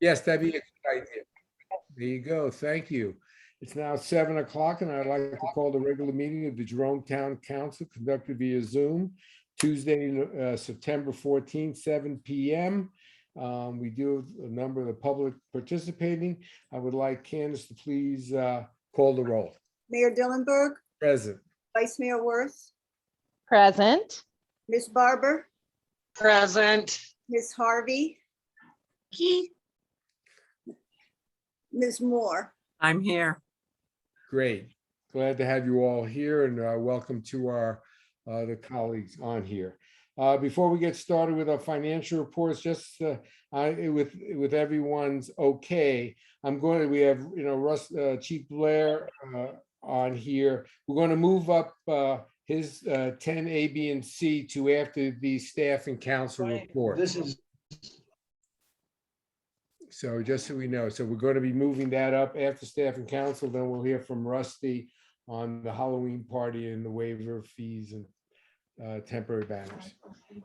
Yes, that'd be a good idea. There you go. Thank you. It's now 7 o'clock, and I'd like to call the regular meeting of the Jerome Town Council conducted via Zoom, Tuesday, September 14th, 7 p.m. We do have a number of the public participating. I would like Candace to please call the roll. Mayor Dillenberg, Present. Vice Mayor Worth, Present. Ms. Barber, Present. Ms. Harvey, Ms. Moore. I'm here. Great. Glad to have you all here, and welcome to our the colleagues on here. Before we get started with our financial reports, just with everyone's okay, we have Chief Blair on here. We're going to move up his 10 A, B, and C to after the staff and council report. So just so we know, so we're going to be moving that up after staff and council. Then we'll hear from Rusty on the Halloween party and the waiver of fees and temporary banners.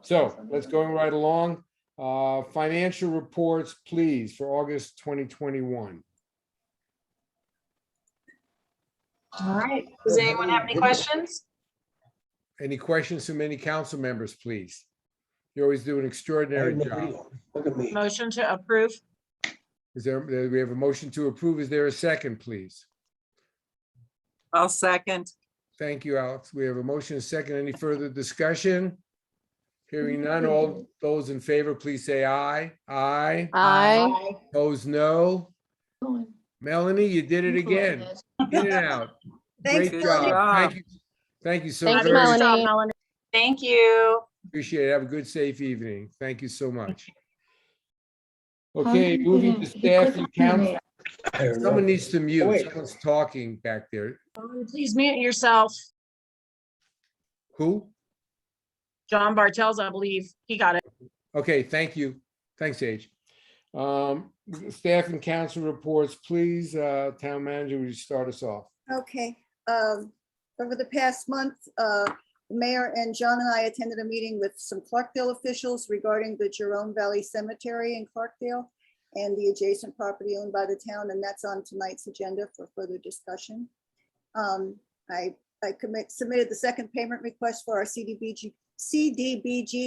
So let's go right along. Financial reports, please, for August 2021. All right. Does anyone have any questions? Any questions from any council members, please? You always do an extraordinary job. Motion to approve. We have a motion to approve. Is there a second, please? I'll second. Thank you, Alex. We have a motion, a second. Any further discussion? Hearing none, all those in favor, please say aye. Aye. Aye. Opposed, no. Melanie, you did it again. In and out. Thanks, Great Melanie. job. Thank you. Thank you so Thanks, very Melanie. much. Good job, Melanie. Thank you. Appreciate it. Have a good, safe evening. Thank you so much. Okay, moving to staff and council. Someone needs to mute. Someone's talking back there. Please mute yourself. Who? John Bartels, I believe. He got it. Okay, thank you. Thanks, Age. Staff and council reports, please. Town manager, would you start us off? Okay. Over the past month, the mayor and John and I attended a meeting with some Clarkdale officials regarding the Jerome Valley Cemetery in Clarkdale and the adjacent property owned by the town, and that's on tonight's agenda for further discussion. I submitted the second payment request for our CDBG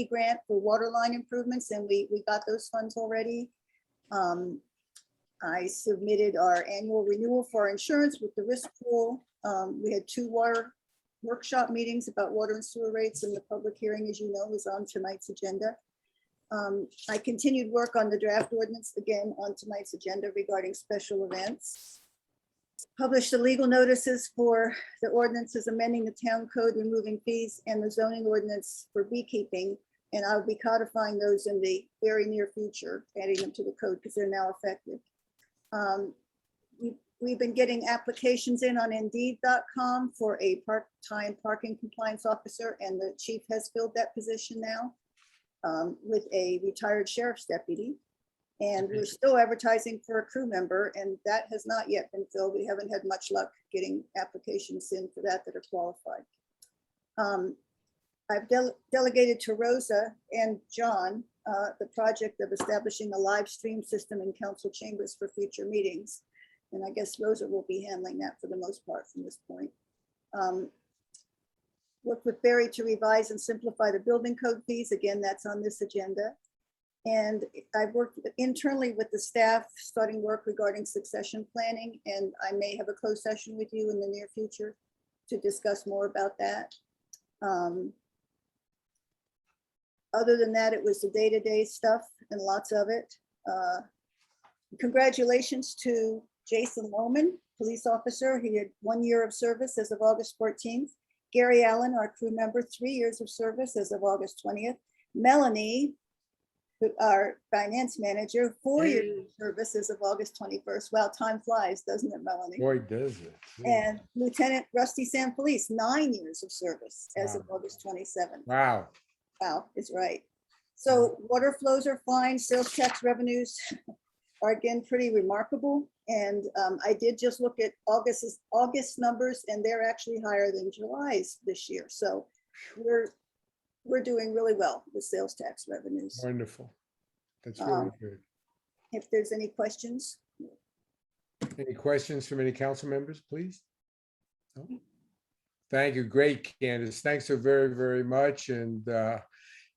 grant for water line improvements, and we got those funds already. I submitted our annual renewal for our insurance with the risk pool. We had 2 water workshop meetings about water and sewer rates, and the public hearing, as you know, is on tonight's agenda. I continued work on the draft ordinance again on tonight's agenda regarding special events. Published the legal notices for the ordinances amending the town code, removing fees, and the zoning ordinance for beekeeping. And I'll be codifying those in the very near future, adding them to the code because they're now effective. We've been getting applications in on Indeed.com for a part-time parking compliance officer, and the chief has filled that position now with a retired sheriff's deputy. And we're still advertising for a crew member, and that has not yet been filled. We haven't had much luck getting applications in for that are qualified. I've delegated to Rosa and John the project of establishing a live stream system in council chambers for future meetings. And I guess Rosa will be handling that for the most part from this point. Worked with Barry to revise and simplify the building code fees. Again, that's on this agenda. And I've worked internally with the staff, starting work regarding succession planning, and I may have a closed session with you in the near future to discuss more about that. Other than that, it was the day-to-day stuff and lots of it. Congratulations to Jason Lohman, police officer. He had 1 year of service as of August 14th. Gary Allen, our crew member, 3 years of service as of August 20th. Melanie, our finance manager, 4 years of service as of August 21st. Wow, time flies, doesn't it, Melanie? Boy, does it. And Lieutenant Rusty Sanfelice, 9 years of service as of August 27th. Wow. Wow, is right. So water flows are fine. Sales tax revenues are again pretty remarkable. And I did just look at August numbers, and they're actually higher than July's this year. So we're doing really well with sales tax revenues. Wonderful. That's really good. if there's any questions. Any questions from any council members, please? No? Thank you. Great, Candace. Thanks so very, very much. And,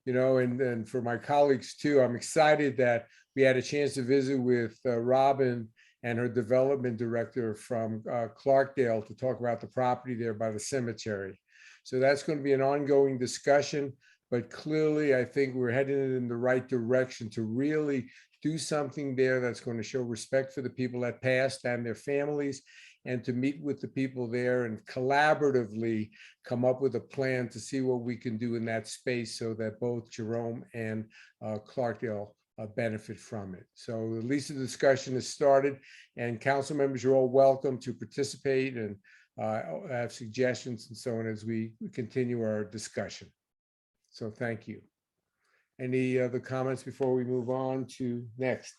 you know, and for my colleagues too, I'm excited that we had a chance to visit with Robin and her development director from Clarkdale to talk about the property there by the cemetery. So that's going to be an ongoing discussion, but clearly I think we're heading in the right direction to really do something there that's going to show respect for the people that passed and their families, and to meet with the people there and collaboratively come up with a plan to see what we can do in that space so that both Jerome and Clarkdale benefit from it. So at least the discussion has started, and council members are all welcome to participate and have suggestions and so on as we continue our discussion. So thank you. Any other comments before we move on to next?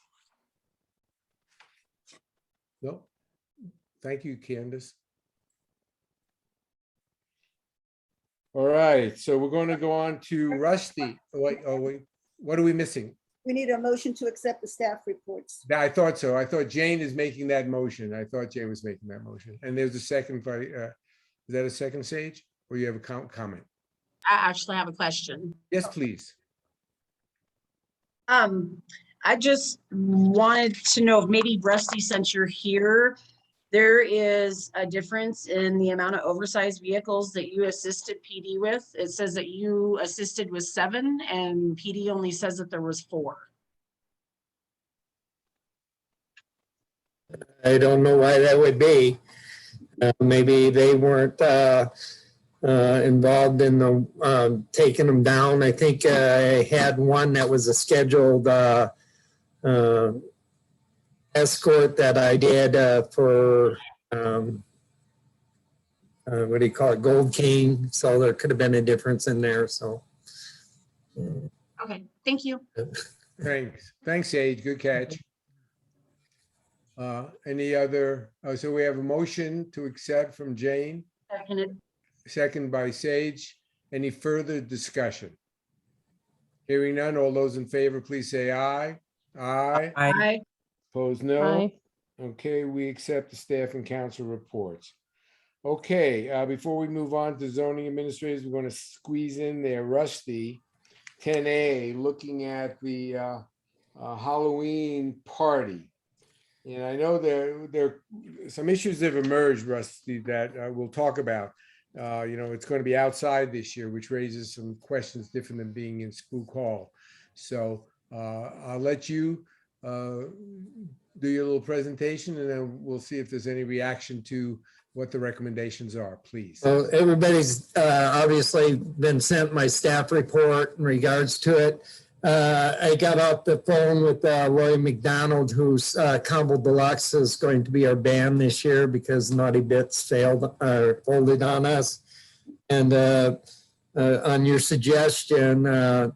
No? Thank you, Candace. All right, so we're going to go on to Rusty. Wait, what are we missing? We need a motion to accept the staff reports. Yeah, I thought so. I thought Jane is making that motion. I thought Jane was making that motion. And there's a second, is that a second, Sage? Or you have a comment? I actually have a question. Yes, please. I just wanted to know if maybe Rusty, since you're here, there is a difference in the amount of oversized vehicles that you assisted PD with. It says that you assisted with 7 and PD only says that there was 4. I don't know why that would be. Maybe they weren't involved in the taking them down. I think I had one that was a scheduled escort that I did for what do you call it, Gold King. So there could have been a difference in there. So Okay, thank you. Thanks. Thanks, Sage. Good catch. Any other? So we have a motion to accept from Jane, Seconded. second by Sage. Any further discussion? Hearing none, all those in favor, please say aye. Aye. Aye. Opposed, no. Aye. Okay, we accept the staff and council reports. Okay, before we move on to zoning administrators, we're going to squeeze in there Rusty. 10A, looking at the Halloween party. And I know there are some issues that have emerged, Rusty, that we'll talk about. You know, it's going to be outside this year, which raises some questions different than being in Spook Hall. So I'll let you do your little presentation, and then we'll see if there's any reaction to what the recommendations are, please. well, everybody's obviously been sent my staff report in regards to it. I got off the phone with Roy McDonald, who's Combo Deluxe is going to be our band this year because Naughty Bits folded on us. And on your suggestion,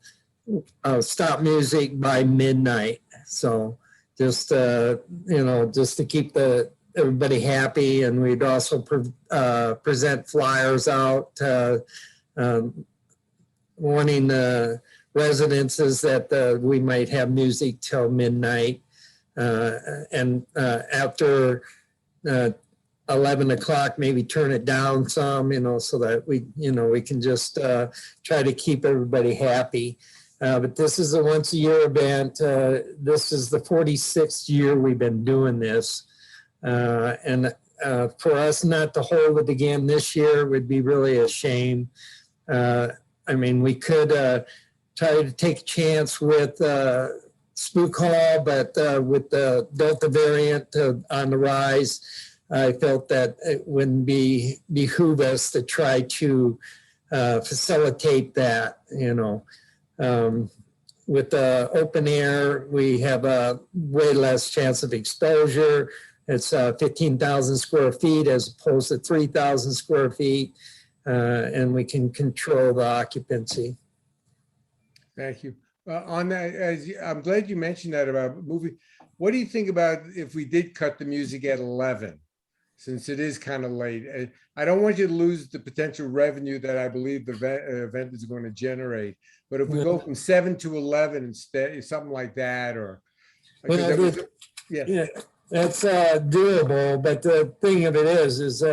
stop music by midnight. So just, you know, just to keep everybody happy. And we'd also present flyers out warning residences that we might have music till midnight. And after 11 o'clock, maybe turn it down some, you know, so that we, you know, we can just try to keep everybody happy. But this is a once a year event. This is the 46th year we've been doing this. And for us not to hold it again this year would be really a shame. I mean, we could try to take a chance with Spook Hall, but with the Delta variant on the rise, I felt that it wouldn't behoove us to try to facilitate that, you know. With the open air, we have a way less chance of exposure. It's 15,000 square feet as opposed to 3,000 square feet, and we can control the occupancy. Thank you. On that, I'm glad you mentioned that about movie. What do you think about if we did cut the music at 11, since it is kind of late? I don't want you to lose the potential revenue that I believe the event is going to generate. But if we go from 7 to 11 instead, something like that, or Because Well, that was- the- Yeah, Yeah, that's doable, but the thing of it is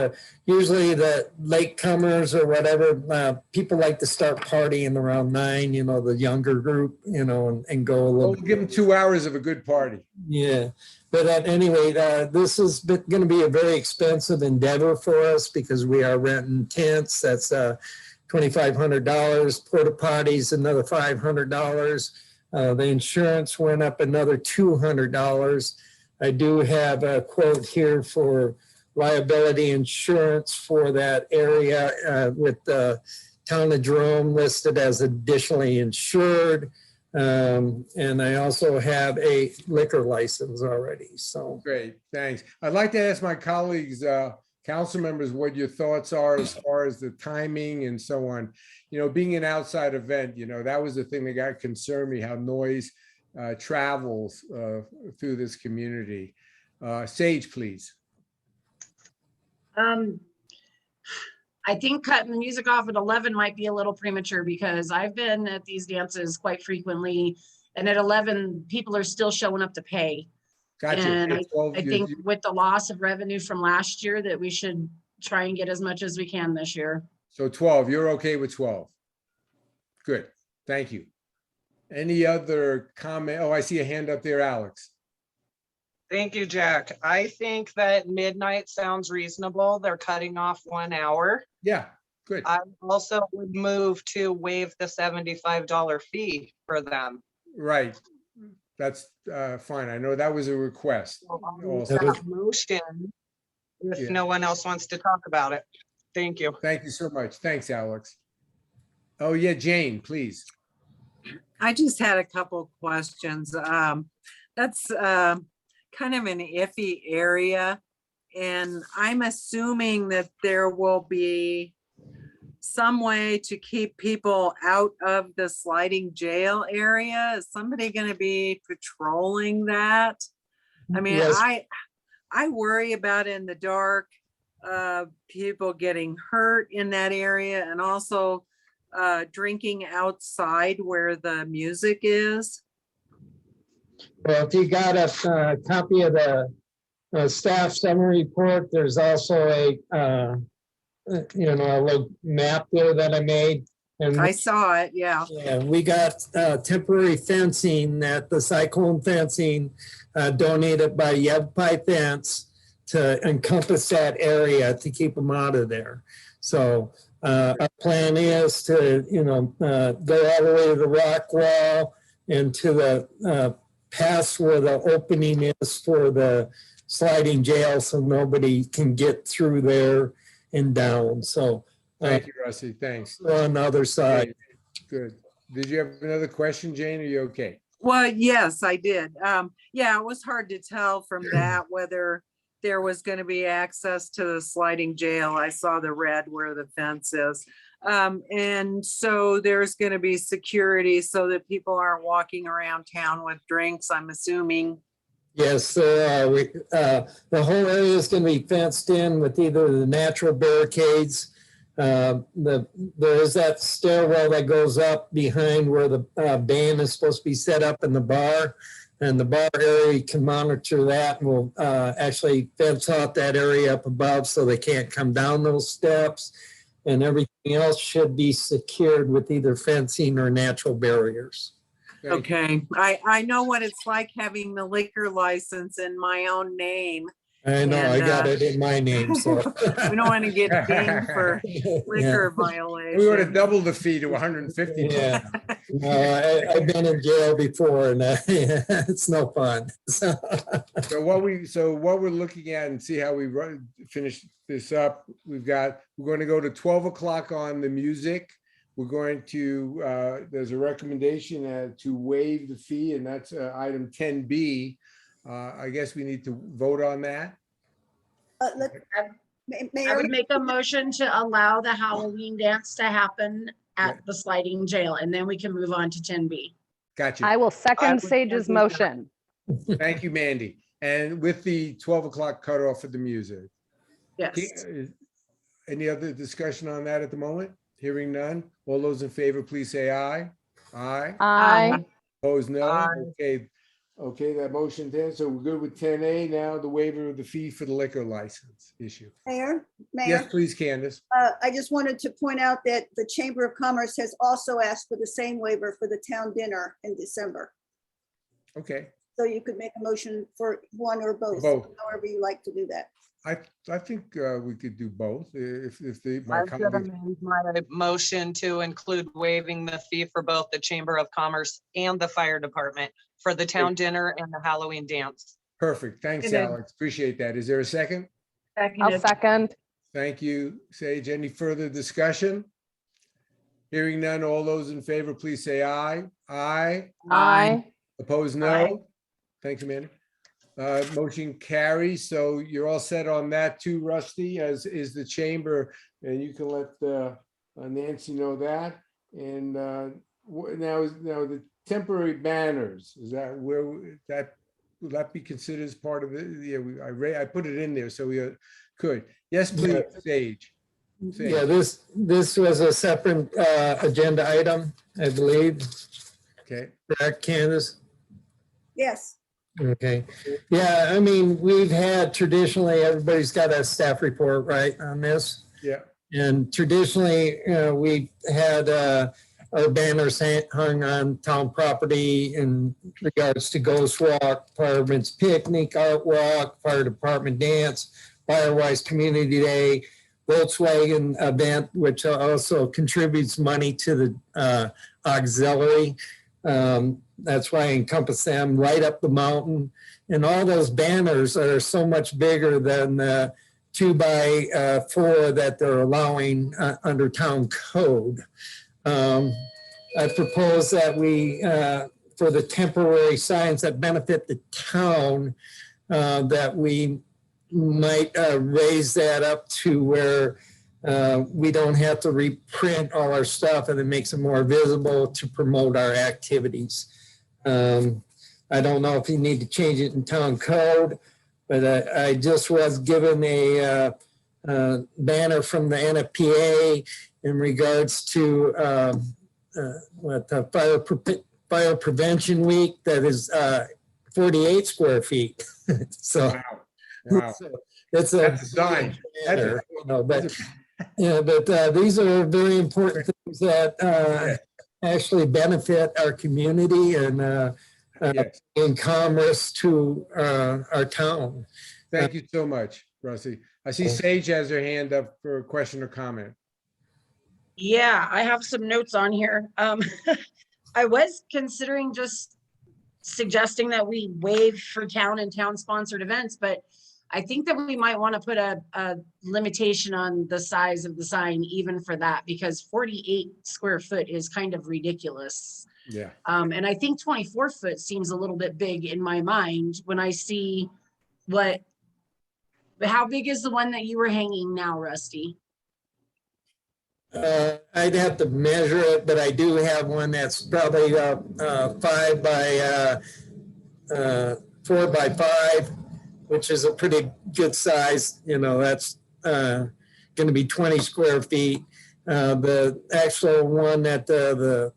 usually the latecomers or whatever, people like to start partying around 9, the younger group, and go a we'll little. give them 2 hours of a good party. Yeah, but at any rate, this is going to be a very expensive endeavor for us because we are renting tents. That's $2,500. Porta potties, another $500. The insurance went up another $200. I do have a quote here for liability insurance for that area with the town of Jerome listed as additionally insured. And I also have a liquor license already, so. Great, thanks. I'd like to ask my colleagues, council members, what your thoughts are as far as the timing and so on. Being an outside event, that was the thing that got concerned me, how noise travels through this community. Sage, please. I think cutting the music off at 11 might be a little premature because I've been at these dances quite frequently. And at 11, people are still showing up to pay. Gotcha. And Yeah, 12, I think with the loss of revenue from last year that we should try and get as much as we can this year. So 12, you're okay with 12? Good, thank you. Any other comment? Oh, I see a hand up there, Alex. Thank you, Jack. I think that midnight sounds reasonable. They're cutting off 1 hour. Yeah, good. I also would move to waive the $75 fee for them. Right. That's fine. I know that was a request. So I'll Also. make that motion if Yeah. no one else wants to talk about it. Thank you. Thank you so much. Thanks, Alex. Oh, yeah, Jane, please. I just had a couple questions. That's kind of an iffy area. And I'm assuming that there will be some way to keep people out of the sliding jail area. Is somebody going to be patrolling that? I mean, Yes. I worry about in the dark, people getting hurt in that area and also drinking outside where the music is. Well, if you got a copy of the staff summary report, there's also a little map there that I made. And I saw it, yeah. yeah, we got temporary fencing that the cyclone fencing donated by Yevpai Fence to encompass that area to keep them out of there. So our plan is to, go all the way to the rock wall and to the past where the opening is for the sliding jail so nobody can get through there and down. So Thank you, Rusty. Thanks. on the other side. Good. Did you have another question, Jane? Are you okay? Well, yes, I did. Yeah, it was hard to tell from that whether there was going to be access to the sliding jail. I saw the red where the fence is. And so there's going to be security so that people aren't walking around town with drinks, I'm assuming. Yes, the whole area is going to be fenced in with either the natural barricades. There is that stairwell that goes up behind where the band is supposed to be set up in the bar. And the bar area can monitor that and will actually fence off that area up above so they can't come down those steps. And everything else should be secured with either fencing or natural barriers. Thank you. Okay, I know what it's like having the liquor license in my own name. I know, I And, got it in my name, so. We don't want to get dinged for liquor We would have violation. doubled the fee to 150. Yeah. No, I've been in jail before and it's no fun. So, So what we're looking at and see how we finish this up, we're going to go to 12 o'clock on the music. We're going to, there's a recommendation to waive the fee, and that's item 10B. I guess we need to vote on that. May I Mayor, would make a motion to allow the Halloween dance to happen at the sliding jail, and then we can move on to 10B. Gotcha. I will I second would Sage's second that. motion. Thank you, Mandy. And with the 12 o'clock cutoff for the music. Yes. Any other discussion on that at the moment? Hearing none. All those in favor, please say aye. Aye. Aye. Opposed, no. Aye. Okay. Okay, that motion then, so we're good with 10A now, the waiver of the fee for the liquor license issue. Mayor, Yes, Mayor, please, Candace. I just wanted to point out that the Chamber of Commerce has also asked for the same waiver for the town dinner in December. Okay, So you could make a motion for one or both, Both. however you like to do that. I think we could do both if my I should colleagues. amend my motion to include waiving the fee for both the Chamber of Commerce and the Fire Department for the town dinner and the Halloween dance. Perfect. Thanks, Seconded. Alex. Appreciate that. Is there a second? I'll second. Thank you, Sage. Any further discussion? Hearing none, all those in favor, please say aye. Aye. Aye. Opposed, no. Thanks, Amanda. Motion carries. So you're all set on that too, Rusty, as is the chamber, and you can let Nancy know that. And now the temporary banners, is that where that will that be considered as part of it? Yeah, I put it in there so we could. Yes, please, Sage. Yeah, this was a separate agenda item, I believe. Okay. Correct, Candace? Yes, Okay. Yeah, I mean, we've had traditionally, everybody's got a staff report, right, on this? Yeah. And traditionally, we had our banners hung on town property in regards to Ghost Walk, Fireman's Picnic, Art Walk, Fire Department Dance, Firewise Community Day, Volkswagen event, which also contributes money to the auxiliary. That's why I encompass them right up the mountain. And all those banners are so much bigger than the 2x4 that they're allowing under town code. I propose that we, for the temporary signs that benefit the town, that we might raise that up to where we don't have to reprint all our stuff, and it makes it more visible to promote our activities. I don't know if you need to change it in town code, but I just was given a banner from the NFPA in regards to Fire Prevention Week that is 48 square feet. So Wow. Wow. it's a That's a sign. banner, you know, but yeah, but these are very important things that actually benefit our community and Yes. in commerce to our town. Thank you so much, Rusty. I see Sage has her hand up for a question or comment. Yeah, I have some notes on here. I was considering just suggesting that we waive for town and town sponsored events, but I think that we might want to put a limitation on the size of the sign even for that, because 48 square foot is kind of ridiculous. Yeah. And I think 24 foot seems a little bit big in my mind when I see how big is the one that you were hanging now, Rusty? I'd have to measure it, but I do have one that's probably 5 by 4 by 5, which is a pretty good size. You know, that's going to be 20 square feet. The actual one that the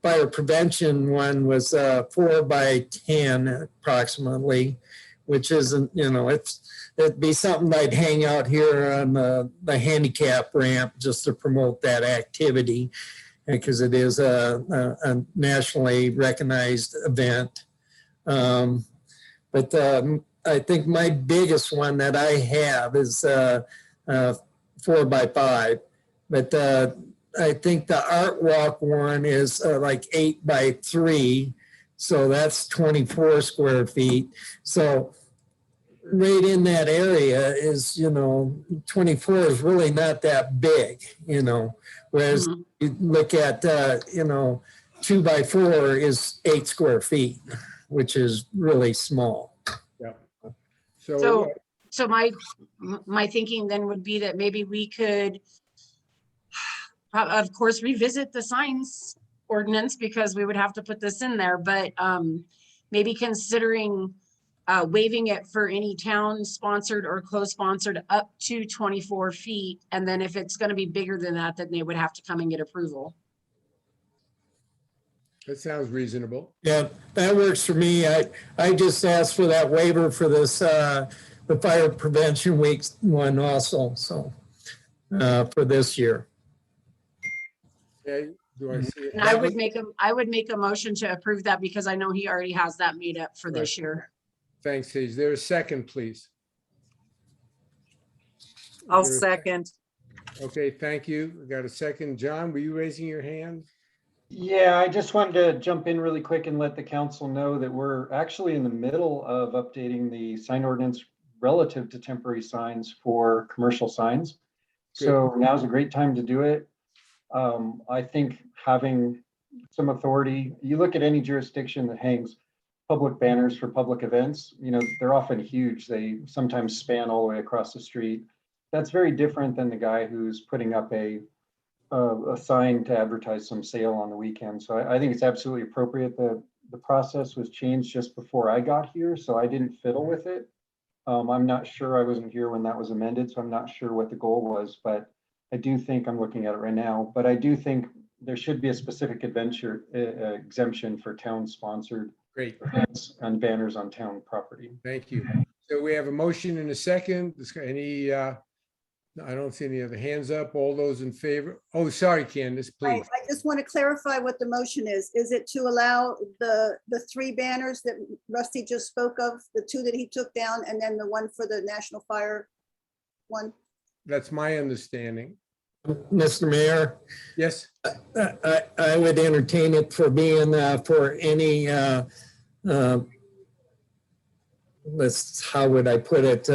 fire prevention one was 4 by 10 approximately, which isn't, you know, it'd be something I'd hang out here on the handicap ramp just to promote that activity, because it is a nationally recognized event. But I think my biggest one that I have is 4 by 5. But I think the Art Walk one is like 8 by 3. So that's 24 square feet. So right in that area is, you know, 24 is really not that big, you know, whereas you look at, you know, 2 by 4 is 8 square feet, which is really small. Yeah. So my thinking then would be that maybe we could, of course, revisit the signs ordinance, because we would have to put this in there, but maybe considering waiving it for any town sponsored or co-sponsored up to 24 feet. And then if it's going to be bigger than that, then they would have to come and get approval. That sounds reasonable. Yeah, that works for me. I just asked for that waiver for this, the Fire Prevention Week one also, so, for this year. Okay, do I see it? And I would make a motion to approve that because I know he already has that made up for this year. Thanks, Sage. Is there a second, please? I'll Is there a second. Okay, thank you. We got a second. John, were you raising your hand? Yeah, I just wanted to jump in really quick and let the council know that we're actually in the middle of updating the sign ordinance relative to temporary signs for commercial signs. So now's a great time to do it. I think having some authority, you look at any jurisdiction that hangs public banners for public events, you know, they're often huge. They sometimes span all the way across the street. That's very different than the guy who's putting up a sign to advertise some sale on the weekend. So I think it's absolutely appropriate. The process was changed just before I got here, so I didn't fiddle with it. I'm not sure, I wasn't here when that was amended, so I'm not sure what the goal was, but I do think, I'm looking at it right now, but I do think there should be a specific exemption for town-sponsored Great, events and banners on town property. thank you. So we have a motion and a second. Any, I don't see any other hands up. All those in favor? Oh, sorry, Candace, I please. just want to clarify what the motion is. Is it to allow the 3 banners that Rusty just spoke of, the 2 that he took down, and then the one for the National Fire one? That's my understanding. Mr. Mayor, Yes, I would entertain it for being, for any, how would I put it?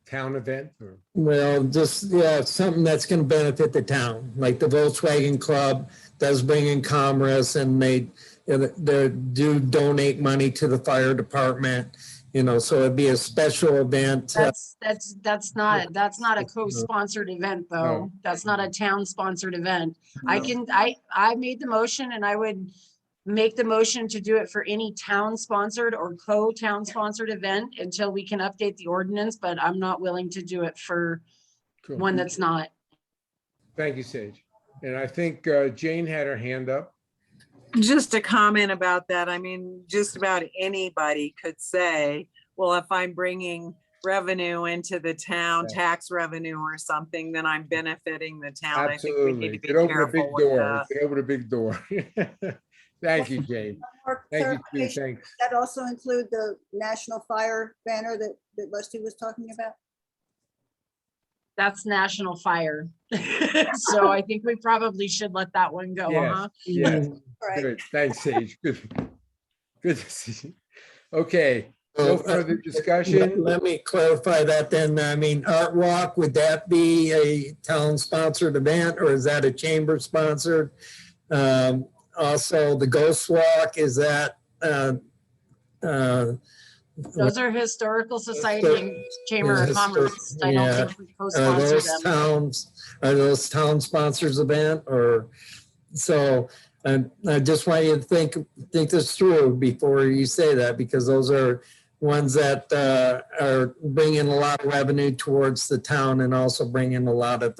town event or, Well, just, yeah, something that's gonna benefit the town, like the Volkswagen Club does bring in commerce and they do donate money to the fire department, you know, so it'd be a special event. That's not a co-sponsored event though. No. That's not a town-sponsored event. I made the motion and I would make the motion to do it for any town-sponsored or co-town sponsored event until we can update the ordinance, but I'm not willing to do it for cool. one that's not. Thank you, Sage. And I think Jane had her hand up. Just a comment about that. I mean, just about anybody could say, well, if I'm bringing revenue into the town, Yeah. tax revenue or something, then I'm benefiting the town. I think we need Absolutely. to be Could open a big careful with door. that. Could open a big door. Thank you, Jane. Or Thank you, too. clarification, Thanks. that also include the National Fire banner that Rusty was talking about? That's National Fire. So I think we probably should let that one go, huh? Yes, All right. good. Thanks, Sage. Good. Good to see you. Okay, no further discussion. Let me clarify that then. I mean, Art Walk, would that be a town-sponsored event or is that a chamber-sponsored? Also, the Ghost Walk, is that, Those are Historical Society and Chamber of Commerce. I don't Yeah. think we are co-sponsor those them. are those town sponsors event or, so, I just want you to think this through before you say that, because those are ones that are bringing a lot of revenue towards the town and also bringing a lot of,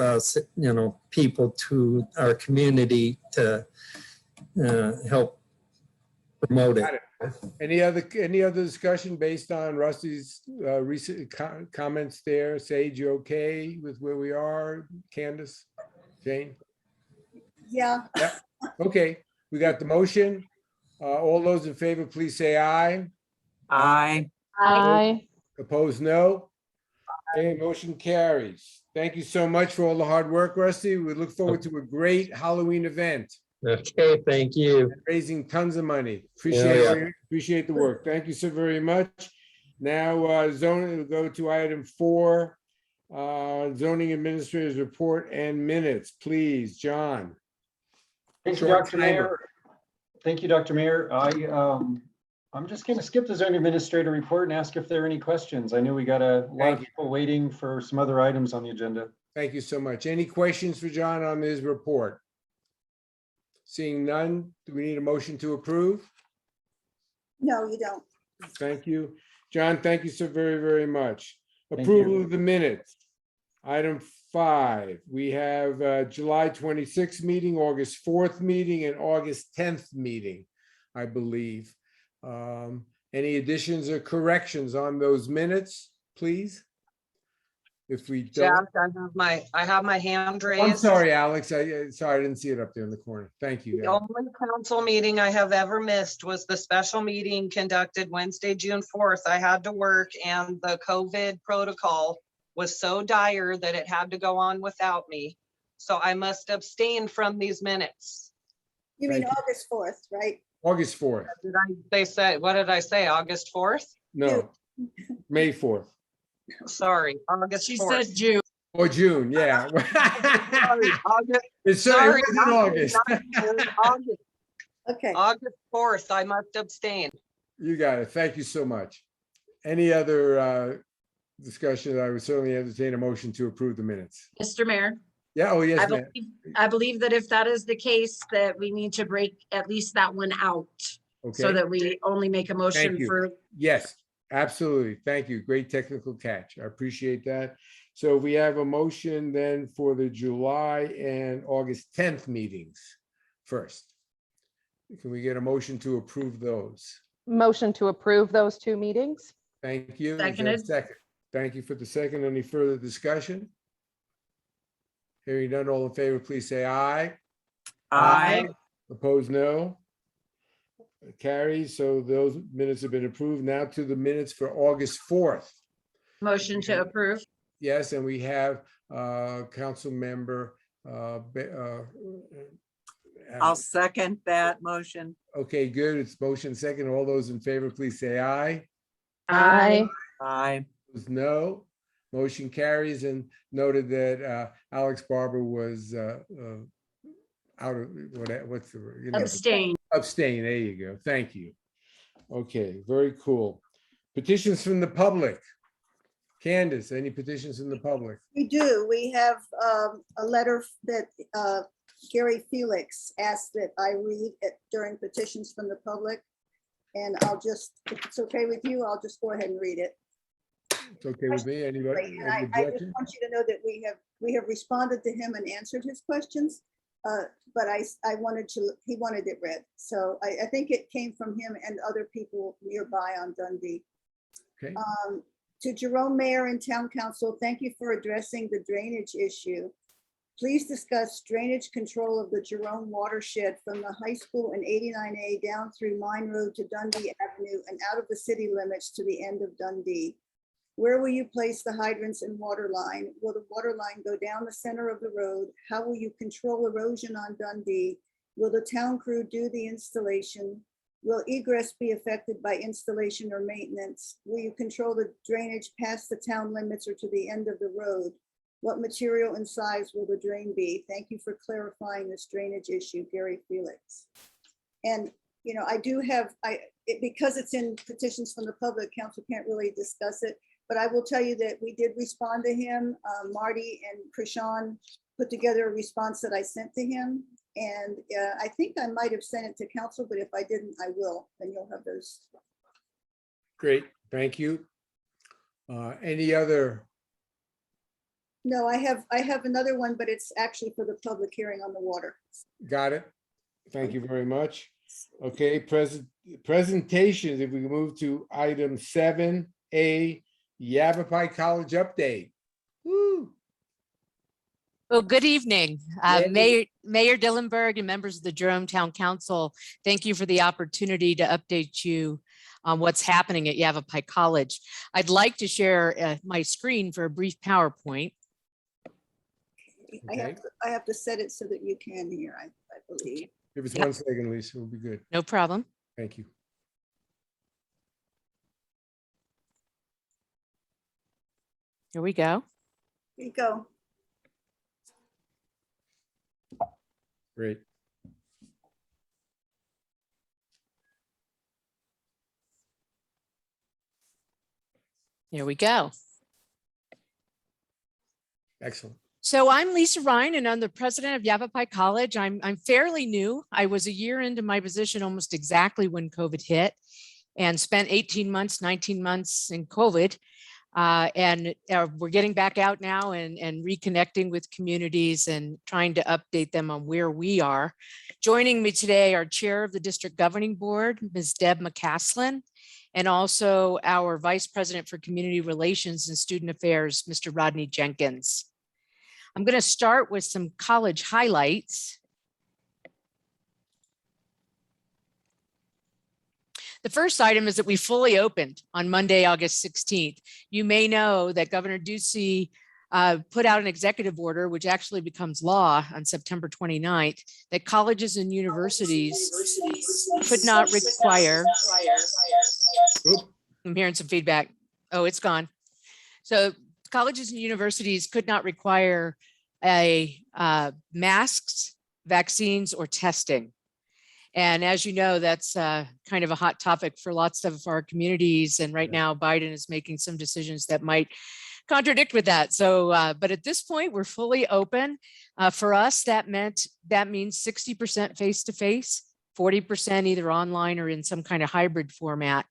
you know, people to our community to help promote it. Any other discussion based on Rusty's recent comments there? Sage, you okay with where we are? Candace? Jane? Yeah, Okay, we got the motion. All those in favor, please say aye. Aye. Aye. Opposed, no. Okay, motion carries. Thank you so much for all the hard work, Rusty. We look forward to a great Halloween event, Okay, thank you. raising tons of money. Yeah. Appreciate the work. Thank you so very much. Now, zoning, we'll go to item 4, zoning administrators report and minutes, please, John. Thank you, Short Dr. timer. Mayor. Thank you, Dr. Mayor. I'm just going to skip the zoning administrator report and ask if there are any questions. I know we got a lot Thank of you. people waiting for some other items on the agenda. Thank you so much. Any questions for John on his report? Seeing none, do we need a motion to approve? no, you don't. Thank you. John, thank you so very, very much. Thank Approval you. of the minutes. Item 5. We have July 26th meeting, August 4th meeting, and August 10th meeting, I believe. Any additions or corrections on those minutes, please? If we Jack, don't, I have my hand raised. I'm sorry, Alex. Sorry, I didn't see it up there in the corner. Thank you. The only council meeting I have ever missed was the special meeting conducted Wednesday, June 4th. I had to work and the COVID protocol was so dire that it had to go on without me. So I must abstain from these minutes. You mean Thank you. August 4th, right? August 4th. What did I say? August 4th? No, May 4th. Sorry, August She 4th. said June. Or June, yeah. Sorry, August. It's Sorry, it was in August. not June, August. Okay, August 4th, I must abstain. You got it. Thank you so much. Any other discussion? I would certainly entertain a motion to approve the minutes. Mr. Mayor, Yeah, oh, I yes, ma'am. believe that if that is the case, that we need to break at least that one out. So Okay, that we only make a motion you. for, yes, absolutely. Thank you. Great technical catch. I appreciate that. So we have a motion then for the July and August 10th meetings first. Can we get a motion to approve those? Motion to approve those 2 meetings? Thank you. Is there a Seconded. second? Thank you for the second. Any further discussion? Hearing none, all in favor, please say aye. Aye. Opposed, no. Carries. So those minutes have been approved. Now to the minutes for August 4th. motion to approve. Yes, and we have council member. I'll second that motion. Okay, good. It's motion second. All those in favor, please say aye. Aye. Aye. Opposed, no. Motion carries, and noted that Alex Barber was out of, what's the, word? You know, Abstain. abstain. There you go. Thank you. Okay, very cool. Petitions from the public. Candace, any petitions from the public? we do. We have a letter that Gary Felix asked that I read during petitions from the public. And I'll just, if it's okay with you, I'll just go ahead and read it. It's okay with me. Anybody? And Any I just objection? want you to know that we have responded to him and answered his questions. But I wanted to, he wanted it read. So I think it came from him and other people nearby on Dundee. Okay. To Jerome Mayor and Town Council, thank you for addressing the drainage issue. Please discuss drainage control of the Jerome watershed from the high school and 89A down through Mine Road to Dundee Avenue and out of the city limits to the end of Dundee. Where will you place the hydrants and water line? Will the water line go down the center of the road? How will you control erosion on Dundee? Will the town crew do the installation? Will egress be affected by installation or maintenance? Will you control the drainage past the town limits or to the end of the road? What material and size will the drain be? Thank you for clarifying this drainage issue, Gary Felix. And, you know, I do have, because it's in petitions from the public, council can't really discuss it, but I will tell you that we did respond to him. Marty and Krishan put together a response that I sent to him. And I think I might have sent it to council, but if I didn't, I will, then you'll have those. Great, thank you. Any other? No, I have another one, but it's actually for the public hearing on the water. Got it. Thank you very much. Okay, presentations, if we can move to item 7A, Yavapai College update. Woo. Well, good evening, Yay. Mayor Dillenberg and members of the Jerome Town Council. Thank you for the opportunity to update you on what's happening at Yavapai College. I'd like to share my screen for a brief PowerPoint. Okay. I have to set it so that you can hear, I believe. Give us Yep. 1 second, Lisa, we'll be good. No problem. Thank you. Here we go. Here you go. Great. Here we go. Excellent. So I'm Lisa Ryan and I'm the president of Yavapai College. I'm fairly new. I was a year into my position almost exactly when COVID hit and spent 18 months, 19 months in COVID. We're getting back out now and reconnecting with communities and trying to update them on where we are. Joining me today are Chair of the District Governing Board, Ms. Deb McCaslin, and also our Vice President for Community Relations and Student Affairs, Mr. Rodney Jenkins. I'm going to start with some college highlights. The first item is that we fully opened on Monday, August 16th. You may know that Governor Ducey put out an executive order, which actually becomes law on September 29th, that colleges and universities could not require. I'm hearing some feedback. Oh, it's gone. So colleges and universities could not require masks, vaccines, or testing. And as you know, that's kind of a hot topic for lots of our communities. And right now, Biden is making some decisions that might contradict with that. So, but at this point, we're fully open. For us, that means 60% face-to-face, 40% either online or in some kind of hybrid format.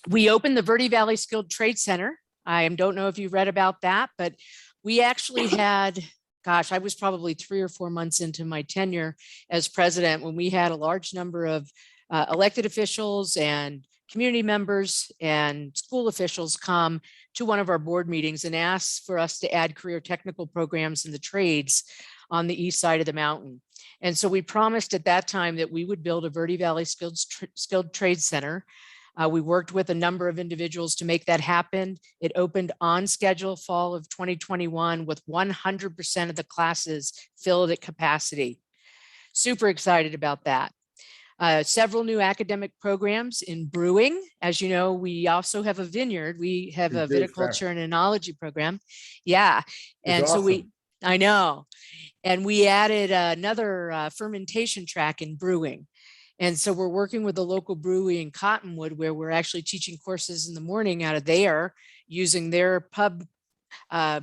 We opened the Verde Valley Skilled Trade Center. I don't know if you read about that, but we actually had, gosh, I was probably 3 or 4 months into my tenure as president when we had a large number of elected officials and community members and school officials come to one of our board meetings and ask for us to add career technical programs in the trades on the east side of the mountain. And so we promised at that time that we would build a Verde Valley Skilled Trade Center. We worked with a number of individuals to make that happen. It opened on schedule fall of 2021 with 100% of the classes filled at capacity. Super excited about that. Several new academic programs in brewing. As you know, we also have a vineyard. We have a viticulture and enology program. Yeah. And so I know. And we added another fermentation track in brewing. And so we're working with the local brewery in Cottonwood, where we're actually teaching courses in the morning out of there using their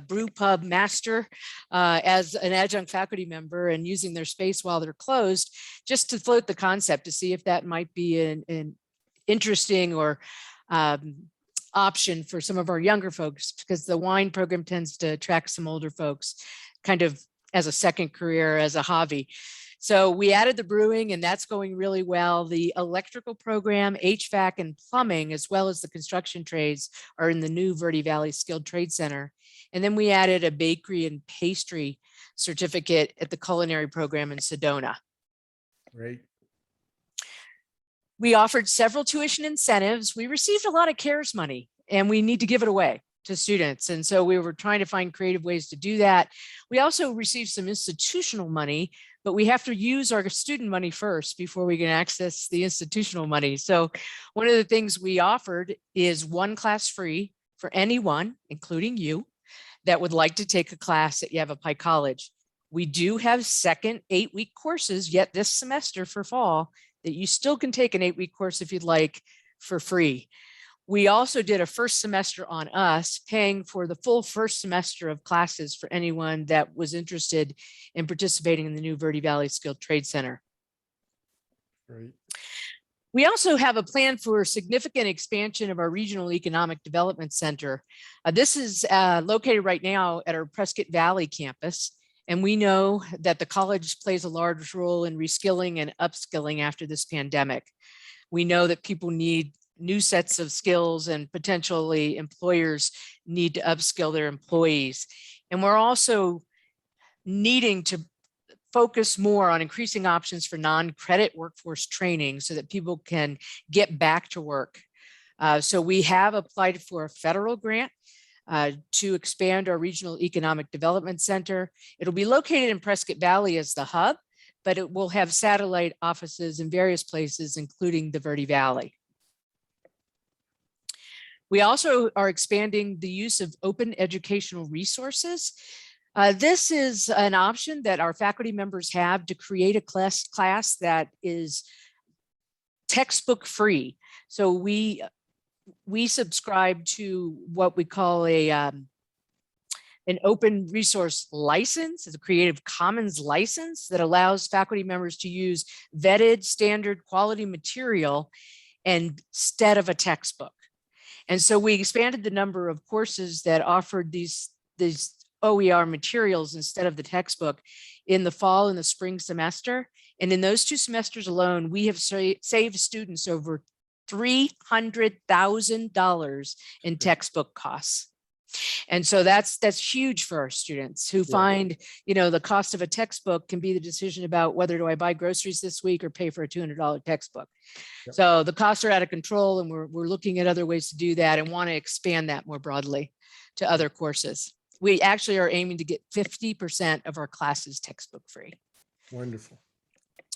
brew pub master as an adjunct faculty member and using their space while they're closed, just to float the concept to see if that might be an interesting or option for some of our younger folks, because the wine program tends to attract some older folks kind of as a second career, as a hobby. So we added the brewing, and that's going really well. The electrical program, HVAC and plumbing, as well as the construction trades, are in the new Verde Valley Skilled Trade Center. And then we added a bakery and pastry certificate at the culinary program in Sedona. Great. We offered several tuition incentives. We received a lot of CARES money, and we need to give it away to students. And so we were trying to find creative ways to do that. We also received some institutional money, but we have to use our student money first before we can access the institutional money. So one of the things we offered is one class free for anyone, including you, that would like to take a class at Yavapai College. We do have second 8-week courses yet this semester for fall that you still can take an 8-week course if you'd like for free. We also did a first semester on us, paying for the full first semester of classes for anyone that was interested in participating in the new Verde Valley Skilled Trade Center. Great. We also have a plan for significant expansion of our Regional Economic Development Center. This is located right now at our Prescott Valley campus. And we know that the college plays a large role in reskilling and upskilling after this pandemic. We know that people need new sets of skills, and potentially employers need to upskill their employees. And we're also needing to focus more on increasing options for non-credit workforce training so that people can get back to work. So we have applied for a federal grant to expand our Regional Economic Development Center. It'll be located in Prescott Valley as the hub, but it will have satellite offices in various places, including the Verde Valley. We also are expanding the use of open educational resources. This is an option that our faculty members have to create a class that is textbook free. So we subscribe to what we call an open resource license. It's a Creative Commons license that allows faculty members to use vetted standard quality material instead of a textbook. And so we expanded the number of courses that offered these OER materials instead of the textbook in the fall and the spring semester. And in those 2 semesters alone, we have saved students over $300,000 in textbook costs. And so that's huge for our students who find, the cost of a textbook can be the decision about whether do I buy groceries this week or pay for a $200 textbook. Yep. So the costs are out of control, and we're looking at other ways to do that and want to expand that more broadly to other courses. We actually are aiming to get 50% of our classes textbook free. Wonderful.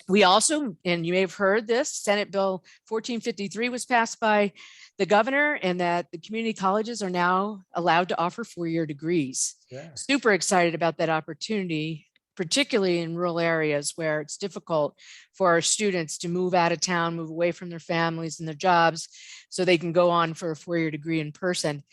We also, and you may have heard this, Senate Bill 1453 was passed by the governor, and that the community colleges are now allowed to offer 4-year degrees. Yeah. Super excited about that opportunity, particularly in rural areas where it's difficult for our students to move out of town, move away from their families and their jobs, so they can go on for a 4-year degree in person.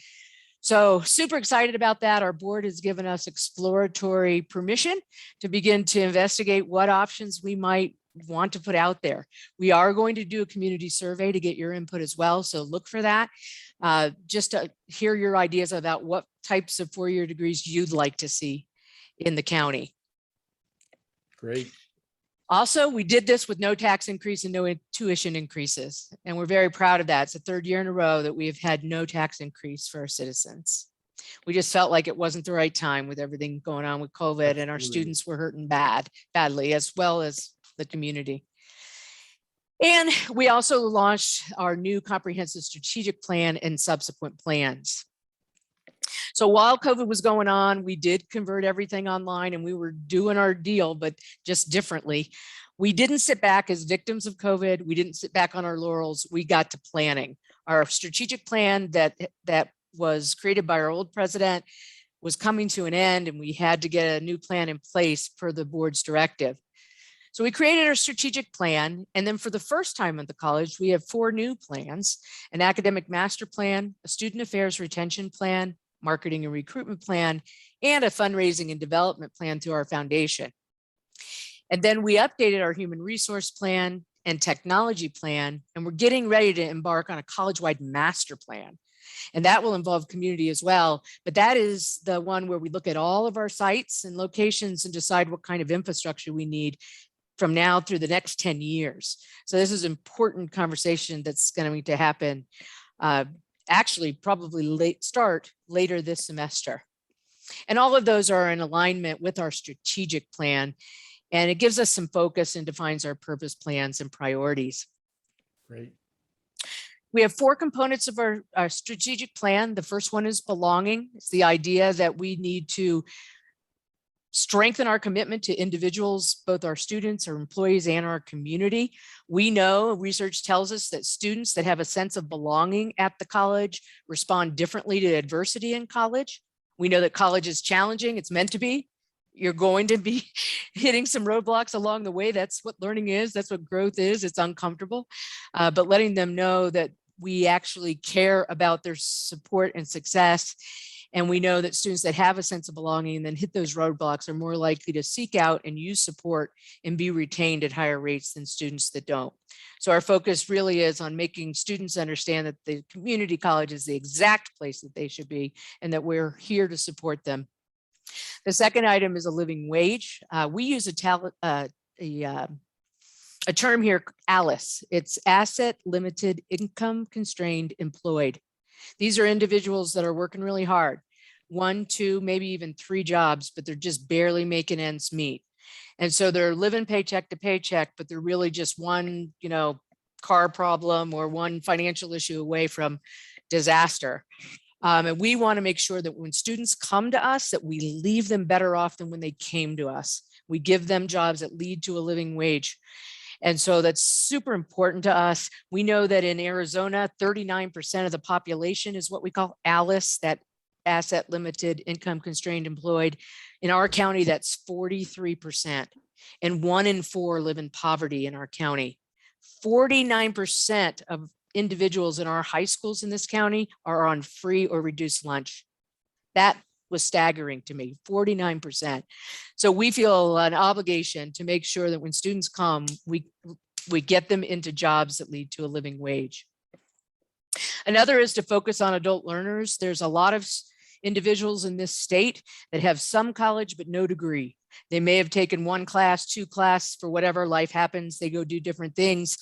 So super excited about that. Our board has given us exploratory permission to begin to investigate what options we might want to put out there. We are going to do a community survey to get your input as well. So look for that, just to hear your ideas about what types of 4-year degrees you'd like to see in the county. Great. Also, we did this with no tax increase and no tuition increases, and we're very proud of that. It's the 3rd year in a row that we have had no tax increase for our citizens. We just felt like it wasn't the right time with everything going on with COVID, and our Absolutely. students were hurting badly, as well as the community. And we also launched our new comprehensive strategic plan and subsequent plans. So while COVID was going on, we did convert everything online, and we were doing our deal, but just differently. We didn't sit back as victims of COVID. We didn't sit back on our laurels. We got to planning. Our strategic plan that was created by our old president was coming to an end, and we had to get a new plan in place per the board's directive. So we created our strategic plan, and then for the first time at the college, we have 4 new plans: an academic master plan, a student affairs retention plan, marketing and recruitment plan, and a fundraising and development plan through our foundation. And then we updated our human resource plan and technology plan, and we're getting ready to embark on a college-wide master plan. And that will involve community as well. But that is the one where we look at all of our sites and locations and decide what kind of infrastructure we need from now through the next 10 years. So this is an important conversation that's going to happen, actually probably start later this semester. And all of those are in alignment with our strategic plan. And it gives us some focus and defines our purpose, plans, and priorities. Great. We have 4 components of our strategic plan. The first one is belonging. It's the idea that we need to strengthen our commitment to individuals, both our students, our employees, and our community. We know research tells us that students that have a sense of belonging at the college respond differently to adversity in college. We know that college is challenging. It's meant to be. You're going to be hitting some roadblocks along the way. That's what learning is. That's what growth is. It's uncomfortable, but letting them know that we actually care about their support and success. And we know that students that have a sense of belonging and then hit those roadblocks are more likely to seek out and use support and be retained at higher rates than students that don't. So our focus really is on making students understand that the community college is the exact place that they should be, and that we're here to support them. The second item is a living wage. We use a term here, ALICE. It's Asset Limited Income Constrained Employed. These are individuals that are working really hard, 1, 2, maybe even 3 jobs, but they're just barely making ends meet. And so they're living paycheck to paycheck, but they're really just one, car problem or one financial issue away from disaster. And we want to make sure that when students come to us, that we leave them better off than when they came to us. We give them jobs that lead to a living wage. And so that's super important to us. We know that in Arizona, 39% of the population is what we call ALICE, that asset limited income constrained employed. In our county, that's 43%. And 1 in 4 live in poverty in our county. 49% of individuals in our high schools in this county are on free or reduced lunch. That was staggering to me, 49%. So we feel an obligation to make sure that when students come, we get them into jobs that lead to a living wage. Another is to focus on adult learners. There's a lot of individuals in this state that have some college but no degree. They may have taken one class, two class, for whatever life happens, they go do different things.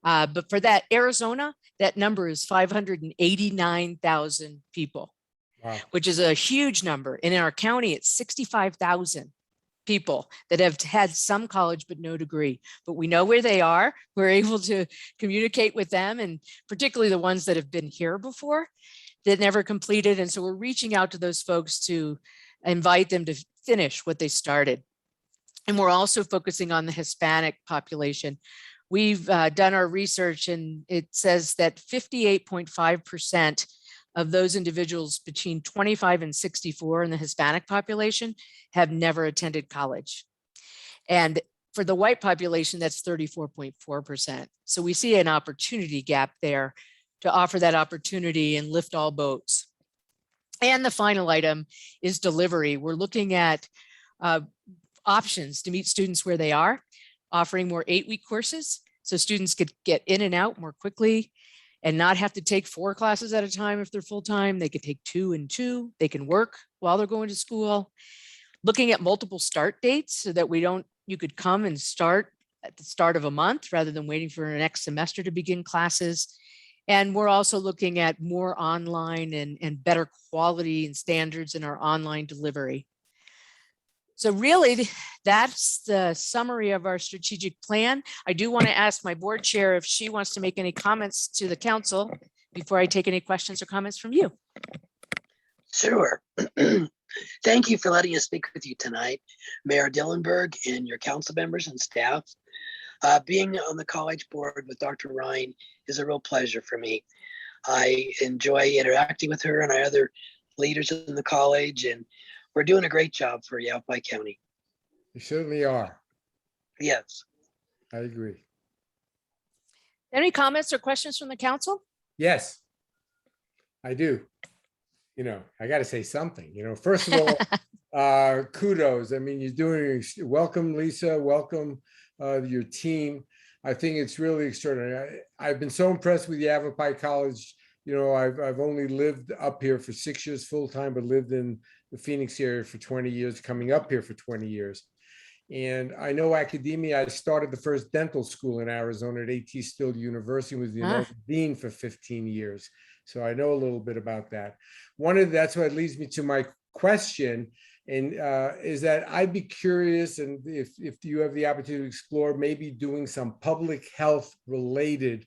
But for that Arizona, that number is 589,000 people, Wow. which is a huge number. And in our county, it's 65,000 people that have had some college but no degree. But we know where they are. We're able to communicate with them, and particularly the ones that have been here before that never completed. And so we're reaching out to those folks to invite them to finish what they started. And we're also focusing on the Hispanic population. We've done our research, and it says that 58.5% of those individuals between 25 and 64 in the Hispanic population have never attended college. And for the white population, that's 34.4%. So we see an opportunity gap there to offer that opportunity and lift all boats. And the final item is delivery. We're looking at options to meet students where they are, offering more 8-week courses so students could get in and out more quickly and not have to take 4 classes at a time if they're full-time. They could take 2 and 2. They can work while they're going to school. Looking at multiple start dates so that you could come and start at the start of a month rather than waiting for the next semester to begin classes. And we're also looking at more online and better quality and standards in our online delivery. So really, that's the summary of our strategic plan. I do want to ask my board chair if she wants to make any comments to the council before I take any questions or comments from you. Sure. Thank you for letting us speak with you tonight, Mayor Dillenberg and your council members and staff. Being on the college board with Dr. Ryan is a real pleasure for me. I enjoy interacting with her and our other leaders in the college, and we're doing a great job for Yavapai County. You certainly are. Yes. I agree. Any comments or questions from the council? Yes, I do. You know, I got to say something, first of all, kudos. I mean, you're doing, welcome, Lisa, welcome your team. I think it's really extraordinary. I've been so impressed with Yavapai College. I've only lived up here for 6 years full-time, but lived in the Phoenix area for 20 years, coming up here for 20 years. And I know academia. I started the first dental school in Arizona at A.T. Still University, was the dean for 15 years. So I know a little bit about that. That's what leads me to my question, and is that I'd be curious, and if you have the opportunity to explore maybe doing some public health related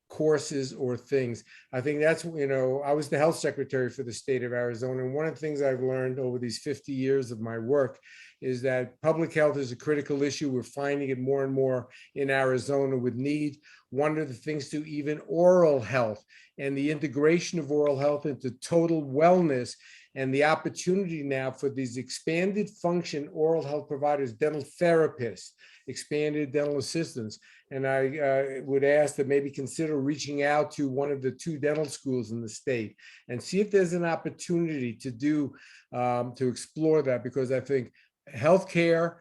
courses or things. I think that's, I was the health secretary for the state of Arizona. And one of the things I've learned over these 50 years of my work is that public health is a critical issue. We're finding it more and more in Arizona with need. One of the things to even oral health and the integration of oral health into total wellness, and the opportunity now for these expanded function oral health providers, dental therapists, expanded dental assistants. And I would ask that maybe consider reaching out to one of the 2 dental schools in the state and see if there's an opportunity to do, to explore that, because I think healthcare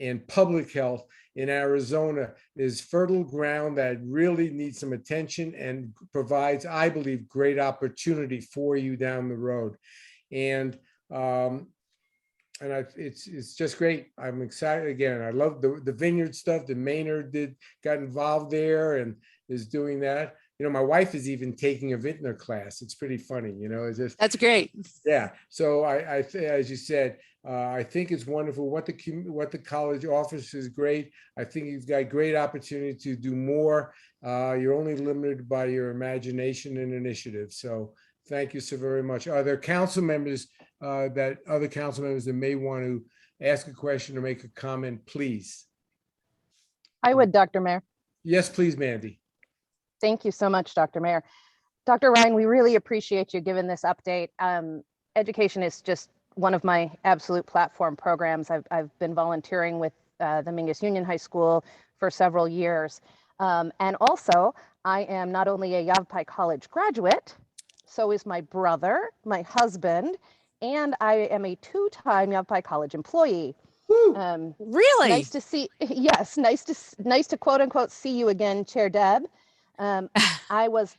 and public health in Arizona is fertile ground that really needs some attention and provides, I believe, great opportunity for you down the road. And it's just great. I'm excited again. I love the vineyard stuff. The Maynard got involved there and is doing that. My wife is even taking a vintner class. It's pretty funny, it's just, That's great. yeah. So I as you said, I think it's wonderful. What the college offers is great. I think you've got great opportunity to do more. You're only limited by your imagination and initiative. So thank you so very much. Are there council members other council members that may want to ask a question or make a comment, please? I would, Dr. Mayor. Yes, please, Mandy. Thank you so much, Dr. Mayor. Dr. Ryan, we really appreciate you giving this update. Education is just one of my absolute platform programs. I've been volunteering with the Mingus Union High School for several years. And also, I am not only a Yavapai College graduate, so is my brother, my husband, and I am a 2-time Yavapai College employee. Really? Nice to see, yes, nice to quote unquote see you again, Chair Deb. I was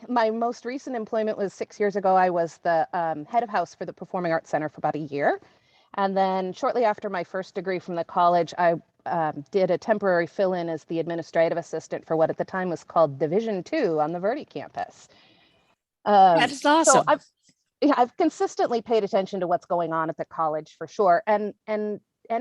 my most recent employment was 6 years ago. I was the head of house for the Performing Arts Center for about a year. And then shortly after my first degree from the college, I did a temporary fill-in as the administrative assistant for what at the time was called Division 2 on the Verde campus. That is awesome. So I've consistently paid attention to what's going on at the college for sure, and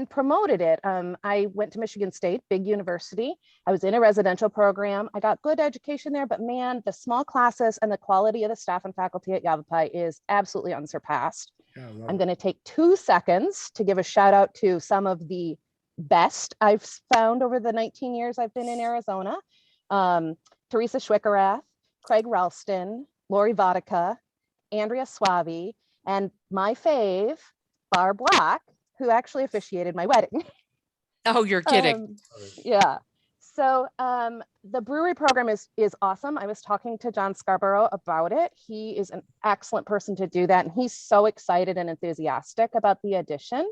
promoted it. I went to Michigan State, big university. I was in a residential program. I got good education there, but man, the small classes and the quality of the staff and faculty at Yavapai is absolutely unsurpassed. Yeah, I love I'm it. going to take 2 seconds to give a shout out to some of the best I've found over the 19 years I've been in Arizona. Teresa Schwickerath, Craig Ralston, Lori Vodka, Andrea Suave, and my fave, Barb Black, who actually officiated my wedding. Oh, you're kidding. Yeah. So the brewery program is awesome. I was talking to John Scarborough about it. He is an excellent person to do that. And he's so excited and enthusiastic about the addition.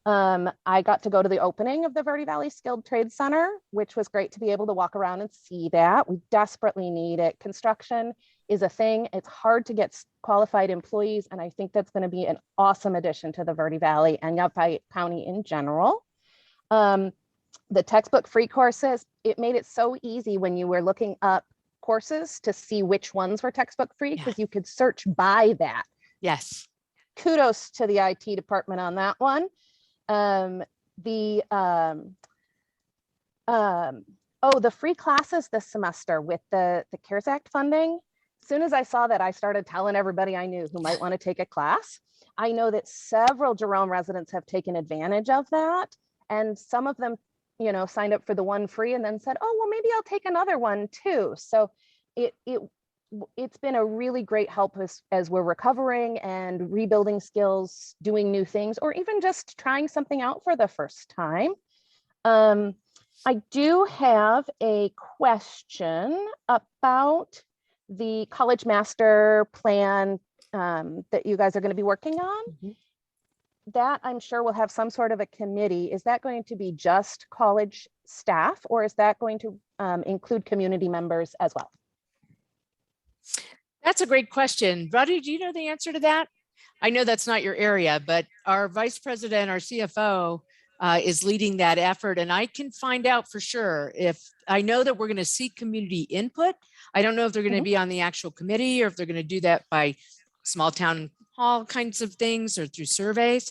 I got to go to the opening of the Verde Valley Skilled Trades Center, which was great to be able to walk around and see that. We desperately need it. Construction is a thing. It's hard to get qualified employees. And I think that's going to be an awesome addition to the Verde Valley and Yavapai County in general. The textbook free courses, it made it so easy when you were looking up courses to see which ones were textbook free because you could search by that. Yes. Kudos to the IT department on that one. The free classes this semester with the CARES Act funding. As soon as I saw that, I started telling everybody I knew who might want to take a class. I know that several Jerome residents have taken advantage of that. And some of them, you know, signed up for the one free and then said, oh, well, maybe I'll take another one too. So it's been a really great help as we're recovering and rebuilding skills, doing new things, or even just trying something out for the first time. I do have a question about the college master plan that you guys are going to be working on. Mm-hmm. That I'm sure will have some sort of a committee. Is that going to be just college staff, or is that going to include community members as well? That's a great question. Roddy, do you know the answer to that? I know that's not your area, but our vice president, our CFO, is leading that effort. And I can find out for sure if I know that we're going to seek community input. I don't know if they're going to be on the actual committee or if they're going to do that by small town hall kinds of things or through surveys.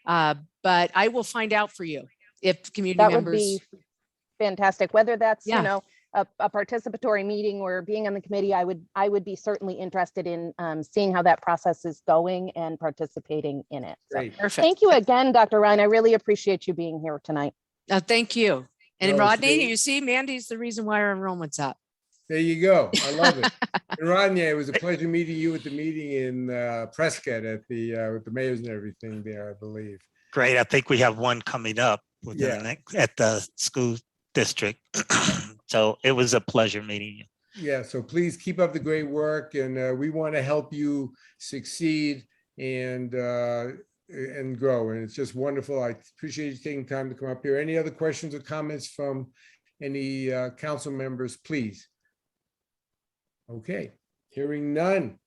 But I will find out for you if community That members. would be fantastic. Whether that's, Yeah. you know, a participatory meeting or being on the committee, I would be certainly interested in seeing how that process is going and participating in it. So Great. Perfect. thank you again, Dr. Ryan. I really appreciate you being here tonight. Thank you. And No, Rodney, see- you see, Mandy's the reason why our enrollment's up. There you go. I love it. And Rodney, it was a pleasure meeting you at the meeting in Prescott at with the mayors and everything there, I believe. Great. I think we have one coming up within Yeah. the next, at the school district. So it was a pleasure meeting you. Yeah, so please keep up the great work, and we want to help you succeed and grow. And it's just wonderful. I appreciate you taking time to come up here. Any other questions or comments from any council members, please? Okay, hearing none.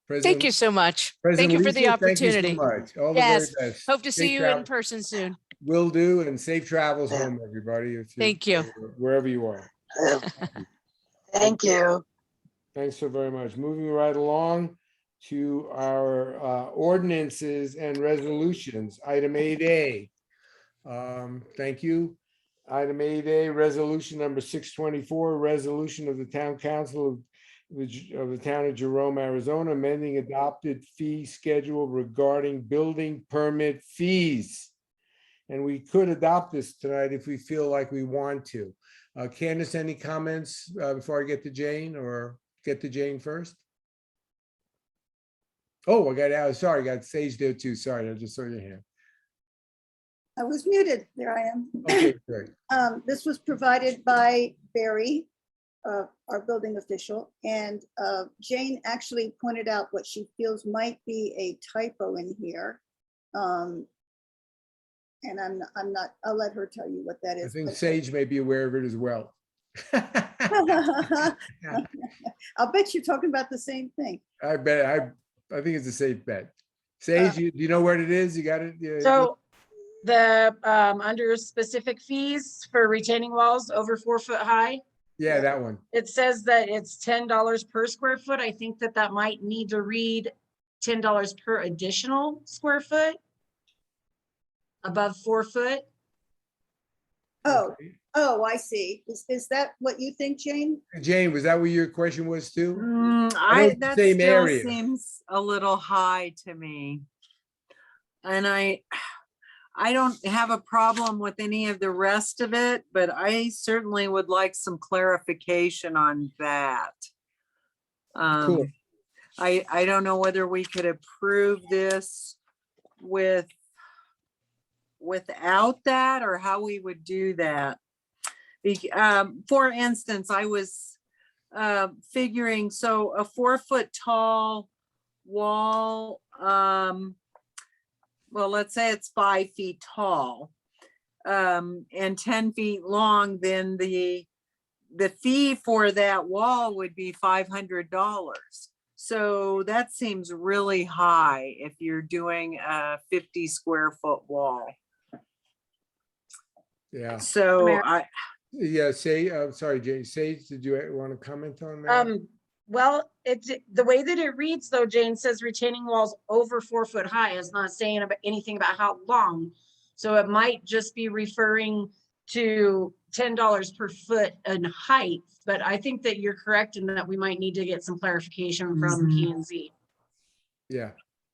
Thank you so much. President Thank you for the Lisa, thank you so opportunity. much. All the Yes. very best. Hope to see Safe you travel- in person soon. Will do, and safe travels home, everybody. If Thank you. Wherever you are. Thank you. Thanks so very much. Moving right along to our ordinances and resolutions. Item 8A. Thank you. Item 8A, resolution number 624, resolution of the town council of the town of Jerome, Arizona, amending adopted fee schedule regarding building permit fees. And we could adopt this tonight if we feel like we want to. Candace, any comments before I get to Jane, or get to Jane first? Oh, I got Sage there too. Sorry, I just saw your hand. I was muted. There I am. Okay, great. This was provided by Barry, our building official, and Jane actually pointed out what she feels might be a typo in here. And I'm not, I'll let her tell you what that I is. think but- Sage may be aware of it as well. I'll bet you're talking about the same thing. I bet, I think it's a safe bet. Sage, do you know where it is? You got it? Yeah, So the, under specific fees for retaining walls over 4 foot high, yeah, that one. it says that it's $10 per square foot. I think that that might need to read $10 per additional square foot above 4 foot. Oh, Okay. oh, I see. Is that what you think, Jane? Jane, was that what your question was too? know it's the That same still area. seems a little high to me. And I don't have a problem with any of the rest of it, but I certainly would like some clarification on that. Cool. I don't know whether we could approve this without that or how we would do that. For instance, I was figuring, so a 4 foot tall wall, well, let's say it's 5 feet tall, and 10 feet long, then the fee for that wall would be $500. So that seems really high if you're doing a 50 square foot wall. Yeah, So Mayor. yeah, sorry, Jane, Sage, did you want to comment on that? Well, it's the way that it reads though, Jane says retaining walls over 4 foot high is not saying about anything about how long. So it might just be referring to $10 per foot in height, but I think that you're correct in that we might need to get some clarification from Mhm. P&Z. Yeah,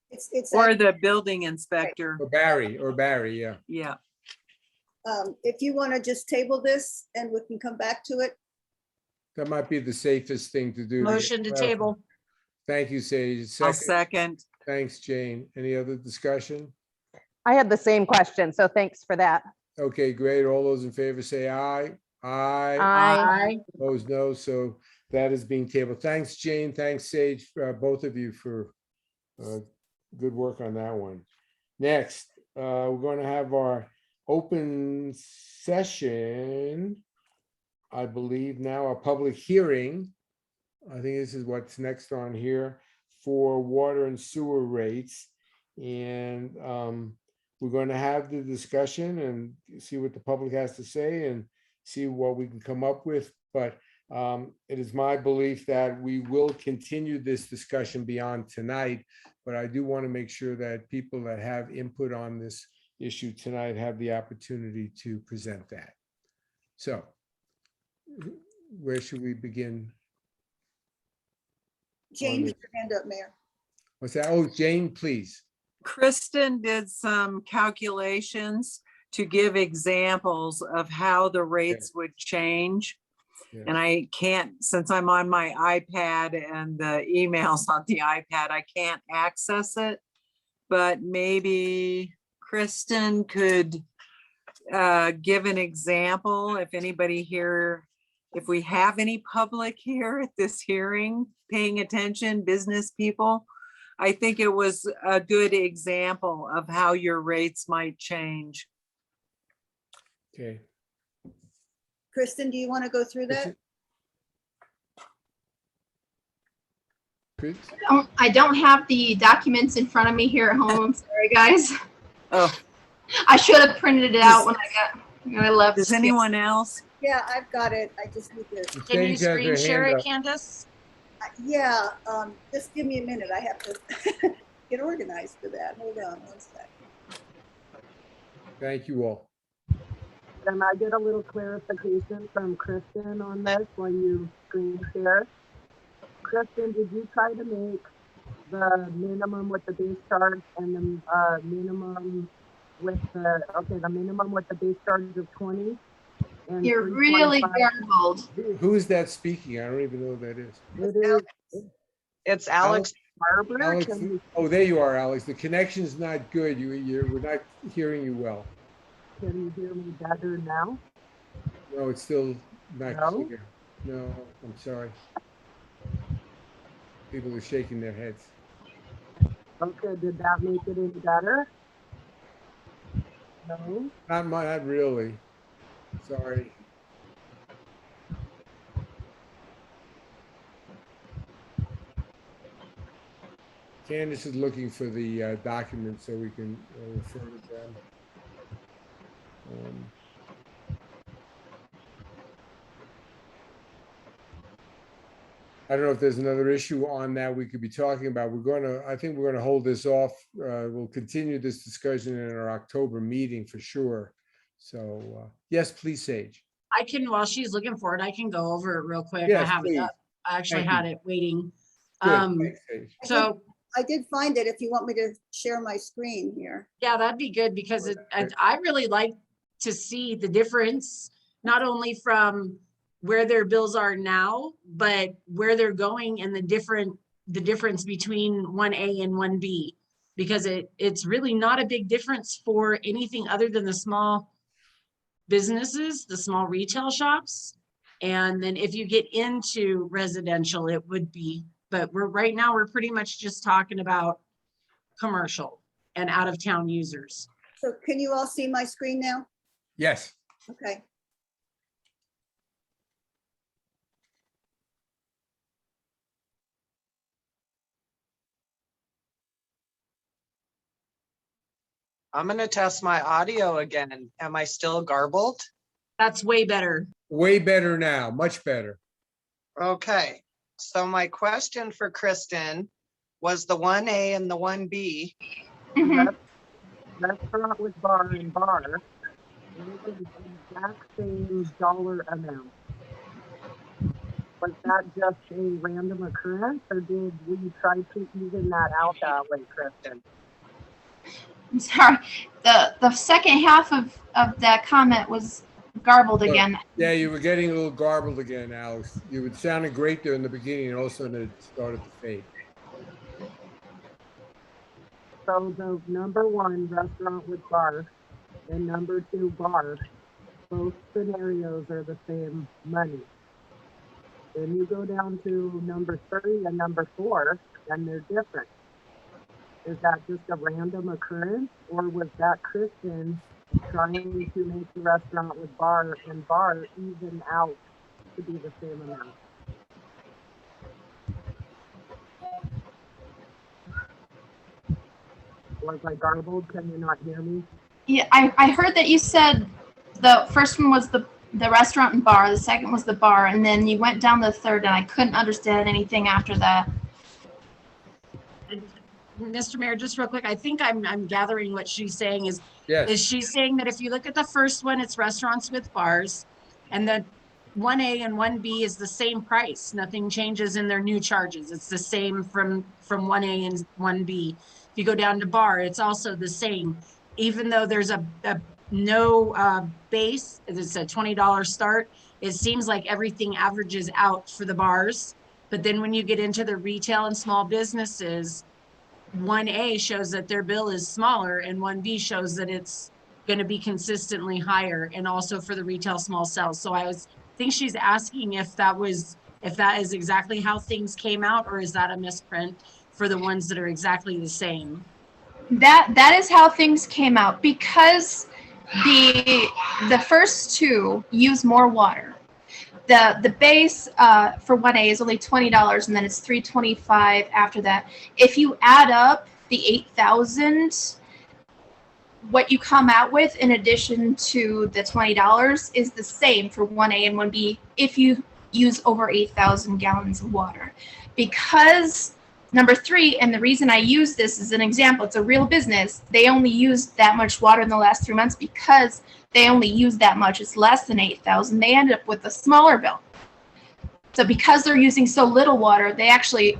It's or the building inspector. or Barry, yeah. Yeah. if you want to just table this and we can come back to it. That might be the safest thing to do. get Motion to clarified. table. Thank you, Sage. I'll Second, second. thanks, Jane. Any other discussion? I had the same question, so thanks for that. Okay, great. All those in favor say aye. Aye. Aye. Opposed, no. So that is being tabled. Thanks, Jane. Thanks, Sage, both of you for good work on that one. Next, we're going to have our open session, I believe now, a public hearing. I think this is what's next on here for water and sewer rates. And we're going to have the discussion and see what the public has to say and see what we can come up with. But it is my belief that we will continue this discussion beyond tonight. But I do want to make sure that people that have input on this issue tonight have the opportunity to present that. So where should we begin? Jane, put your hand up, Mayor. What's that? Oh, Jane, please. Kristen did some calculations to give examples of how the rates would change. Yeah. And I can't, since I'm on my iPad and the emails on the iPad, I can't access it. But maybe Kristen could give an example if anybody here, if we have any public here at this hearing, paying attention, business people. I think it was a good example of how your rates might change. Okay. Kristen, do you want to go through that? Chris? I don't have the documents in front of me here at home. I'm sorry, guys. Oh, I should have printed it out when I left. does anyone else? Yeah, I've got it. I just need to, Can you Sage has her screen share hand it, up. Candace? yeah, just give me a minute. I have to get organized for that. Hold on one sec. Thank you all. Can I get a little clarification from Kristen on this when you screen share? Kristen, did you try to make the minimum with the base charge and the minimum with the minimum with the base charge of 20? And You're really 325? garbled. Who is that speaking? I don't even know who that is. It is It's Alex. Barbara. Alex, Can you, oh, there you are, Alex. The connection's not good. We're not hearing you well. can you hear me better now? No, it's still not No? clear. No, I'm sorry. People are shaking their heads. Okay, did that make it any better? No? Not really. Sorry. Candace is looking for the document so we can refer to them. I don't know if there's another issue on that we could be talking about. I think we're gonna hold this off. We'll continue this discussion in our October meeting for sure. So, yes, please, Sage. I can, while she's looking for it, I can go over it real quick. I Yes, have it please. up. I actually Thank had you. it waiting. Good, thanks, Sage. So, I did find it if you want me to share my screen here. yeah, that'd be good because I really like to see the difference, not only from where their bills are now, but where they're going and the difference between 1A and 1B. Because it's really not a big difference for anything other than the small businesses, the small retail shops. And then if you get into residential, it would be, but right now we're pretty much just talking about commercial and out of town users. So can you all see my screen now? Yes. Okay. I'm gonna test my audio again. Am I still garbled? That's way better. Way better now, much better. Okay, so my question for Kristen was the 1A and the 1B. Mhm. Restaurant with bar and bar. It is the exact same dollar amount. Was that just a random occurrence, or did we try to even that out that way, Kristen? I'm sorry. The second half of that comment was garbled again. Yeah, you were getting a little garbled again, Alex. You were sounding great there in the beginning, and all of a sudden it started to fade. So the number one, restaurant with bar, and number two, bar, both scenarios are the same money. Then you go down to number 3 and number 4, and they're different. Is that just a random occurrence, or was that Kristen trying to make the restaurant with bar and bar even out to be the same amount? Was I garbled? Can you not hear me? Yeah, I heard that you said the first one was the restaurant and bar, the second was the bar, and then you went down the third, and I couldn't understand anything after that. Mr. Mayor, just real quick, I think I'm gathering what she's saying is Yes, she's saying that if you look at the first one, it's restaurants with bars, and the 1A and 1B is the same price. Nothing changes in their new charges. It's the same from 1A and 1B. If you go down to bar, it's also the same. Even though there's a no base, it's a $20 start, it seems like everything averages out for the bars. But then when you get into the retail and small businesses, 1A shows that their bill is smaller and 1B shows that it's going to be consistently higher, and also for the retail small sales. So I think she's asking if that is exactly how things came out, or is that a misprint for the ones that are exactly the same? That is how things came out, because the first two use more water. The base for 1A is only $20, and then it's $3.25 after that. If you add up the 8,000, what you come out with in addition to the $20 is the same for 1A and 1B if you use over 8,000 gallons of water. Because number 3, and the reason I use this as an example, it's a real business, they only used that much water in the last 3 months because they only use that much. It's less than 8,000. They end up with a smaller bill. So because they're using so little water, they actually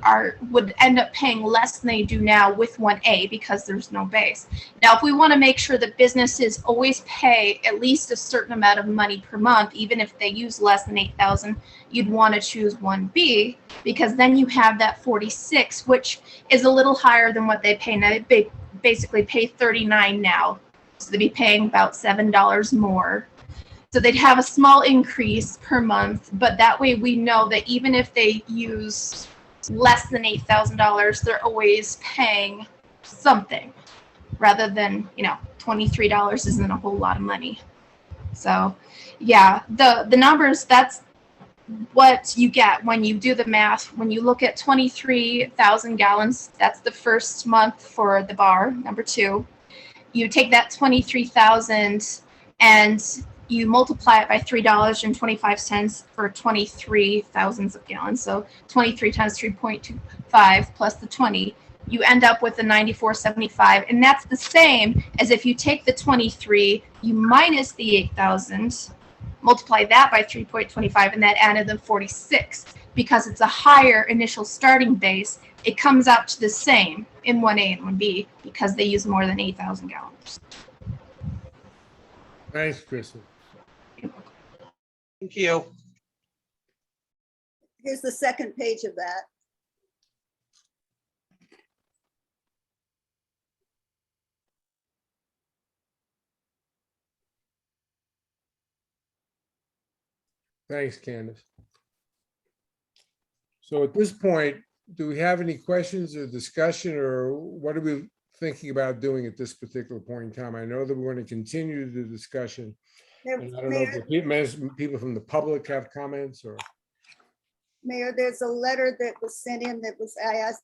would end up paying less than they do now with 1A because there's no base. Now, if we want to make sure that businesses always pay at least a certain amount of money per month, even if they use less than 8,000, you'd want to choose 1B, because then you have that 46, which is a little higher than what they pay now. They basically pay $39 now. So they'd be paying about $7 more. So they'd have a small increase per month, but that way we know that even if they use less than $8,000, they're always paying something, rather than, $23 isn't a whole lot of money. So yeah, the numbers, that's what you get when you do the math. When you look at 23,000 gallons, that's the first month for the bar, number 2. You take that 23,000 and you multiply it by $3.25 for 23 thousands of gallons. So 23 times 3.25 plus the 20, you end up with the 94.75. And that's the same as if you take the 23, you minus the 8,000, multiply that by 3.25, and that added the 46. Because it's a higher initial starting base, it comes out to the same in 1A and 1B because they use more than 8,000 gallons. Thanks, Kristen. Thank you. Here's the second page of that. Thanks, Candace. So at this point, do we have any questions or discussion, or what are we thinking about doing at this particular point in time? I know that we're going to continue the discussion. And I don't know if people from the public have comments or. Mayor, there's a letter that was sent in that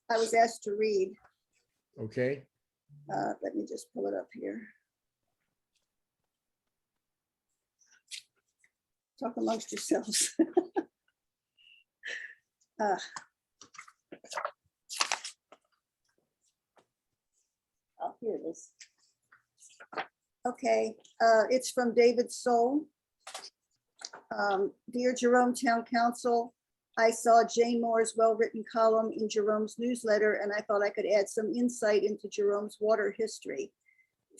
I was asked to read. Okay, Let me just pull it up here. Talk amongst yourselves. Oh, here it is. Okay, it's from David Soul. Dear Jerome Town Council, I saw Jane Moore's well-written column in Jerome's newsletter, and I thought I could add some insight into Jerome's water history.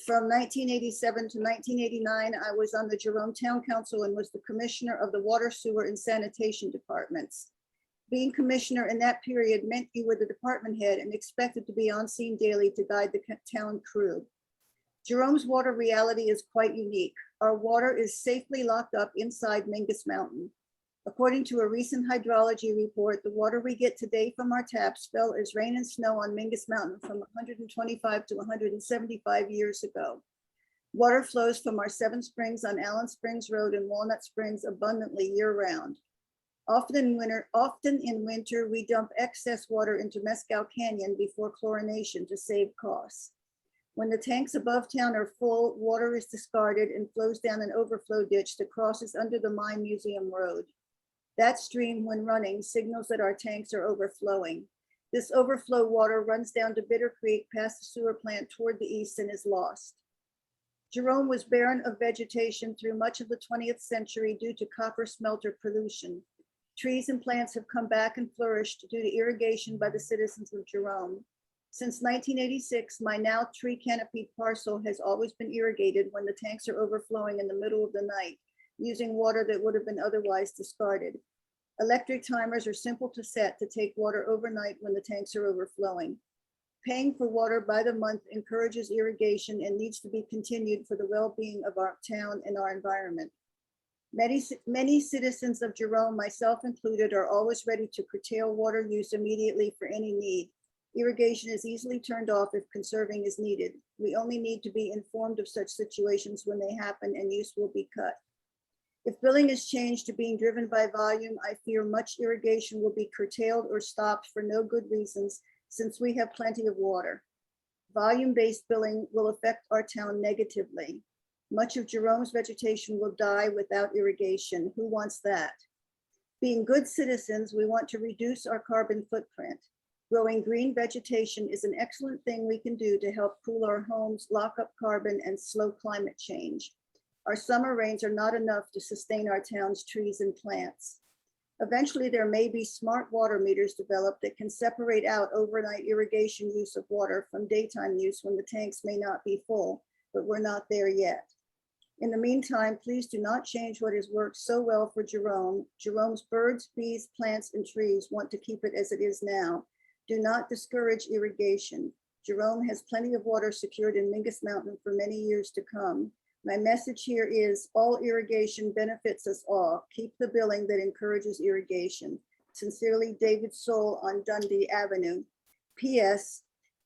From 1987 to 1989, I was on the Jerome Town Council and was the commissioner of the water, sewer, and sanitation departments. Being commissioner in that period meant you were the department head and expected to be on scene daily to guide the town crew. Jerome's water reality is quite unique. Our water is safely locked up inside Mingus Mountain. According to a recent hydrology report, the water we get today from our taps fell as rain and snow on Mingus Mountain from 125 to 175 years ago. Water flows from our 7 springs on Allen Springs Road and Walnut Springs abundantly year-round. Often in winter, we dump excess water into Mescal Canyon before chlorination to save costs. When the tanks above town are full, water is discarded and flows down an overflow ditch that crosses under the Mine Museum Road. That stream, when running, signals that our tanks are overflowing. This overflow water runs down to Bitter Creek past the sewer plant toward the east and is lost. Jerome was barren of vegetation through much of the 20th century due to copper smelter pollution. Trees and plants have come back and flourished due to irrigation by the citizens of Jerome. Since 1986, my now tree canopied parcel has always been irrigated when the tanks are overflowing in the middle of the night, using water that would have been otherwise discarded. Electric timers are simple to set to take water overnight when the tanks are overflowing. Paying for water by the month encourages irrigation and needs to be continued for the well-being of our town and our environment. Many citizens of Jerome, myself included, are always ready to curtail water use immediately for any need. Irrigation is easily turned off if conserving is needed. We only need to be informed of such situations when they happen and use will be cut. If billing is changed to being driven by volume, I fear much irrigation will be curtailed or stopped for no good reasons since we have plenty of water. Volume-based billing will affect our town negatively. Much of Jerome's vegetation will die without irrigation. Who wants that? Being good citizens, we want to reduce our carbon footprint. Growing green vegetation is an excellent thing we can do to help cool our homes, lock up carbon, and slow climate change. Our summer rains are not enough to sustain our town's trees and plants. Eventually, there may be smart water meters developed that can separate out overnight irrigation use of water from daytime use when the tanks may not be full, but we're not there yet. In the meantime, please do not change what has worked so well for Jerome. Jerome's birds, bees, plants, and trees want to keep it as it is now. Do not discourage irrigation. Jerome has plenty of water secured in Mingus Mountain for many years to come. My message here is all irrigation benefits us all. Keep the billing that encourages irrigation. Sincerely, David Soul on Dundee Avenue. P.S.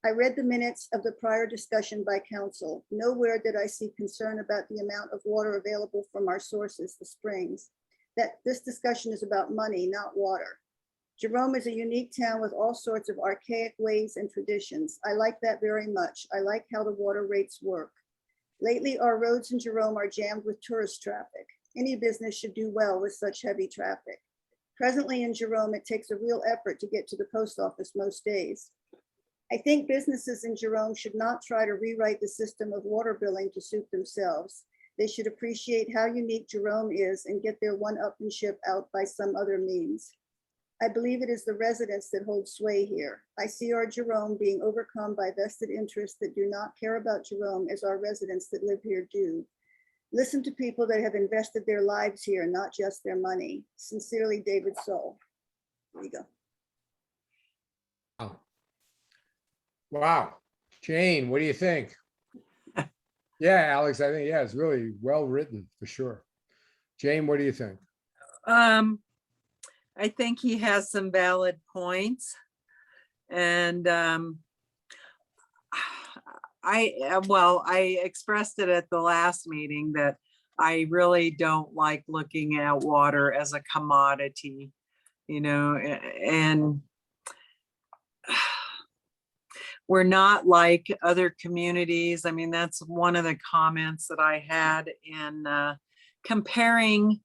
I read the minutes of the prior discussion by council. Nowhere did I see concern about the amount of water available from our sources, the springs. that this discussion is about money, not water. Jerome is a unique town with all sorts of archaic ways and traditions. I like that very much. I like how the water rates work. Lately, our roads in Jerome are jammed with tourist traffic. Any business should do well with such heavy traffic. Presently in Jerome, it takes a real effort to get to the post office most days. I think businesses in Jerome should not try to rewrite the system of water billing to suit themselves. They should appreciate how unique Jerome is and get their one-upmanship out by some other means. I believe it is the residents that hold sway here. I see our Jerome being overcome by vested interests that do not care about Jerome as our residents that live here do. Listen to people that have invested their lives here, not just their money. Sincerely, David Soul. There you go. Wow. Wow. Jane, what do you think? Yeah, Alex, I think, yeah, it's really well written for sure. Jane, what do you think? I think he has some valid points. And I expressed it at the last meeting that I really don't like looking at water as a commodity, you know, and we're not like other communities. I mean, that's one of the comments that I had in comparing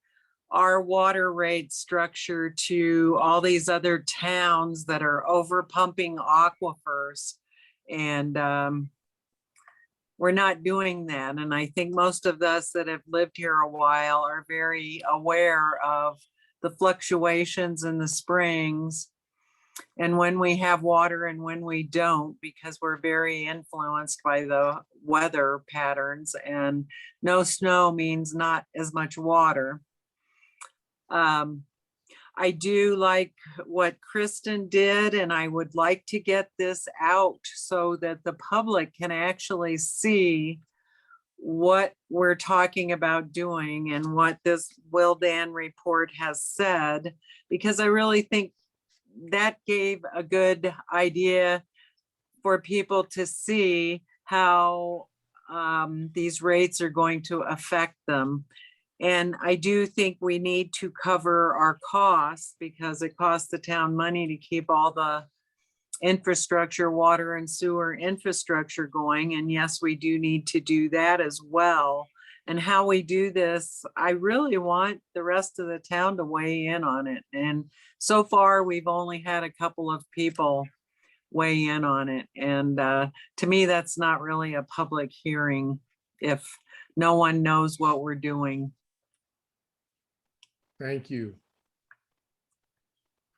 our water rate structure to all these other towns that are over pumping aquifers. And we're not doing that. And I think most of us that have lived here a while are very aware of the fluctuations in the springs and when we have water and when we don't, because we're very influenced by the weather patterns, and no snow means not as much water. I do like what Kristen did, and I would like to get this out so that the public can actually see what we're talking about doing and what this Wildan report has said, because I really think that gave a good idea for people to see how these rates are going to affect them. And I do think we need to cover our costs because it costs the town money to keep all the infrastructure, water and sewer infrastructure going. And yes, we do need to do that as well. And how we do this, I really want the rest of the town to weigh in on it. And so far, we've only had a couple of people weigh in on it. And to me, that's not really a public hearing if no one knows what we're doing. Thank you.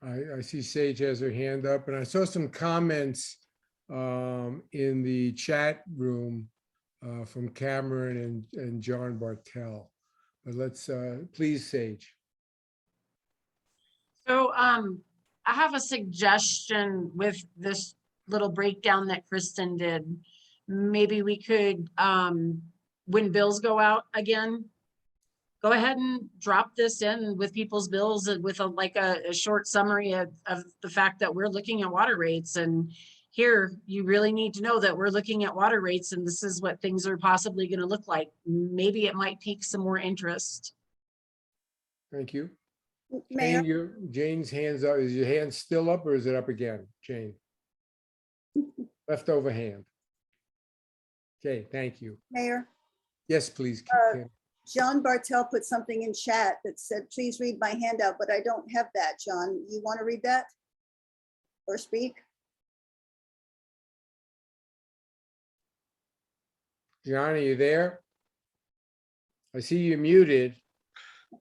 I see Sage has her hand up, and I saw some comments in the chat room from Cameron and John Bartel. But let's please, Sage. So I have a suggestion with this little breakdown that Kristen did. Maybe we could, when bills go out again, go ahead and drop this in with people's bills with a short summary of the fact that we're looking at water rates. And here, you really need to know that we're looking at water rates and this is what things are possibly going to look like. Maybe it might pique some more interest. Thank you. Mayor, Jane, Jane's hands up. Is your hand still up or is it up again, Jane? Leftover hand. Okay, thank you. Mayor, Yes, please. Kim. John Bartel put something in chat that said, please read my handout, but I don't have that, John. You want to read that or speak? John, are you there? I see you muted.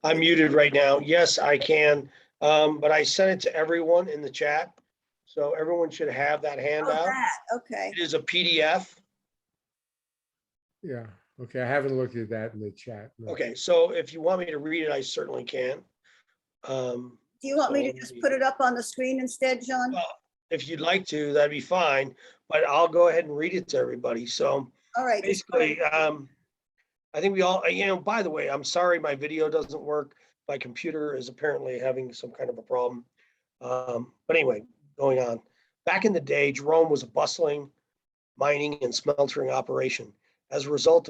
I'm muted right now. Yes, I can. But I sent it to everyone in the chat. So everyone should have that Oh, handout. that, okay. It is a PDF. Yeah, okay, I haven't looked at that in the chat. no. Okay, so if you want me to read it, I certainly can. Do you want me to just put it up on the screen instead, John? Well, if you'd like to, that'd be fine, but I'll go ahead and read it to everybody. So All right. just put it- basically, I think we all, by the way, I'm sorry my video doesn't work. My computer is apparently having some kind of a problem. But anyway, going on. Back in the day, Jerome was a bustling mining and smeltering operation. As a result,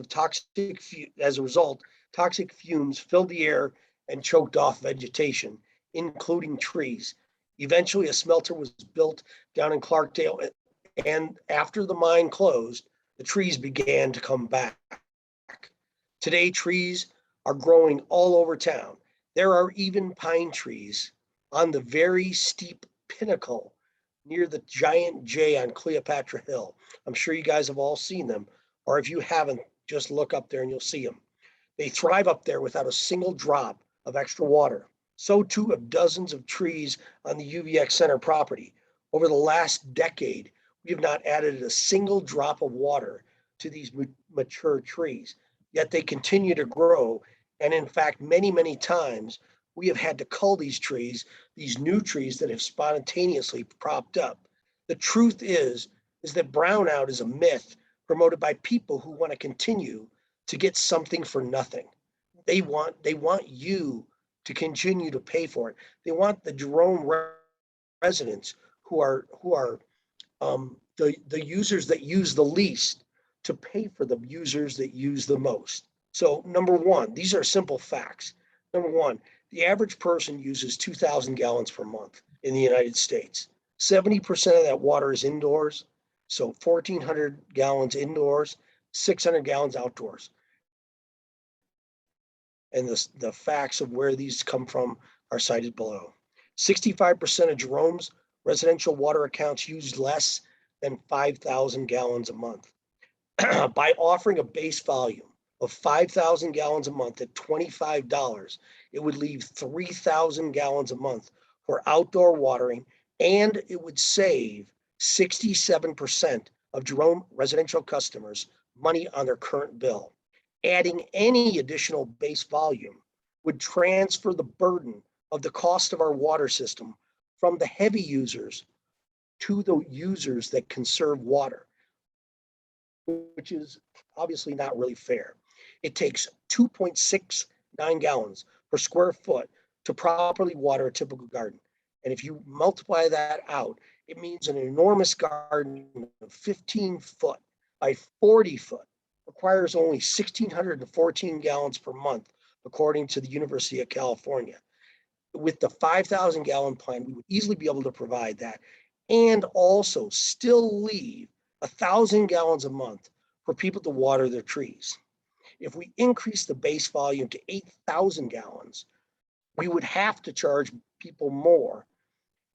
toxic fumes filled the air and choked off vegetation, including trees. Eventually, a smelter was built down in Clarkdale, and after the mine closed, the trees began to come back. Today, trees are growing all over town. There are even pine trees on the very steep pinnacle near the giant J on Cleopatra Hill. I'm sure you guys have all seen them, or if you haven't, just look up there and you'll see them. They thrive up there without a single drop of extra water. So too have dozens of trees on the UVX Center property. Over the last decade, we have not added a single drop of water to these mature trees, yet they continue to grow. And in fact, many, many times we have had to cull these trees, these new trees that have spontaneously propped up. The truth is that brownout is a myth promoted by people who want to continue to get something for nothing. They want you to continue to pay for it. They want the Jerome residents who are the users that use the least to pay for the users that use the most. So number one, these are simple facts. Number one, the average person uses 2,000 gallons per month in the United States. 70% of that water is indoors. So 1,400 gallons indoors, 600 gallons outdoors. And the facts of where these come from are cited below. 65% of Jerome's residential water accounts use less than 5,000 gallons a month. By offering a base volume of 5,000 gallons a month at $25, it would leave 3,000 gallons a month for outdoor watering, and it would save 67% of Jerome residential customers money on their current bill. Adding any additional base volume would transfer the burden of the cost of our water system from the heavy users to the users that conserve water, which is obviously not really fair. It takes 2.69 gallons per square foot to properly water a typical garden. And if you multiply that out, it means an enormous garden of 15 foot by 40 foot requires only 1,614 gallons per month, according to the University of California. With the 5,000 gallon plan, we would easily be able to provide that and also still leave 1,000 gallons a month for people to water their trees. If we increase the base volume to 8,000 gallons, we would have to charge people more,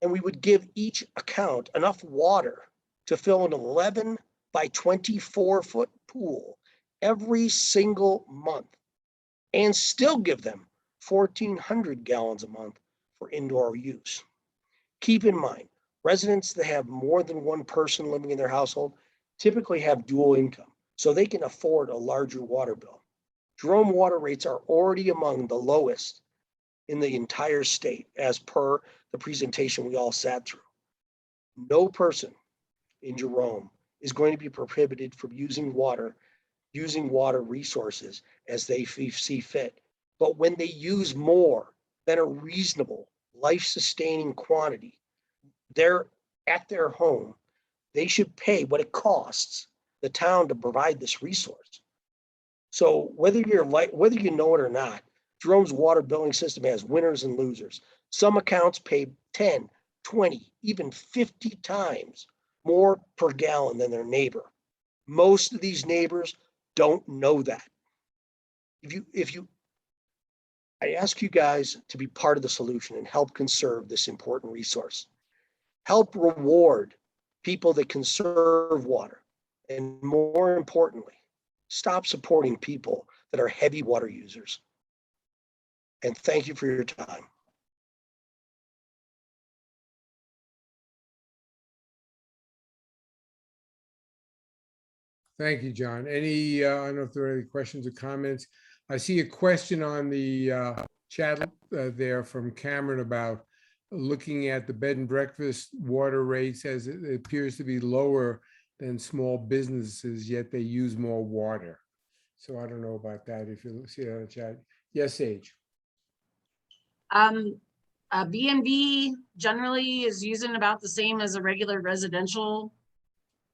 and we would give each account enough water to fill an 11 by 24 foot pool every single month and still give them 1,400 gallons a month for indoor use. Keep in mind, residents that have more than one person living in their household typically have dual income, so they can afford a larger water bill. Jerome water rates are already among the lowest in the entire state, as per the presentation we all sat through. No person in Jerome is going to be prohibited from using water resources as they see fit. But when they use more than a reasonable life-sustaining quantity, they're at their home, they should pay what it costs the town to provide this resource. So whether you know it or not, Jerome's water billing system has winners and losers. Some accounts pay 10, 20, even 50 times more per gallon than their neighbor. Most of these neighbors don't know that. I ask you guys to be part of the solution and help conserve this important resource. Help reward people that conserve water. And more importantly, stop supporting people that are heavy water users. And thank you for your time. Thank you, John. I don't know if there are any questions or comments. I see a question on the chat there from Cameron about looking at the bed and breakfast water rates, as it appears to be lower than small businesses, yet they use more water. So I don't know about that. If you see that in the chat. Yes, Sage. A B&B generally is using about the same as a regular residential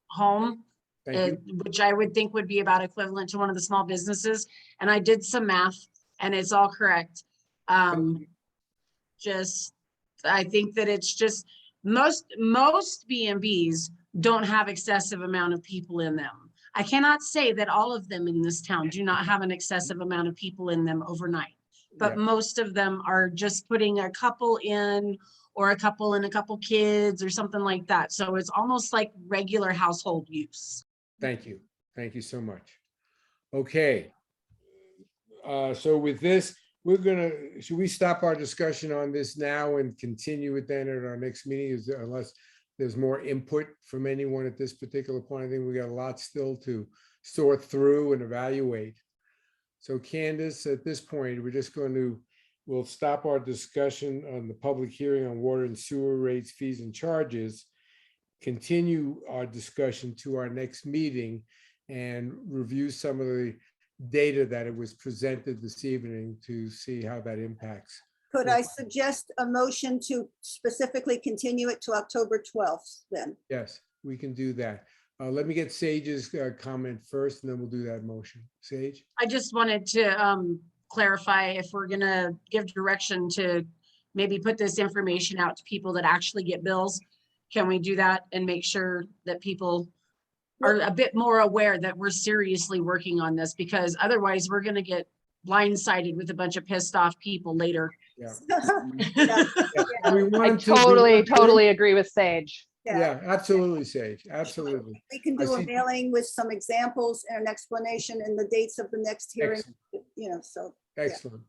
home, which I would think would be about equivalent to one of the small businesses. And I did some math and it's all correct. Just, I think that it's just, most B&Bs don't have excessive amount of people in them. I cannot say that all of them in this town do not have an excessive amount of people in them overnight, but Yeah. most of them are just putting a couple in, or a couple and a couple kids or something like that. So it's almost like regular household use. Thank you. Thank you so much. Okay. So with this, should we stop our discussion on this now and continue it then at our next meeting? Unless there's more input from anyone at this particular point. I think we got a lot still to sort through and evaluate. So Candace, at this point, we'll stop our discussion on the public hearing on water and sewer rates, fees and charges, continue our discussion to our next meeting and review some of the data that it was presented this evening to see how that impacts. Could I suggest a motion to specifically continue it to October 12th then? Yes, we can do that. Let me get Sage's comment first, and then we'll do that motion. Sage? I just wanted to clarify if we're gonna give direction to maybe put this information out to people that actually get bills. Can we do that and make sure that people are a bit more aware that we're seriously working on this? Because otherwise we're gonna get blindsided with a bunch of pissed off people later. Yeah. I totally agree with Sage. Yeah, absolutely, Sage. Absolutely. We can do a mailing with some examples and an explanation and the dates of the next hearing, you know, so. Excellent.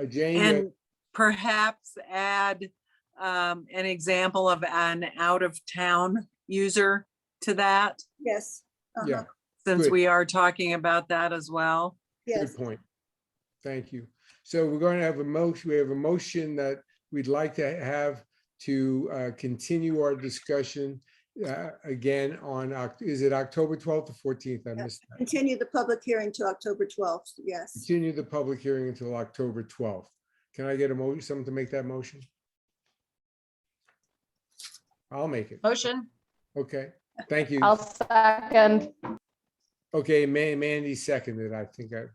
Jane? And perhaps add an example of an out-of-town user to that, Yes. Yeah. since Good. we are talking about that as well. Yes. Good point. Thank you. So we're going to have a motion. We have a motion that we'd like to have to continue our discussion again on, is it October 12th or 14th? I missed that. Continue the public hearing to October 12th, yes. Continue the public hearing until October 12th. Can I get a motion, someone to make that motion? I'll make it. Motion. Okay, thank you. I'll second. Okay, Mandy seconded. I think I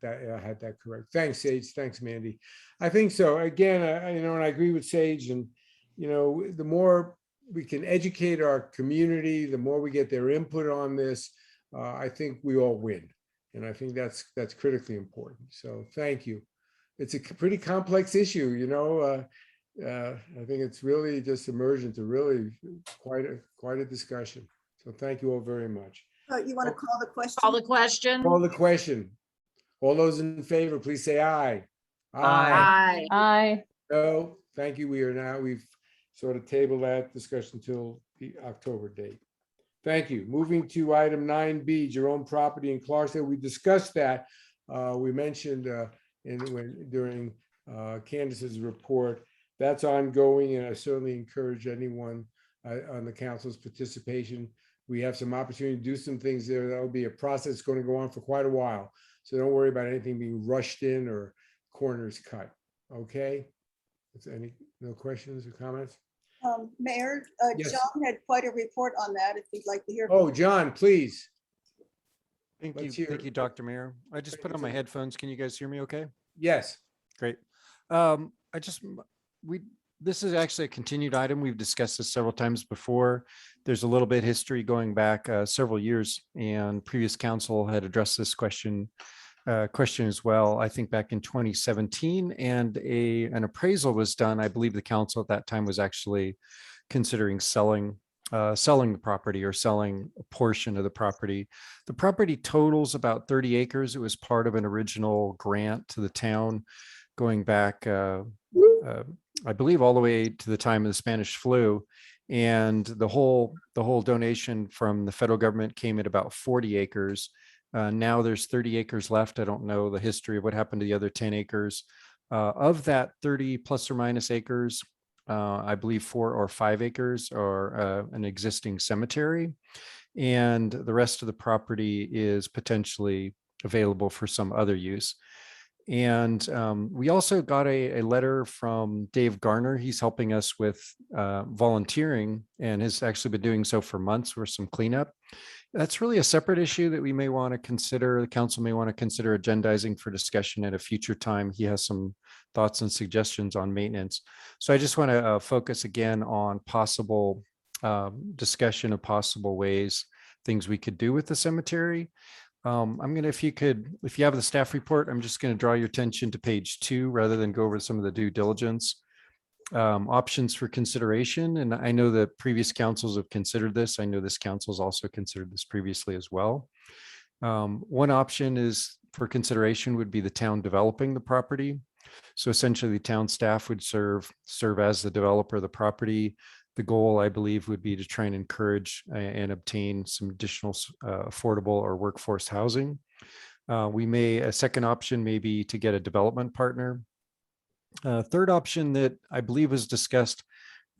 had that correct. Thanks, Sage. Thanks, Mandy. I think so. Again, and I agree with Sage, and the more we can educate our community, the more we get their input on this, I think we all win. And I think that's critically important. So thank you. It's a pretty complex issue, I think it's really just emerged into really quite a discussion. So thank you all very much. You want to call the question? Call the question. Call the question. All those in favor, please say aye. Aye. Aye. No, thank you. We've sort of tabled that discussion till the October date. Thank you. Moving to item 9B, Jerome property in Clarksdale. We discussed that. We mentioned during Candace's report. That's ongoing, and I certainly encourage anyone on the council's participation. We have some opportunity to do some things there. That'll be a process going to go on for quite a while. So don't worry about anything being rushed in or corners cut. Okay? No questions or comments? Mayor, Yes. John had quite a report on that, if you'd like to hear. Oh, John, please. Thank Let's you. hear Thank you, Dr. Mayor. I just put on my headphones. Can you guys hear me okay? Yes. Great. This is actually a continued item. We've discussed this several times before. There's a little bit of history going back several years, and previous council had addressed this question as well, I think back in 2017, and an appraisal was done. I believe the council at that time was actually considering selling the property or selling a portion of the property. The property totals about 30 acres. It was part of an original grant to the town going back, I believe all the way to the time of the Spanish flu. And the whole donation from the federal government came at about 40 acres. Now there's 30 acres left. I don't know the history of what happened to the other 10 acres. Of that 30 plus or minus acres, I believe 4 or 5 acres are an existing cemetery. And the rest of the property is potentially available for some other use. And we also got a letter from Dave Garner. He's helping us with volunteering and has actually been doing so for months for some cleanup. That's really a separate issue that we may want to consider. The council may want to consider agendizing for discussion at a future time. He has some thoughts and suggestions on maintenance. So I just want to focus again on possible discussion of possible ways, things we could do with the cemetery. I'm gonna, if you have the staff report, I'm just gonna draw your attention to page 2 rather than go over some of the due diligence options for consideration. And I know that previous councils have considered this. I know this council has also considered this previously as well. One option is for consideration would be the town developing the property. So essentially the town staff would serve as the developer of the property. The goal, I believe, would be to try and encourage and obtain some additional affordable or workforce housing. A second option may be to get a development partner. Third option that I believe was discussed,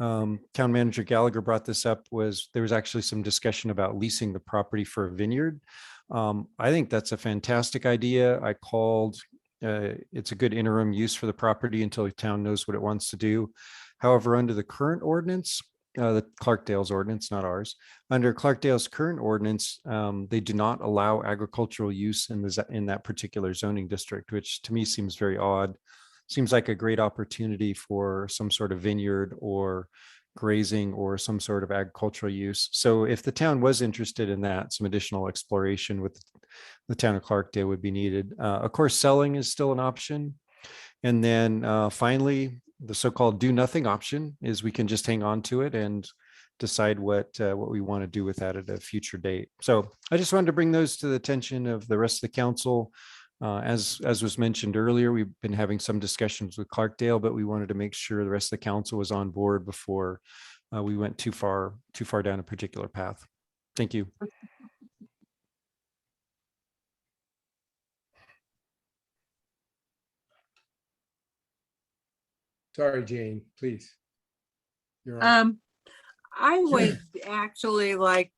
Town Manager Gallagher brought this up, was there was actually some discussion about leasing the property for a vineyard. I think that's a fantastic idea. I called, it's a good interim use for the property until the town knows what it wants to do. However, under the current ordinance, the Clarkdale's ordinance, not ours, under Clarkdale's current ordinance, they do not allow agricultural use in that particular zoning district, which to me seems very odd. Seems like a great opportunity for some sort of vineyard or grazing or some sort of agricultural use. So if the town was interested in that, some additional exploration with the town of Clarkdale would be needed. Of course, selling is still an option. And then finally, the so-called do nothing option is we can just hang on to it and decide what we want to do with that at a future date. So I just wanted to bring those to the attention of the rest of the council. As was mentioned earlier, we've been having some discussions with Clarkdale, but we wanted to make sure the rest of the council was on board before we went too far down a particular path. Thank you. Sorry, Jane, please. You're on. I would actually like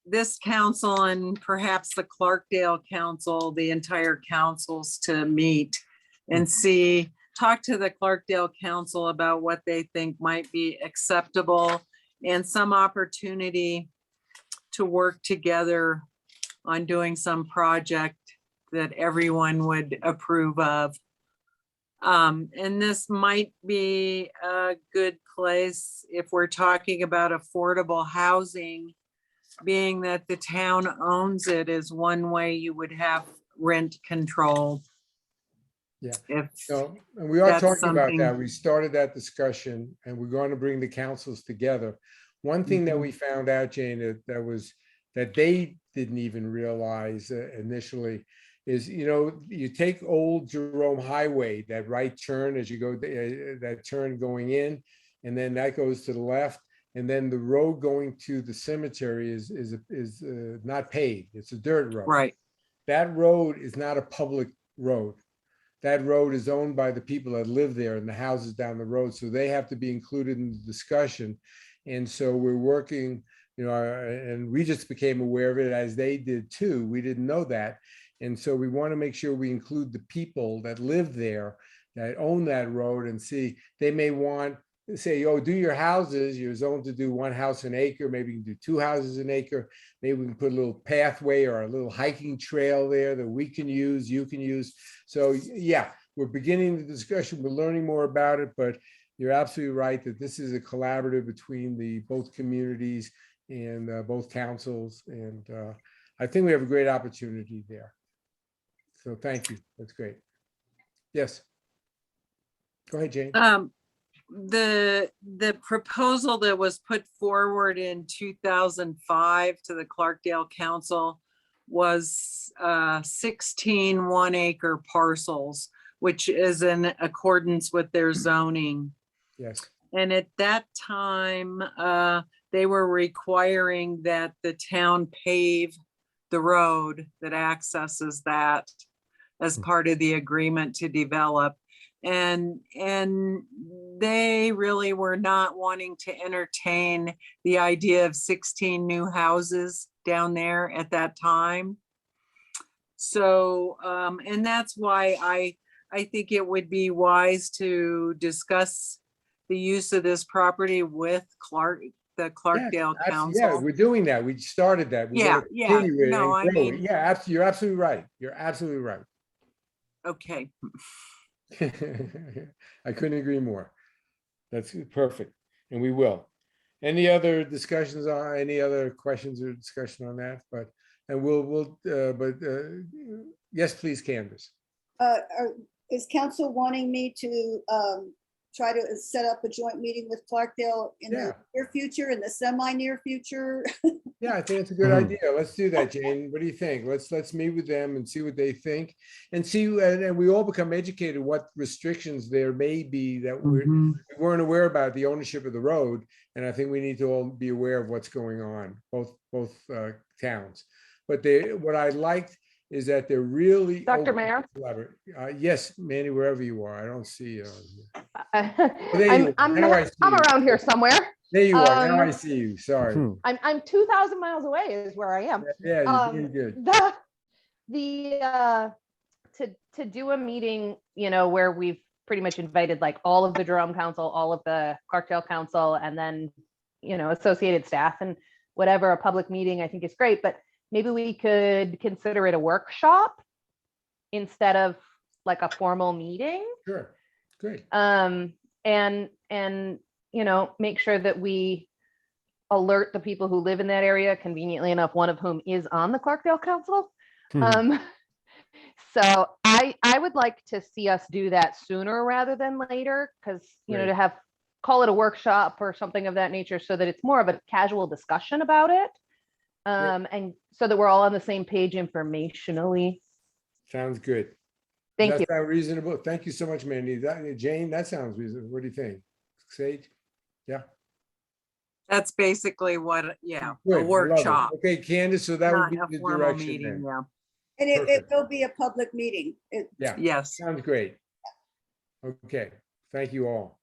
this council and perhaps the Clarkdale Council, the entire councils to meet and talk to the Clarkdale Council about what they think might be acceptable and some opportunity to work together on doing some project that everyone would approve of. And this might be a good place if we're talking about affordable housing, being that the town owns it is one way you would have rent control. Yeah, so and we are talking about that. We started that discussion and we're going to bring the councils together. One thing that we found out, Jane, that they didn't even realize initially is, you take old Jerome Highway, that right turn as you go, that turn going in, and then that goes to the left. And then the road going to the cemetery is not paved. It's a dirt road. Right. That road is not a public road. That road is owned by the people that live there and the houses down the road. So they have to be included in the discussion. And so we're working, and we just became aware of it as they did too. We didn't know that. And so we want to make sure we include the people that live there, that own that road, and see, they may want to say, oh, do your houses, you're zoned to do one house an acre, maybe you can do 2 houses an acre. Maybe we can put a little pathway or a little hiking trail there that we can use, you can use. So yeah, we're beginning the discussion, we're learning more about it, but you're absolutely right that this is a collaborative between both communities and both councils. And I think we have a great opportunity there. So thank you. That's great. Yes. Go ahead, Jane. The proposal that was put forward in 2005 to the Clarkdale Council was 16 1-acre parcels, which is in accordance with their zoning. Yes. And at that time, they were requiring that the town pave the road that accesses that as part of the agreement to develop. And they really were not wanting to entertain the idea of 16 new houses down there at that time. So, and that's why I think it would be wise to discuss the use of this property with the Clarkdale Yeah, Council. we're doing that. We started that. We Yeah, gotta yeah, continue it no, and I grow it. mean- Yeah, absolutely. You're absolutely right. You're absolutely right. Okay. I couldn't agree more. That's perfect. And we will. Any other discussions on, any other questions or discussion on that? But, and yes, please, Candace. Is council wanting me to try to set up a joint meeting with Clarkdale in the near future, in the semi-near future? Yeah, I think it's a good idea. Let's do that, Jane. What do you think? Let's meet with them and see what they think, and see, and we all become educated what restrictions there may be that we weren't aware about, the ownership of the road. And I think we need to all be aware of what's going on, both towns. But what I liked is that they're really Dr. open Mayor? to collaborate. Yes, Manny, wherever you are. I don't see you. I'm around here somewhere. There you are. Now I see you. Sorry. I'm 2,000 miles away is where I am. Yeah, you're doing good. To do a meeting, where we've pretty much invited like all of the Jerome Council, all of the Clarkdale Council, and then, associated staff and whatever, a public meeting, I think is great, but maybe we could consider it a workshop instead of like a formal meeting. Sure, great. And make sure that we alert the people who live in that area, conveniently enough, one of whom is on the Clarkdale Council. So I would like to see us do that sooner rather than later, because, to call it a workshop or something of that nature, so that it's more of a casual discussion about it. And so that we're all on the same page informationally. Sounds good. Thank Does you. that sound reasonable? Thank you so much, Mandy. Jane, that sounds reasonable. What do you think? Sage? Yeah. That's basically what, a Good, I love it. workshop. Okay, Candace, so that would Not be a the formal direction meeting, then. yeah. And it Perfect. will be a public meeting. Yeah. Yes. Sounds great. Okay, thank you all.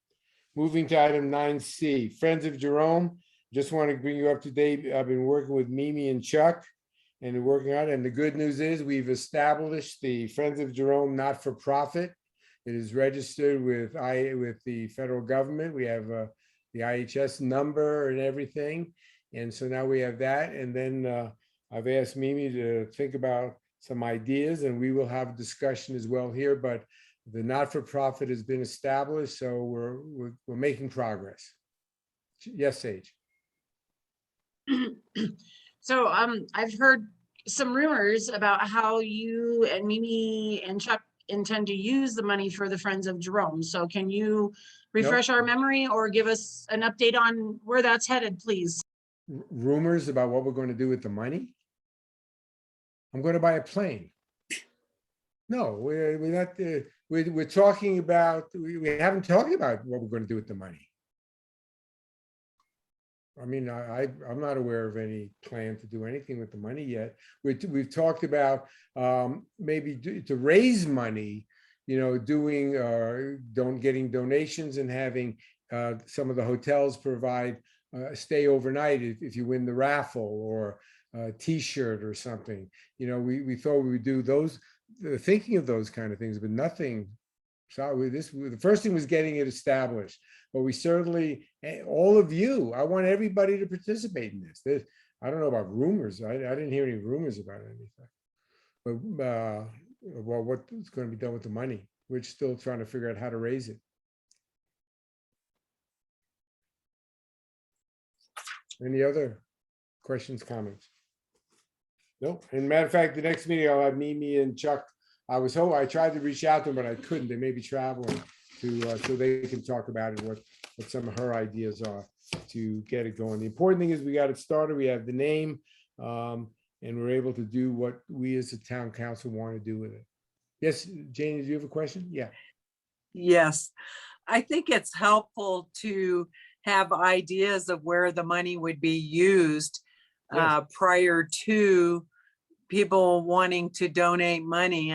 Moving to item 9C, Friends of Jerome. Just want to bring you up to date. I've been working with Mimi and Chuck and working on it. And the good news is we've established the Friends of Jerome not-for-profit. It is registered with the federal government. We have the IHS number and everything. And so now we have that. And then I've asked Mimi to think about some ideas, and we will have a discussion as well here. But the not-for-profit has been established, so we're making progress. Yes, Sage. So I've heard some rumors about how you and Mimi and Chuck intend to use the money for the Friends of Jerome. So can you refresh our memory or give us an update on where that's headed, please? Rumors about what we're going to do with the money? I'm going to buy a plane. No, we're not. We're talking about. We haven't talked about what we're going to do with the money. I mean, I'm not aware of any plan to do anything with the money yet. We've talked about maybe to raise money, getting donations and having some of the hotels provide stay overnight if you win the raffle, or a T-shirt or something. We thought we would do those, thinking of those kind of things, but nothing. So the first thing was getting it established. But we certainly, all of you, I want everybody to participate in this. I don't know about rumors. I didn't hear any rumors about anything. But well, what's going to be done with the money? We're still trying to figure out how to raise it. Any other questions, comments? No. And matter of fact, the next meeting I'll have Mimi and Chuck. I tried to reach out to them, but I couldn't. They may be traveling so they can talk about it, what some of her ideas are to get it going. The important thing is we got it started. We have the name, and we're able to do what we as a town council want to do with it. Yes, Jane, do you have a question? Yeah. Yes, I think it's helpful to have ideas of where the money would be used prior to people wanting to donate money.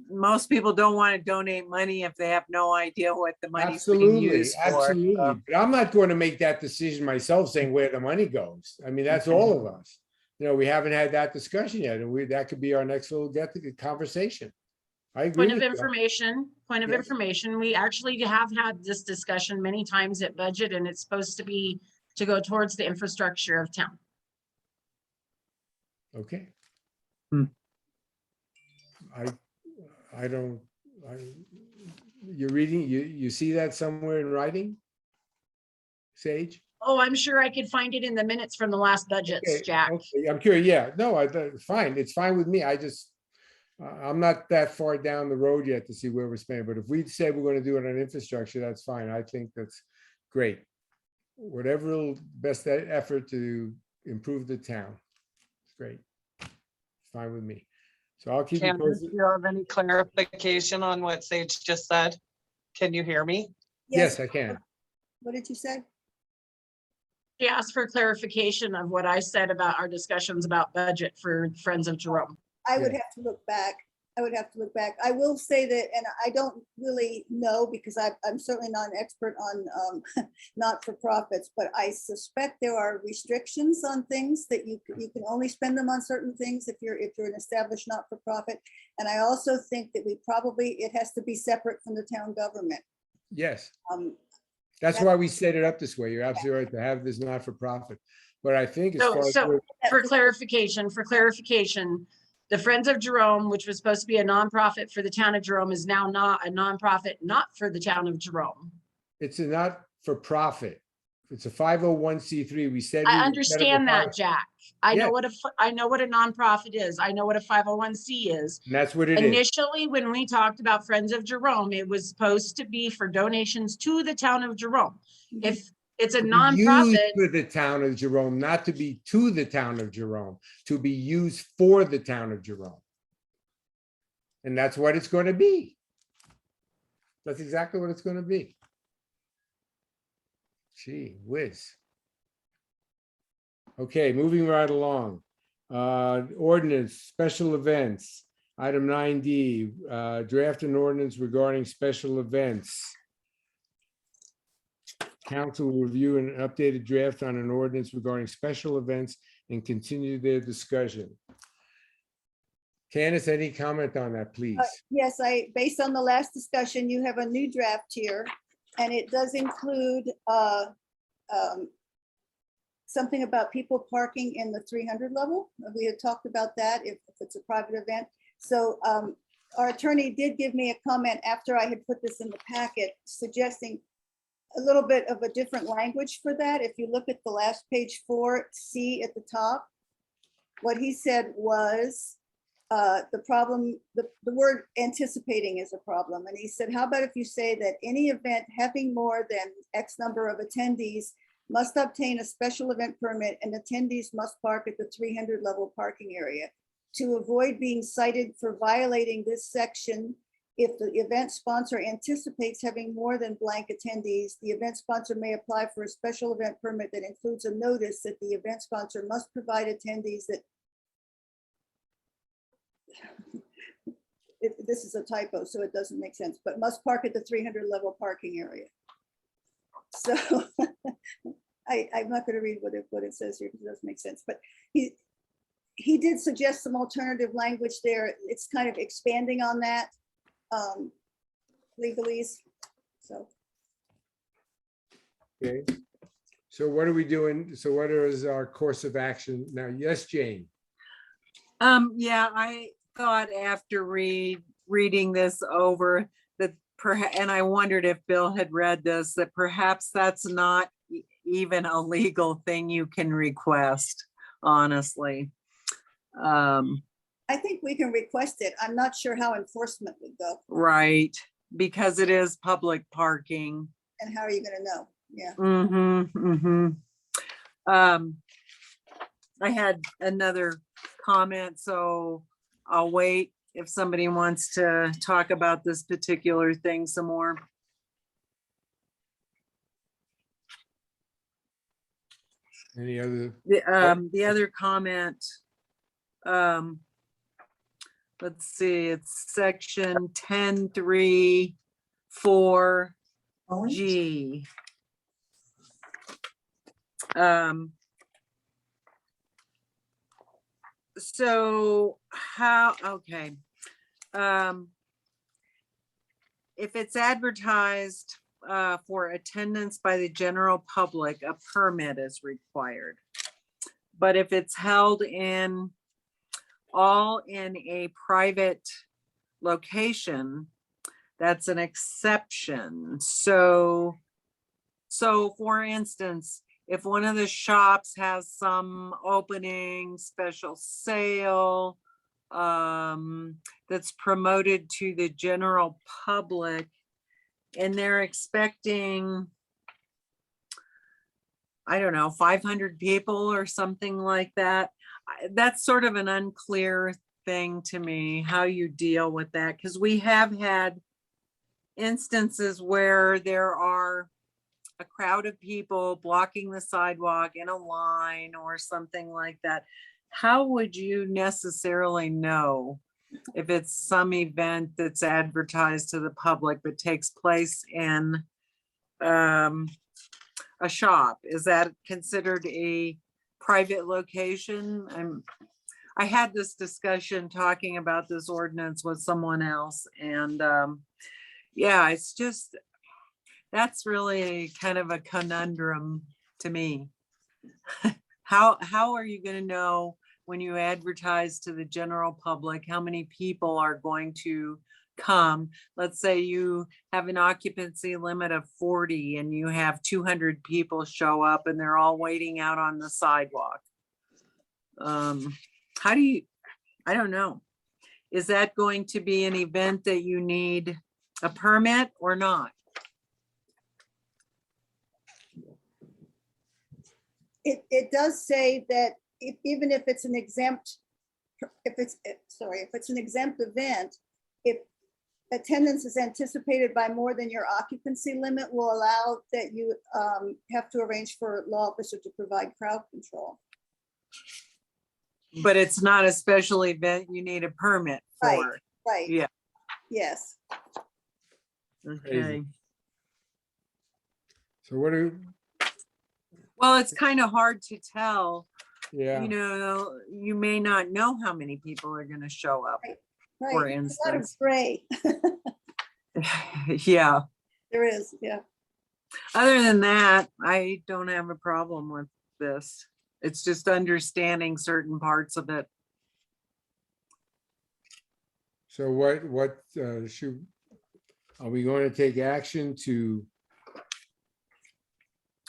Most people don't want to donate money if they have no idea what the money's being used for. Absolutely. But I'm not going to make that decision myself, saying where the money goes. I mean, that's all of us. we haven't had that discussion yet, and that could be our next little conversation. I agree Point of with you. information, Yes. we actually have had this discussion many times at budget, and it's supposed to be to go towards the infrastructure of town. Okay. Hmm. I don't, you're reading, you see that somewhere in writing? Sage? Oh, I'm sure I could find it in the minutes from the last budgets, Okay, Jack. okay, I'm curious, yeah, no, fine, it's fine with me, I'm not that far down the road yet to see where we're spending, but if we say we're gonna do it on infrastructure, that's fine, I think that's great. Whatever best effort to improve the town, it's great. Fine with me. So I'll keep you Candace, posted. do you have any clarification on what Sage just said? Can you hear me? Yes, I can. What did you say? She asked for clarification of what I said about our discussions about budget for Friends of Jerome. I would Yeah. have to look back. I will say that, and I don't really know because I'm certainly not an expert on not-for-profits, but I suspect there are restrictions on things that you can only spend them on certain things if you're an established not-for-profit. And I also think that it has to be separate from the town government. Yes. That's That's why we set it up this way. You're absolutely right to have this not-for-profit. But I think as far as So for clarification, the Friends of Jerome, which was supposed to be a nonprofit for the town of Jerome, is now not a nonprofit, not for the town of Jerome. it's a not-for-profit. It's a 501c3. We said. we I would set up a understand that, Jack. I Yeah. know what a nonprofit is. I know what a 501c is. And that's what it is. Initially, when we talked about Friends of Jerome, it was supposed to be for donations to the town of Jerome. If it's a To be nonprofit, used for the town of Jerome, not to be to the town of Jerome, to be used for the town of Jerome. And that's what it's going to be. That's exactly what it's going to be. Gee whiz. Okay, moving right along. Ordinance, special events. Item 9D, draft an ordinance regarding special events. Council will review an updated draft on an ordinance regarding special events and continue their discussion. Candace, any comment on that, please? Yes, based on the last discussion, you have a new draft here, and it does include something about people parking in the 300 level. We had talked about that if it's a private event. So our attorney did give me a comment after I had put this in the packet, suggesting a little bit of a different language for that. If you look at the last page 4C at the top, what he said was the problem, the word anticipating is a problem. And he said, how about if you say that any event having more than X number of attendees must obtain a special event permit and attendees must park at the 300 level parking area. To avoid being cited for violating this section, if the event sponsor anticipates having more than blank attendees, the event sponsor may apply for a special event permit that includes a notice that the event sponsor must provide attendees that this is a typo, so it doesn't make sense, but must park at the 300 level parking area. So I'm not going to read what it says here because it doesn't make sense, but he did suggest some alternative language there. It's kind of expanding on that legalese. So. Okay. So what are we doing? So what is our course of action now? Yes, Jane. Yeah, I thought after reading this over that and I wondered if Bill had read this, that perhaps that's not even a legal thing you can request, honestly. I think we can request it. I'm not sure how enforcement would go. Right, because it is public parking. And how are you going to know? Yeah. I had another comment, so I'll wait if somebody wants to talk about this particular thing some more. Any other? The other comment, let's see, it's section 10.3.4G. So how, okay. If it's advertised for attendance by the general public, a permit is required. But if it's held in a private location, that's an exception. So for instance, if one of the shops has some opening special sale that's promoted to the general public, and they're expecting, I don't know, 500 people or something like that, that's sort of an unclear thing to me, how you deal with that, because we have had instances where there are a crowd of people blocking the sidewalk in a line or something like that. How would you necessarily know if it's some event that's advertised to the public but takes place in a shop? Is that considered a private location? I had this discussion talking about this ordinance with someone else, and yeah, it's just, that's really kind of a conundrum to me. How are you going to know when you advertise to the general public how many people are going to come? Let's say you have an occupancy limit of 40 and you have 200 people show up and they're all waiting out on the sidewalk. How do you, I don't know. Is that going to be an event that you need a permit or not? It does say that even if it's an exempt, if it's an exempt event, if attendance is anticipated by more than your occupancy limit, will allow that you have to arrange for a law officer to provide crowd control. But it's not a special event you need a permit for. Right. Yeah. Yes. Okay. So what do, Well, it's kind of hard to tell. yeah, You know, you may not know how many people are going to show up, for Right. There's a lot of instance. gray. Yeah. There is, yeah. Other than that, I don't have a problem with this. It's just understanding certain parts of it. so what should, are we going to take action to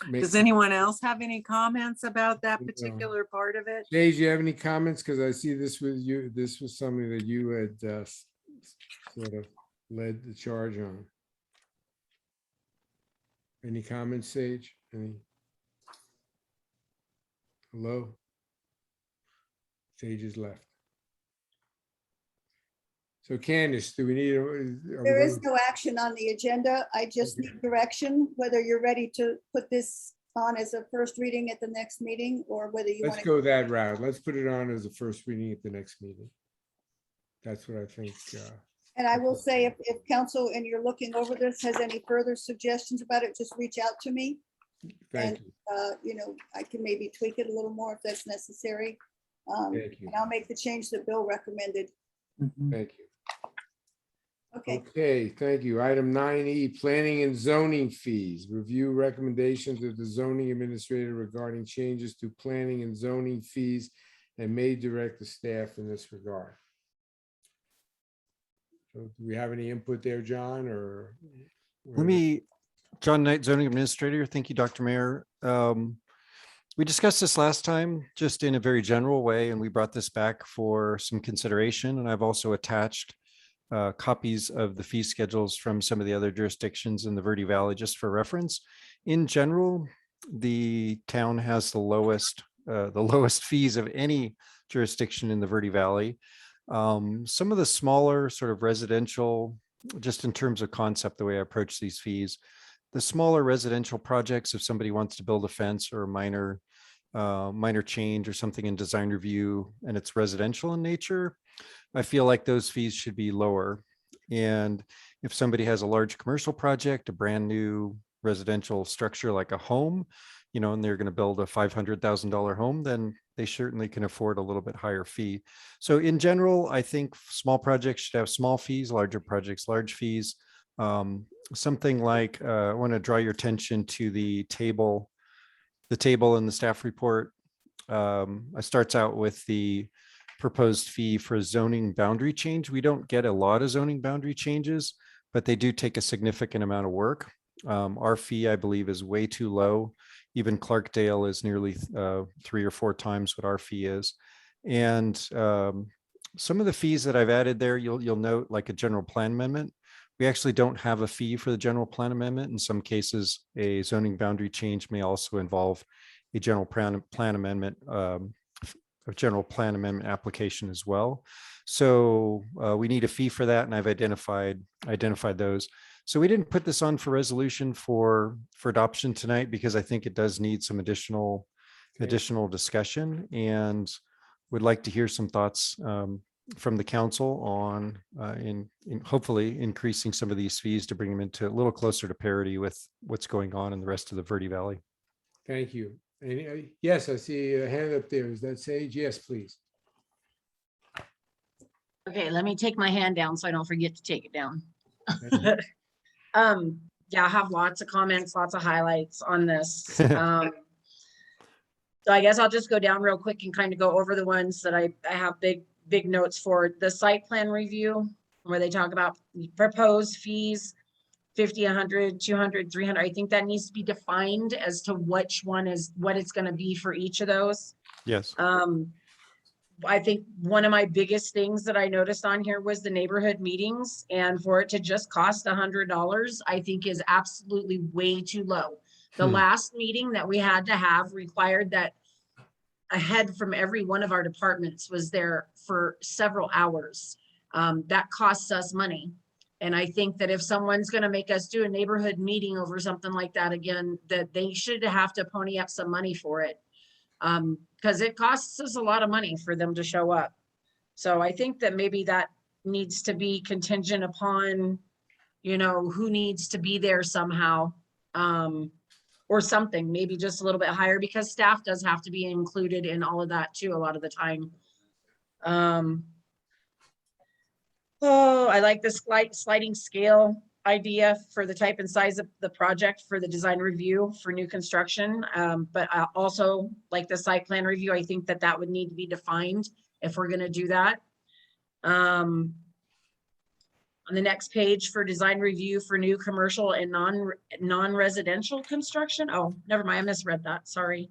make? Does anyone else have any comments about that No. particular part of it? Jay, do you have any comments? Because I see this was you, this was something that you had sort of led the charge on. Any comments, Sage? Any? Hello? Sage is left. So Candace, do we need? are we There is gonna- no action on the agenda. I just need direction, whether you're ready to put this on as a first reading at the next meeting, or whether you want Let's to. go that route. Let's put it on as a first reading at the next meeting. That's what I think. And I will say, if council and you're looking over this has any further suggestions about it, just reach out to me. Thank And, you. you know, I can maybe tweak it a little more if that's necessary. Thank you. And I'll make the change that Bill recommended. Thank you. Okay, Okay, thank you. Item 9E, planning and zoning fees. Review recommendations of the zoning administrator regarding changes to planning and zoning fees and may direct the staff in this regard. So do we have any input there, John, or? Let me, John Knight, zoning administrator. Thank you, Dr. Mayor. We discussed this last time, just in a very general way, and we brought this back for some consideration. And I've also attached copies of the fee schedules from some of the other jurisdictions in the Verde Valley, just for reference. In general, the town has the lowest fees of any jurisdiction in the Verde Valley. Some of the smaller sort of residential, just in terms of concept, the way I approach these fees, the smaller residential projects, if somebody wants to build a fence or a minor change or something in design review and it's residential in nature, I feel like those fees should be lower. And if somebody has a large commercial project, a brand new residential structure like a home, you know, and they're going to build a $500,000 home, then they certainly can afford a little bit higher fee. So in general, I think small projects should have small fees, larger projects, large fees. Something like, I want to draw your attention to the table in the staff report. It starts out with the proposed fee for zoning boundary change. We don't get a lot of zoning boundary changes, but they do take a significant amount of work. Our fee, I believe, is way too low. Even Clarkdale is nearly 3 or 4 times what our fee is. And some of the fees that I've added there, you'll note, like a general plan amendment. We actually don't have a fee for the general plan amendment. In some cases, a zoning boundary change may also involve a general plan amendment, a general plan amendment application as well. So we need a fee for that, and I've identified those. So we didn't put this on for resolution for adoption tonight because I think it does need some additional discussion, and would like to hear some thoughts from the council on in hopefully increasing some of these fees to bring them into a little closer to parity with what's going on in the rest of the Verde Valley. Thank you. And yes, I see a hand up there. Is that Sage? Yes, please. Okay, let me take my hand down so I don't forget to take it down. Yeah, I have lots of comments, lots of highlights on this. So I guess I'll just go down real quick and kind of go over the ones that I have big notes for. The site plan review, where they talk about proposed fees, 50, 100, 200, 300. I think that needs to be defined as to which one is what it's going to be for each of those. Yes. I think one of my biggest things that I noticed on here was the neighborhood meetings, and for it to just cost $100, I think is absolutely way too low. The last meeting that we had to have required that a head from every one of our departments was there for several hours. That costs us money. And I think that if someone's going to make us do a neighborhood meeting over something like that again, that they should have to pony up some money for it. Because it costs us a lot of money for them to show up. So I think that maybe that needs to be contingent upon, you know, who needs to be there somehow, or something, maybe just a little bit higher, because staff does have to be included in all of that too a lot of the time. Oh, I like this sliding scale idea for the type and size of the project for the design review for new construction. But I also like the site plan review. I think that that would need to be defined if we're going to do that. On the next page for design review for new commercial and non-residential construction. Oh, never mind. I misread that. Sorry.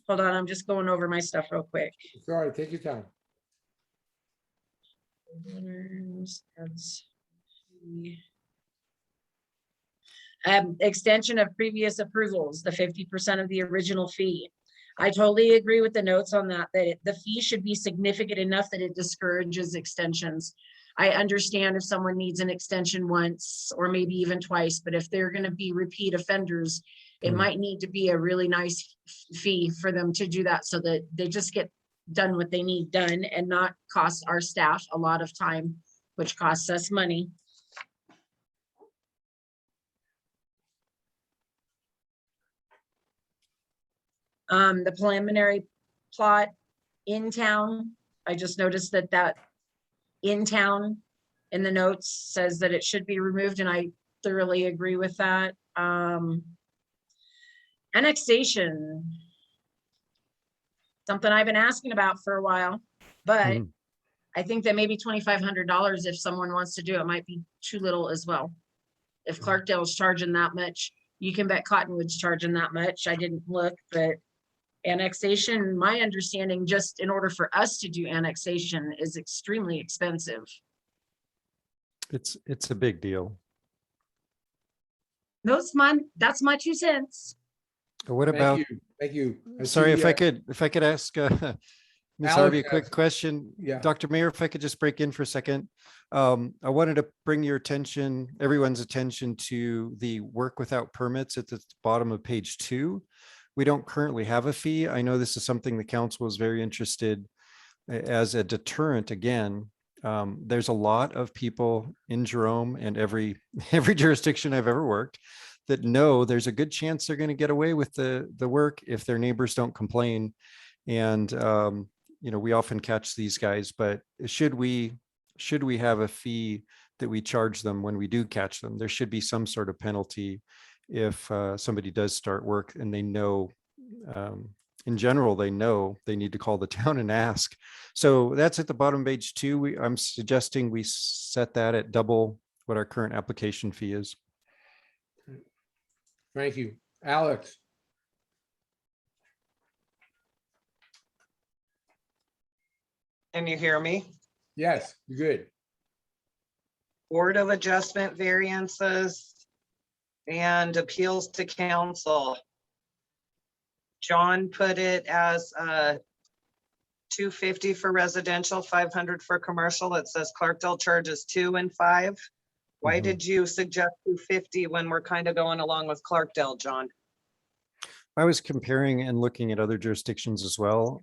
Hold on, I'm just going over my stuff real quick. It's all right. Take your time. Extension of previous approvals, the 50% of the original fee. I totally agree with the notes on that, the fee should be significant enough that it discourages extensions. I understand if someone needs an extension once or maybe even twice, but if they're going to be repeat offenders, it might need to be a really nice fee for them to do that so that they just get done what they need done and not cost our staff a lot of time, which costs us money. The preliminary plot in town, I just noticed that in town in the notes says that it should be removed, and I thoroughly agree with that. Annexation, something I've been asking about for a while, but I think that maybe $2,500 if someone wants to do it might be too little as well. If Clarkdale's charging that much, you can bet Cottonwood's charging that much. I didn't look, but annexation, my understanding, just in order for us to do annexation, is extremely expensive. It's a big deal. That's my 2 cents. What about? Thank you. Sorry, if I could ask Ms. Harvey a quick question. Yeah. Dr. Mayor, if I could just break in for a second. I wanted to bring your attention, everyone's attention, to the work without permits at the bottom of page 2. We don't currently have a fee. I know this is something the council is very interested as a deterrent, again, There's a lot of people in Jerome and every every jurisdiction I've ever worked that know there's a good chance they're going to get away with the work if their neighbors don't complain. And we often catch these guys, but should we have a fee that we charge them when we do catch them? There should be some sort of penalty if somebody does start work and they know, in general, they know they need to call the town and ask. So that's at the bottom of page 2. I'm suggesting we set that at double what our current application fee is. Thank you. Alex? Can you hear me? Yes, good. Board of Adjustment variances and appeals to council. John put it as $250 for residential, $500 for commercial. It says Clarkdale charges 2 and 5. Why Mhm. did you suggest $250 when we're kind of going along with Clarkdale, John? I was comparing and looking at other jurisdictions as well.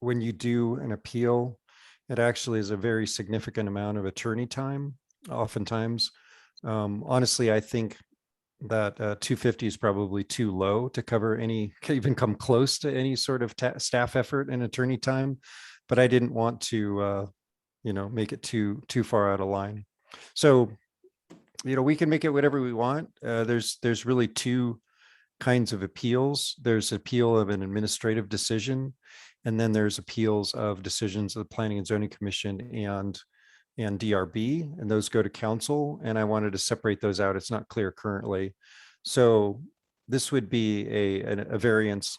When you do an appeal, it actually is a very significant amount of attorney time, oftentimes. Honestly, I think that 250 is probably too low to cover any, even come close to any sort of staff effort and attorney time. But I didn't want to, make it too far out of line. So, we can make it whatever we want. There's really 2 kinds of appeals. There's appeal of an administrative decision, and then there's appeals of decisions of the Planning and Zoning Commission and DRB, and those go to council. And I wanted to separate those out. It's not clear currently. So this would be a variance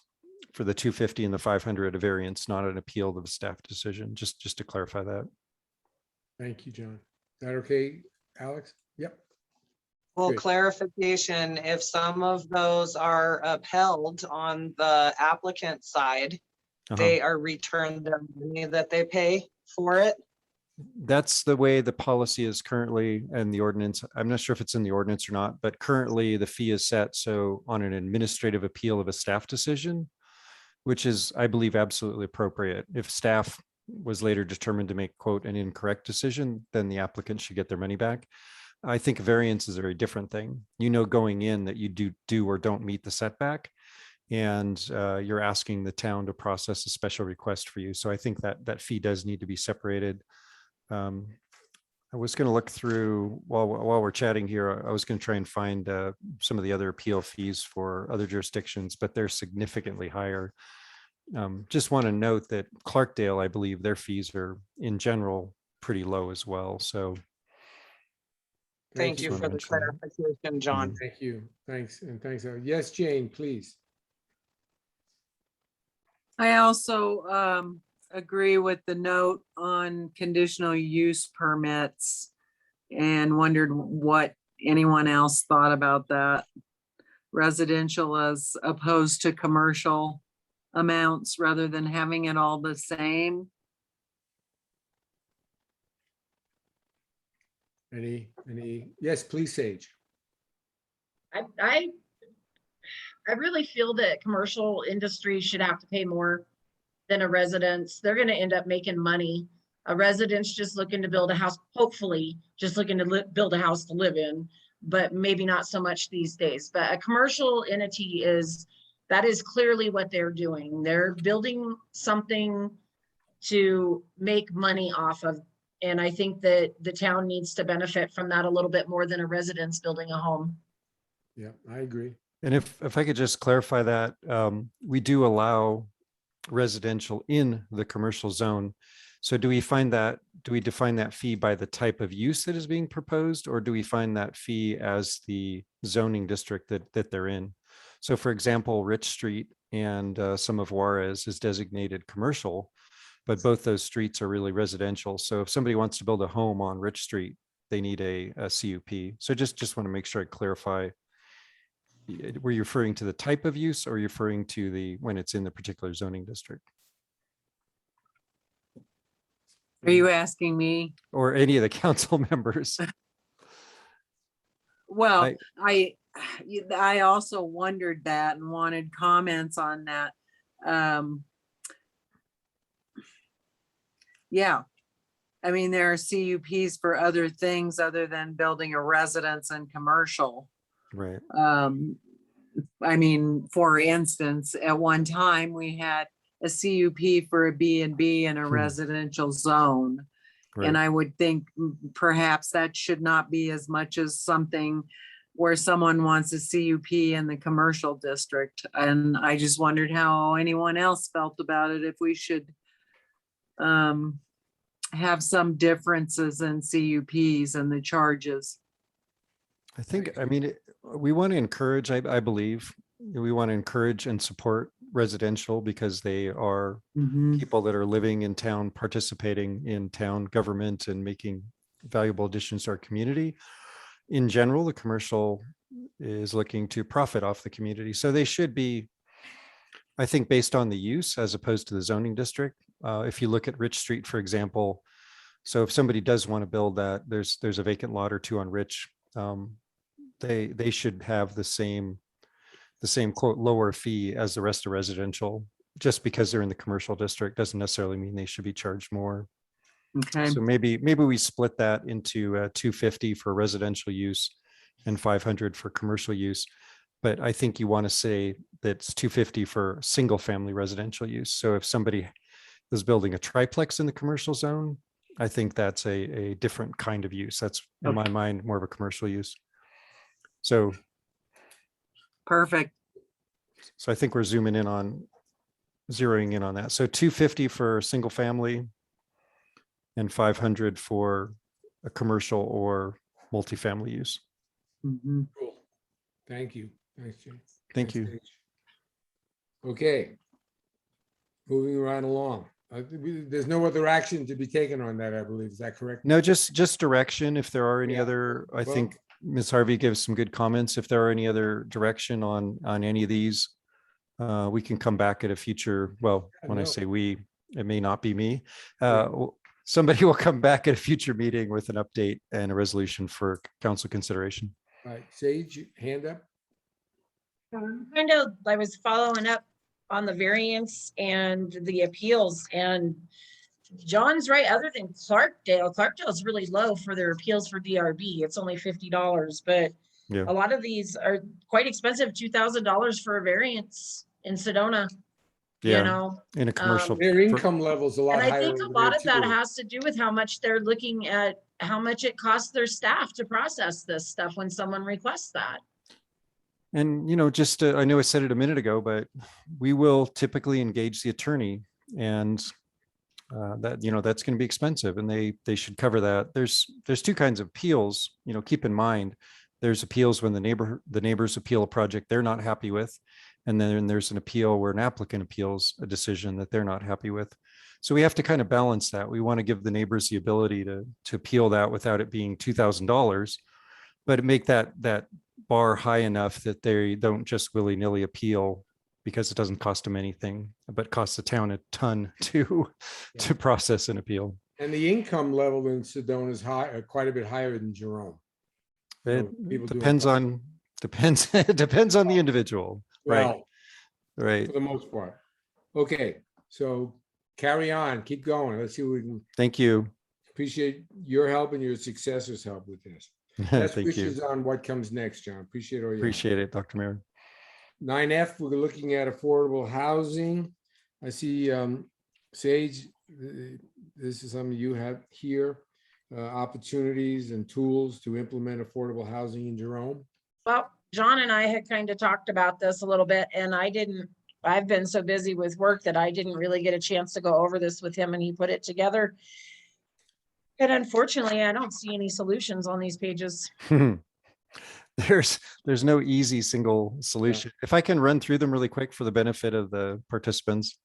for the 250 and the 500, a variance, not an appeal of a staff decision, just to clarify that. Thank you, John. Is that okay, Alex? Yep. Well, Good. clarification, if some of those are upheld on the applicant side, they are returned the money that they pay for it. That's the way the policy is currently in the ordinance. I'm not sure if it's in the ordinance or not, but currently the fee is set. So on an administrative appeal of a staff decision, which is, I believe, absolutely appropriate. If staff was later determined to make, quote, an incorrect decision, then the applicant should get their money back. I think variance is a very different thing. Going in that you do or don't meet the setback, and you're asking the town to process a special request for you. So I think that fee does need to be separated. I was going to look through while we're chatting here. I was going to try and find some of the other appeal fees for other jurisdictions, but they're significantly higher. Just want to note that Clarkdale, I believe their fees are in general pretty low as well. So Thank you for the clarification, John. Thank you. Thanks. And thanks. Yes, Jane, please. I also agree with the note on conditional use permits and wondered what anyone else thought about that. Residential as opposed to commercial amounts rather than having it all the same. Any, yes, please, Sage. I really feel that commercial industry should have to pay more than a residence. They're going to end up making money. A residence just looking to build a house, hopefully just looking to build a house to live in, but maybe not so much these days. But a commercial entity that is clearly what they're doing. They're building something to make money off of. And I think that the town needs to benefit from that a little bit more than a residence building a home. Yeah, I agree. And if I could just clarify that, we do allow residential in the commercial zone. So do we define that fee by the type of use that is being proposed, or do we find that fee as the zoning district that they're in? So for example, Rich Street and some of Juarez is designated commercial, but both those streets are really residential. So if somebody wants to build a home on Rich Street, they need a CUP. So just want to make sure I clarify. Were you referring to the type of use, or referring to when it's in the particular zoning district? Are you asking me? Or any of the council members? Well, I also wondered that and wanted comments on that. Yeah, I mean, there are CUPs for other things other than building a residence and commercial. Right. I mean, for instance, at one time, we had a CUP for a B and B in a residential zone. And I would think perhaps that should not be as much as something where someone wants a CUP in the commercial district. And I just wondered how anyone else felt about it, if we should have some differences in CUPs and the charges. I think, I mean, we want to encourage, I believe, we want to encourage and support residential because they are people that are living in town, participating in town government and making valuable additions to our community. In general, the commercial is looking to profit off the community. So they should be, I think, based on the use as opposed to the zoning district. If you look at Rich Street, for example, so if somebody does want to build that, there's a vacant lot or two on Rich. They should have the same quote lower fee as the rest of residential. Just because they're in the commercial district doesn't necessarily mean they should be charged more. Okay. So maybe we split that into $250 for residential use and $500 for commercial use. But I think you want to say that's $250 for single family residential use. So if somebody is building a triplex in the commercial zone, I think that's a different kind of use. That's in my mind more of a commercial use. So perfect. So I think we're zeroing in on that. So $250 for single family and $500 for a commercial or multifamily use. Mm-hmm. Cool. Thank you. Thanks, Jim. Thank you. Paige. Okay. Moving right along. There's no other action to be taken on that, I believe. Is that correct? No, just direction. If there are any Yeah. other, I Well- think Ms. Harvey gives some good comments. If there are any other direction on any of these, we can come back at a future, well, when I No. say we, it may not be me. Somebody will come back at a future meeting with an update and a resolution for council consideration. All right, Sage, hand up. I was following up on the variance and the appeals, and John's right. Other than Clarkdale is really low for their appeals for DRB. It's only $50, but Yeah. a lot of these are quite expensive. $2,000 for a variance in Sedona. Yeah, You know, in a commercial. Their income level's a lot and higher. I think a over lot there, of that too. has to do with how much they're looking at, how much it costs their staff to process this stuff when someone requests that. And, just, I know I said it a minute ago, but we will typically engage the attorney and that's going to be expensive and they should cover that. There's two kinds of appeals, keep in mind. There's appeals when the neighbors appeal a project they're not happy with. And then there's an appeal where an applicant appeals a decision that they're not happy with. So we have to kind of balance that. We want to give the neighbors the ability to appeal that without it being $2,000, but make that bar high enough that they don't just willy-nilly appeal because it doesn't cost them anything, but costs the town a ton to process an appeal. And the income level in Sedona is high, quite a bit higher than Jerome. It So people do depends have- on the individual, right? Well, Right. for the most part. Okay, so carry on, keep going. Let's see what we can Thank you. appreciate your help and your successors' help with this. Best Thank you. wishes on what comes next, John. Appreciate all your help. Appreciate it, Dr. Mayor. 9F, we're looking at affordable housing. I see Sage, this is something you have here, opportunities and tools to implement affordable housing in Jerome. Well, John and I had kind of talked about this a little bit, and I've been so busy with work that I didn't really get a chance to go over this with him, and he put it together. And unfortunately, I don't see any solutions on these pages. There's no easy single solution. If I can run through them really quick for the benefit of the participants.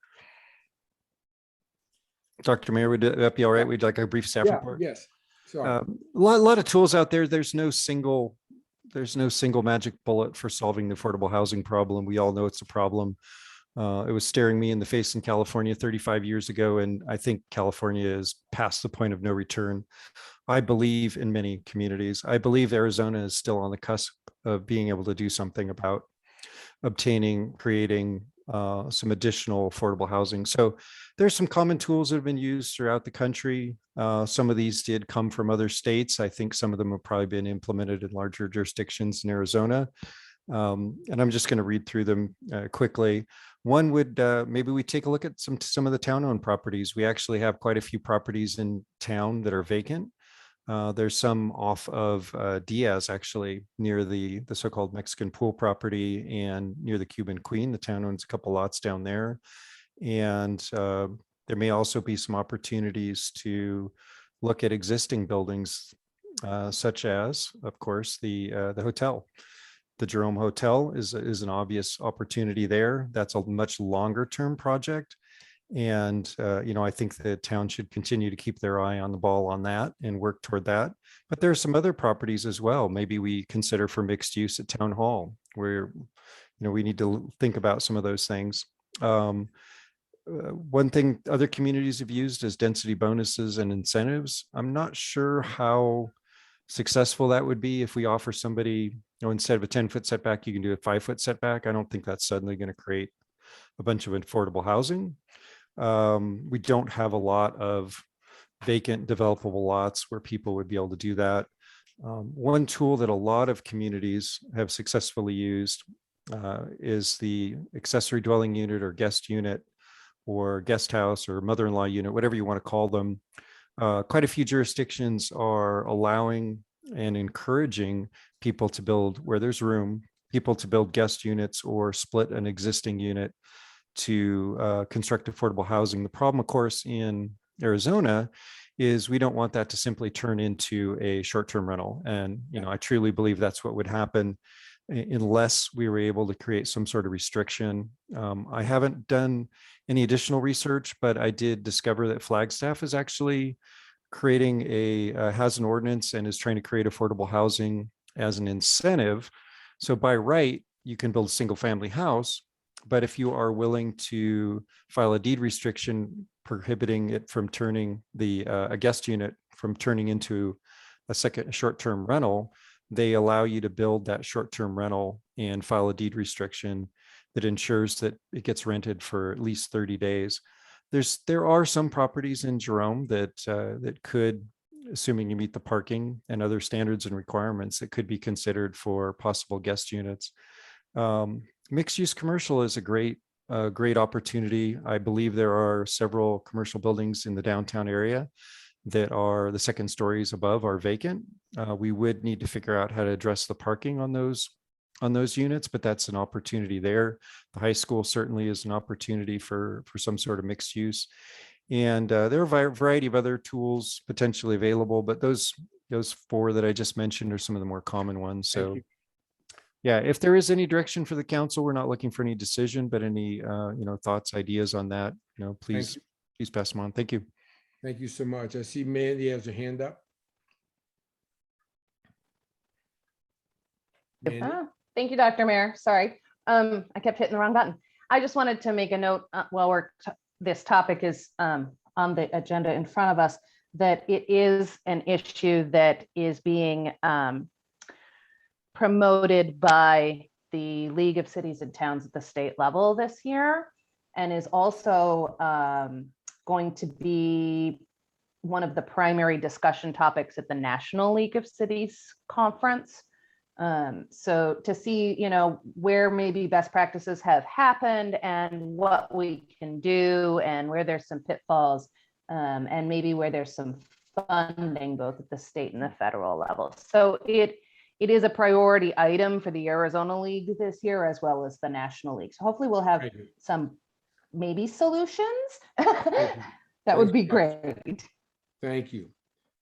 Dr. Mayor, would that be all right? We'd like a brief staff Yeah, report. yes. Sorry. A lot of tools out there. There's no single magic bullet for solving the affordable housing problem. We all know it's a problem. It was staring me in the face in California 35 years ago, and I think California is past the point of no return. I believe in many communities. I believe Arizona is still on the cusp of being able to do something about obtaining, creating some additional affordable housing. So there's some common tools that have been used throughout the country. Some of these did come from other states. I think some of them have probably been implemented in larger jurisdictions in Arizona. And I'm just going to read through them quickly. One would maybe we take a look at some of the town-owned properties. We actually have quite a few properties in town that are vacant. There's some off of Diaz, actually, near the so-called Mexican pool property and near the Cuban Queen. The town owns a couple lots down there. And there may also be some opportunities to look at existing buildings, such as, of course, the hotel. The Jerome Hotel is an obvious opportunity there. That's a much longer term project. And, I think the town should continue to keep their eye on the ball on that and work toward that. But there are some other properties as well. Maybe we consider for mixed use at Town Hall, where, we need to think about some of those things. One thing other communities have used is density bonuses and incentives. I'm not sure how successful that would be if we offer somebody, instead of a 10-foot setback, you can do a 5-foot setback. I don't think that's suddenly going to create a bunch of affordable housing. We don't have a lot of vacant developable lots where people would be able to do that. One tool that a lot of communities have successfully used is the accessory dwelling unit or guest unit or guest house or mother-in-law unit, whatever you want to call them. Quite a few jurisdictions are allowing and encouraging people to build, where there's room, people to build guest units or split an existing unit to construct affordable housing. The problem, of course, in Arizona is we don't want that to simply turn into a short-term rental. And, I truly believe that's what would happen unless we were able to create some sort of restriction. I haven't done any additional research, but I did discover that Flagstaff is actually creating has an ordinance and is trying to create affordable housing as an incentive. So by right, you can build a single family house, but if you are willing to file a deed restriction prohibiting it from turning a guest unit from turning into a second short-term rental, they allow you to build that short-term rental and file a deed restriction that ensures that it gets rented for at least 30 days. There are some properties in Jerome that could, assuming you meet the parking and other standards and requirements, that could be considered for possible guest units. Mixed-use commercial is a great opportunity. I believe there are several commercial buildings in the downtown area that are the second stories above are vacant. We would need to figure out how to address the parking on those units, but that's an opportunity there. The high school certainly is an opportunity for some sort of mixed use. And there are a variety of other tools potentially available, but those 4 that I just mentioned are some of the more common ones. So yeah, if there is any direction for the council, we're not looking for any decision, but any thoughts, ideas on that, please pass them on. Thank you. Thank you so much. I see Mandy has her hand up. Mandy? Thank you, Dr. Mayor. Sorry, I kept hitting the wrong button. I just wanted to make a note while this topic is on the agenda in front of us, that it is an issue that is being promoted by the League of Cities and Towns at the state level this year, and is also going to be one of the primary discussion topics at the National League of Cities Conference. So to see, where maybe best practices have happened and what we can do and where there's some pitfalls, and maybe where there's some funding both at the state and the federal level. So it is a priority item for the Arizona League this year, as well as the National League. So hopefully we'll have some maybe solutions. That would be great. Thank you.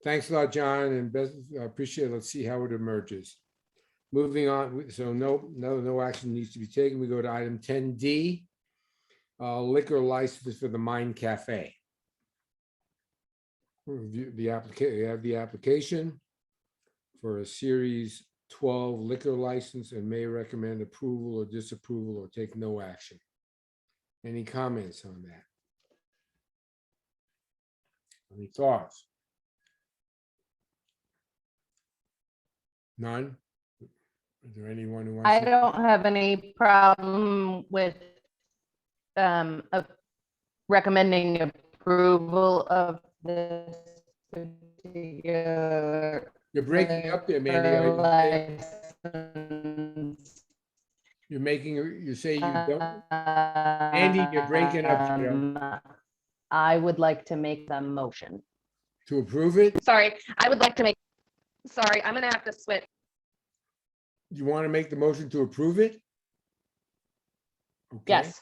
Thanks a lot, John, and I appreciate it. Let's see how it emerges. Moving on, so no action needs to be taken. We go to item 10D, liquor license for the Mind Cafe. Review the application. You have the application for a Series 12 liquor license and may recommend approval or disapproval or take no action. Any comments on that? Any thoughts? None? Is there anyone who wants I to? don't have any problem with recommending approval of this particular You're breaking up there, Mandy. license. You say you don't, Andy, you're breaking up, I would like to make the motion. to approve it? Sorry, I would like to make, sorry, I'm gonna have to switch. You want to make the motion to approve it? Okay, Yes,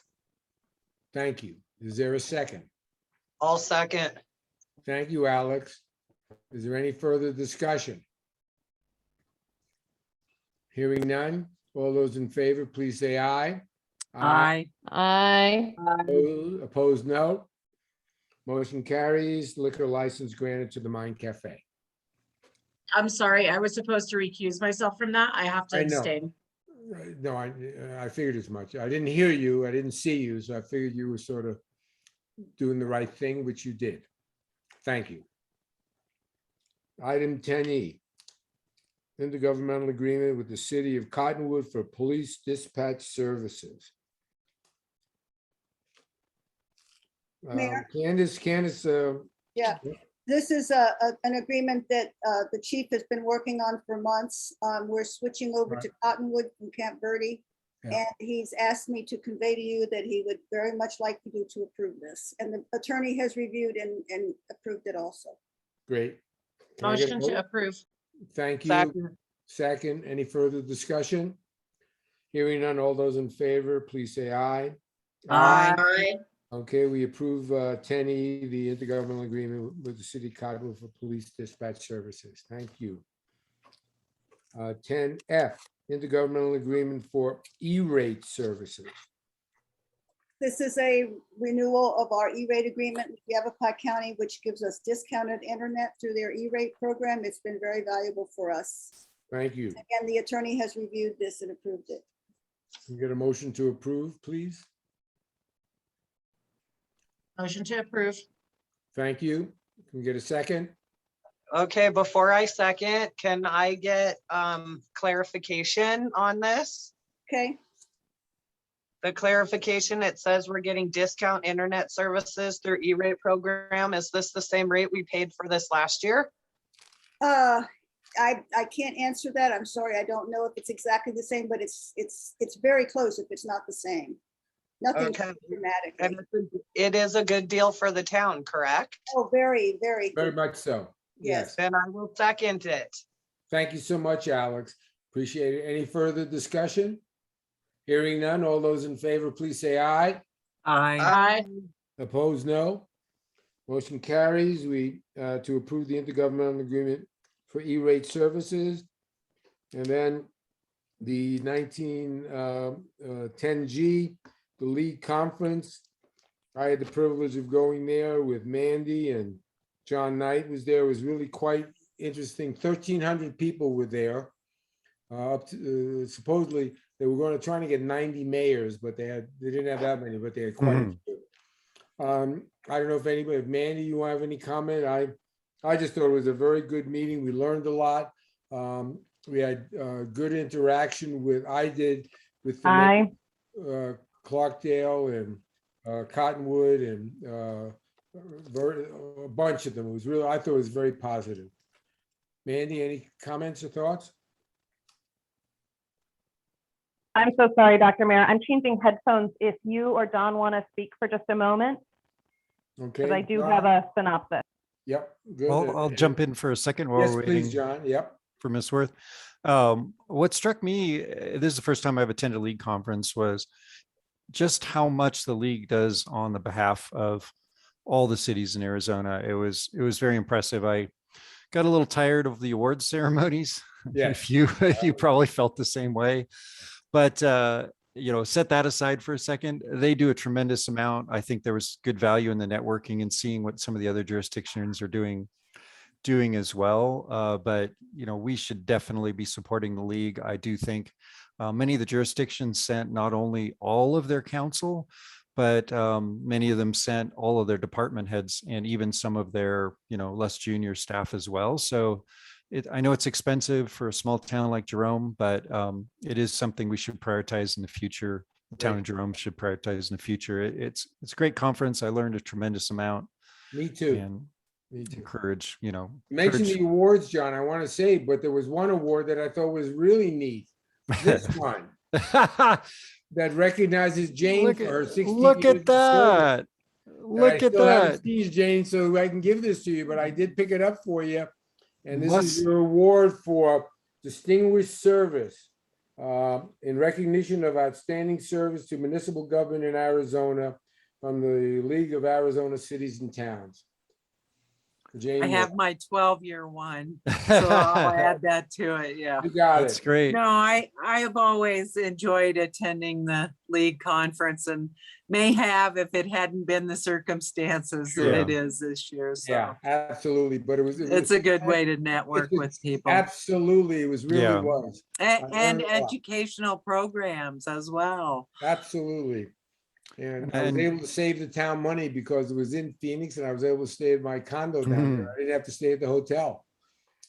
thank you. Is there a second? I'll second. Thank you, Alex. Is there any further discussion? Hearing none. All those in favor, please say aye. Aye. Opposed, no. Motion carries. Liquor license granted to the Mind Cafe. I'm sorry, I was supposed to recuse myself from that. I have to I know. abstain. No, I figured as much. I didn't hear you. I didn't see you, so I figured you were sort of doing the right thing, which you did. Thank you. Item 10E. Intergovernmental agreement with the city of Cottonwood for police dispatch services. Mayor? Candace, Yeah, this is an agreement that the chief has been working on for months. We're switching over to Cottonwood from Camp Verde. Yeah. And he's asked me to convey to you that he would very much like for you to approve this. And the attorney has reviewed and approved it also. great. Can I get a Motion to vote? approve. Thank you. Second. Second, any further discussion? Hearing none, all those in favor, please say aye. Aye. Okay, we approve 10E, the intergovernmental agreement with the city of Cottonwood for police dispatch services. Thank you. 10F, intergovernmental agreement for E-rate services. This is a renewal of our E-rate agreement with Yavapai County, which gives us discounted internet through their E-rate program. It's been very valuable for us. Thank you. Again, the attorney has reviewed this and approved it. Can we get a motion to approve, please? Motion to approve. Thank you. Can we get a second? Okay, before I second, can I get clarification on this? Okay, The clarification, it says we're getting discount internet services through E-rate program. Is this the same rate we paid for this last year? I can't answer that. I'm sorry. I don't know if it's exactly the same, but it's very close if it's not the same. Nothing Okay. dramatic. And it is a good deal for the town, correct? Oh, very, very Very good. much so. Yes. Then I will second it. Thank you so much, Alex. Appreciate it. Any further discussion? Hearing none, all those in favor, please say aye. Aye. Aye. Opposed, no. Motion carries. We, to approve the intergovernmental agreement for E-rate services. And then the 10G, the league conference. I had the privilege of going there with Mandy, and John Knight was there. It was really quite interesting. 1,300 people were there. Up to, supposedly they were going to try to get 90 mayors, but they didn't have that many, but they had quite a few. I don't know if anybody, if Mandy, you have any comment? I just thought it was a very good meeting. We learned a lot. We had good interaction with the Clarkdale and Cottonwood and a bunch of them. It was really, I thought it was very positive. Mandy, any comments or thoughts? I'm so sorry, Dr. Mayor. I'm changing headphones if you or Don want to speak for just a moment, Okay. because I do John? have a synopsis. Yep. Good. I'll jump in for a second while Yes, we're please, waiting John. Yep. for Ms. Worth. What struck me, this is the first time I've attended a league conference, was just how much the league does on the behalf of all the cities in Arizona. It was very impressive. I got a little tired of the awards ceremonies. Yeah. If you probably felt the same way, but set that aside for a second. They do a tremendous amount. I think there was good value in the networking and seeing what some of the other jurisdictions are doing as well. But we should definitely be supporting the league. I do think many of the jurisdictions sent not only all of their council, but many of them sent all of their department heads and even some of their less junior staff as well. So I know it's expensive for a small town like Jerome, but it is something we should prioritize in the future the town of Jerome should prioritize in the future. It's a great conference. I learned a tremendous amount. Me too. And Me too. encourage, You mentioned the awards, John. I want to say, but there was one award that I thought was really neat. This one that recognizes Jane for her 60 look years at of service. that. Look I at still haven't that. seized, Jane, so I can give this to you, but I did pick it up for you. And this is Must- your award for distinguished service in recognition of outstanding service to municipal government in Arizona from the League of Arizona Cities and Towns. Jane, I have my 12-year one, so I'll add that to it. Yeah. you got That's it. great. No, I have always enjoyed attending the league conference and may have if it hadn't been the circumstances that it is this year. So Yeah, absolutely. But it's a good way to network with people. Absolutely, it was really Yeah. was. And learned a lot. educational programs as well. Absolutely. And I was And- able to save the town money because it was in Phoenix and I was able to stay at my condo down there. I didn't have to stay at the hotel.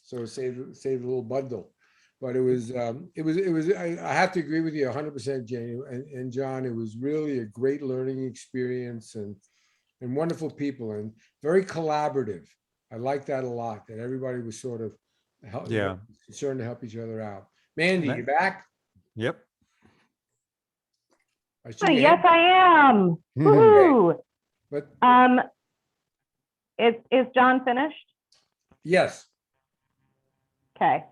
So it saved a little bundle. But it was, I have to agree with you 100%, Jane and John. It was really a great learning experience and wonderful people and very collaborative. I like that a lot, that everybody was sort of Yeah. concerned to help each other out. Mandy, That- you back? Yep. I see Hi, your yes, hand. I am. Woohoo. But Is John finished? yes, Okay.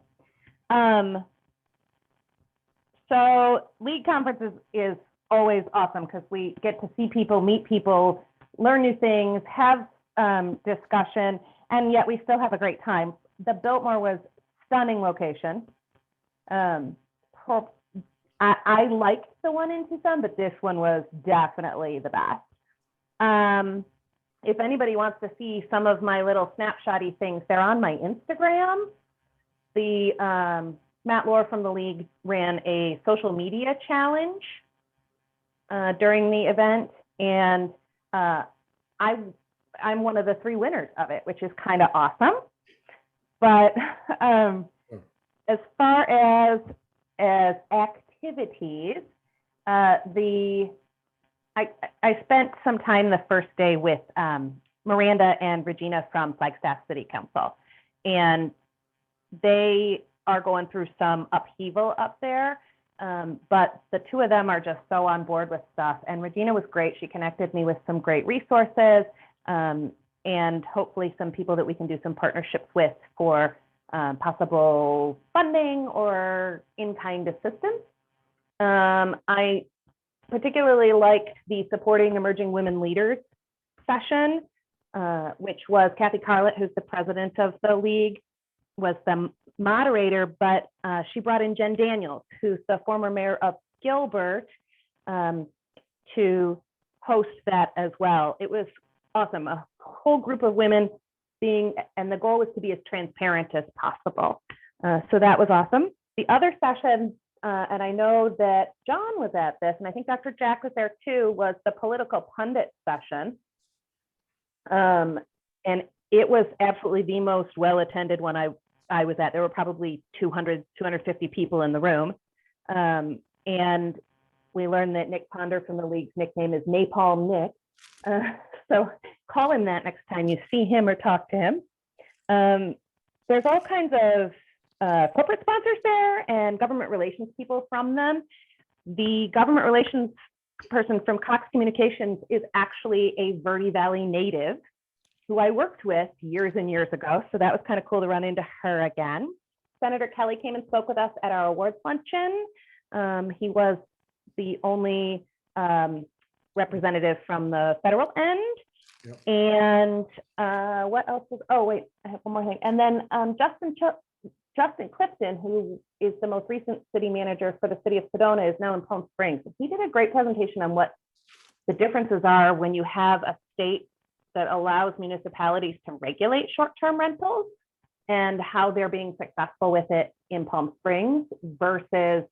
So league conferences is always awesome because we get to see people, meet people, learn new things, have discussion, and yet we still have a great time. The Biltmore was stunning location. I liked the one in Tucson, but this one was definitely the best. If anybody wants to see some of my little snapshotty things, they're on my Instagram. The Matt Lohr from the league ran a social media challenge during the event, and I'm one of the 3 winners of it, which is kind of awesome. But as far as activities, I spent some time the first day with Miranda and Regina from Flagstaff City Council, and they are going through some upheaval up there. But the 2 of them are just so on board with stuff. And Regina was great. She connected me with some great resources and hopefully some people that we can do some partnerships with for possible funding or in-kind assistance. I particularly liked the Supporting Emerging Women Leaders session, which was Kathy Carlett, who's the president of the league, was the moderator, but she brought in Jen Daniels, who's the former mayor of Gilbert, to host that as well. It was awesome. A whole group of women and the goal was to be as transparent as possible. So that was awesome. The other session, and I know that John was at this, and I think Dr. Jack was there too, was the political pundit session. And it was absolutely the most well-attended one I was at. There were probably 200, 250 people in the room. And we learned that Nick Ponder from the league's nickname is Napalm Nick. So call him that next time you see him or talk to him. There's all kinds of corporate sponsors there and government relations people from them. The government relations person from Cox Communications is actually a Verde Valley native who I worked with years and years ago. So that was kind of cool to run into her again. Senator Kelly came and spoke with us at our awards luncheon. He was the only representative from the federal end. Yep. And what else was, oh wait, I have one more thing. And then Justin Clifton, who is the most recent city manager for the city of Sedona, is now in Palm Springs. He did a great presentation on what the differences are when you have a state that allows municipalities to regulate short-term rentals and how they're being successful with it in Palm Springs versus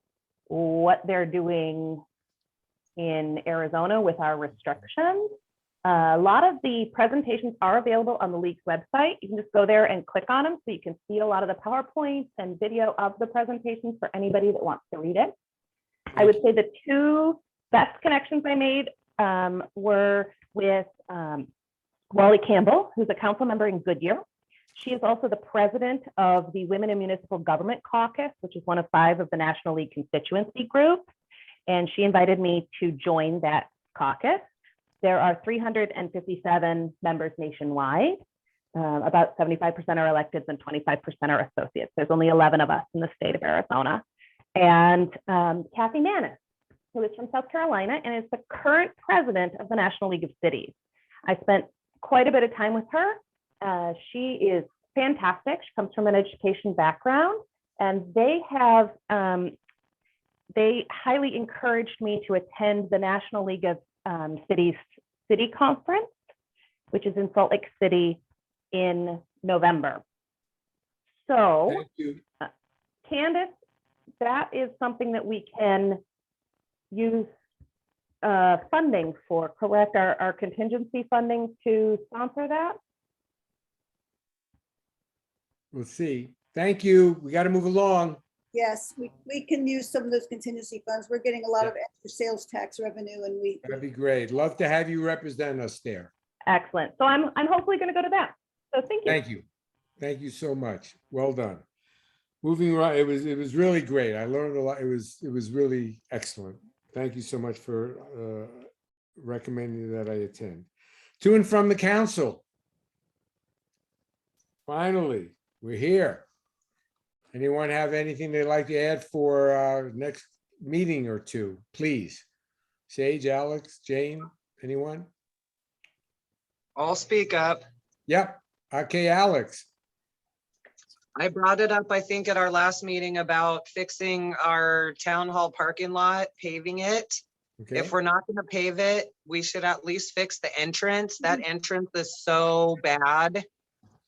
what they're doing in Arizona with our restrictions. A lot of the presentations are available on the league's website. You can just go there and click on them so you can see a lot of the PowerPoints and video of the presentations for anybody that wants to read it. I would say the 2 best connections I made were with Wally Campbell, who's a council member in Goodyear. She is also the president of the Women in Municipal Government Caucus, which is one of 5 of the National League constituency groups. And she invited me to join that caucus. There are 357 members nationwide. About 75% are electeds and 25% are associates. There's only 11 of us in the state of Arizona. And Kathy Manis, who is from South Carolina and is the current president of the National League of Cities. I spent quite a bit of time with her. She is fantastic. She comes from an education background, and they have they highly encouraged me to attend the National League of Cities City Conference, which is in Salt Lake City in November. So, Candace, that is something that we can use funding for, correct? Our contingency funding to sponsor that? We'll see. Thank you. We got to move along. Yes, we can use some of those contingency funds. We're getting a lot of extra sales tax revenue, and That'd be great. Love to have you represent us there. Excellent. So I'm hopefully going to go to that. So thank you. Thank you. Thank you so much. Well done. Moving right, it was really great. I learned a lot. It was really excellent. Thank you so much for recommending that I attend. To and from the council. Finally, we're here. Anyone have anything they'd like to add for our next meeting or two? Please. Sage, Alex, Jane, anyone? I'll speak up. Yep. Okay, Alex. I brought it up, I think, at our last meeting about fixing our town hall parking lot, paving it. Okay. If we're not gonna pave it, we should at least fix the entrance. That entrance is so bad.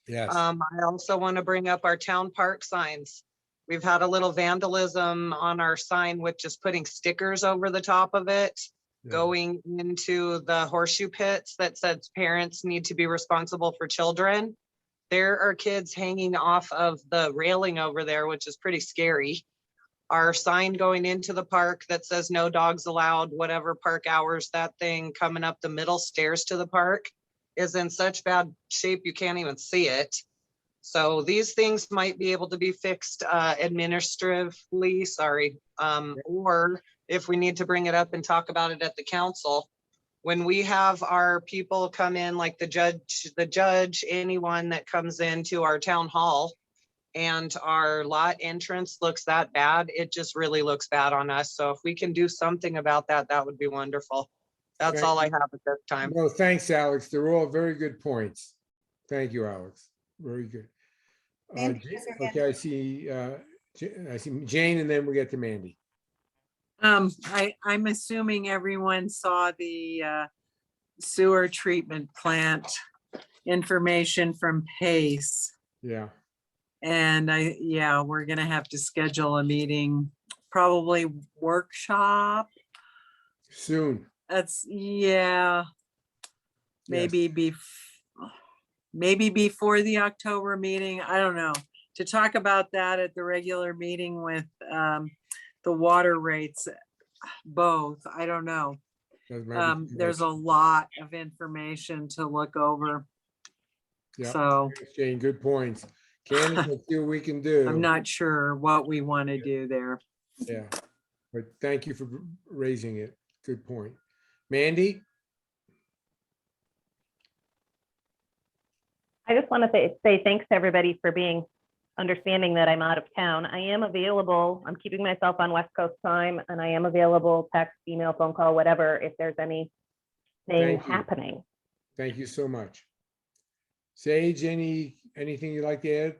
Yes. I also want to bring up our town park signs. We've had a little vandalism on our sign with just putting stickers over the top of it, going into the horseshoe pits that says parents need to be responsible for children. There are kids hanging off of the railing over there, which is pretty scary. Our sign going into the park that says no dogs allowed, whatever park hours, that thing coming up the middle stairs to the park is in such bad shape you can't even see it. So these things might be able to be fixed administratively, or if we need to bring it up and talk about it at the council. When we have our people come in, like the judge, anyone that comes into our town hall and our lot entrance looks that bad, it just really looks bad on us. So if we can do something about that, that would be wonderful. That's all I have at this time. No, thanks, Alex. They're all very good points. Thank you, Alex. Very good. Okay, I see Jane, and then we get to Mandy. I'm assuming everyone saw the sewer treatment plant information from Pace. Yeah. And we're gonna have to schedule a meeting, probably workshop. Soon. That's, maybe before the October meeting. I don't know. To talk about that at the regular meeting with the water rates, both, I don't know. There's a lot of information to look over. Yeah. So Jane, good points. Candace, let's see what we can do. I'm not sure what we want to do there. Yeah, but thank you for raising it. Good point. Mandy? I just want to say thanks to everybody for being understanding that I'm out of town. I am available. I'm keeping myself on West Coast time, and I am available, text, email, phone call, whatever, if there's anything happening. Thank you so much. Sage, anything you'd like to add?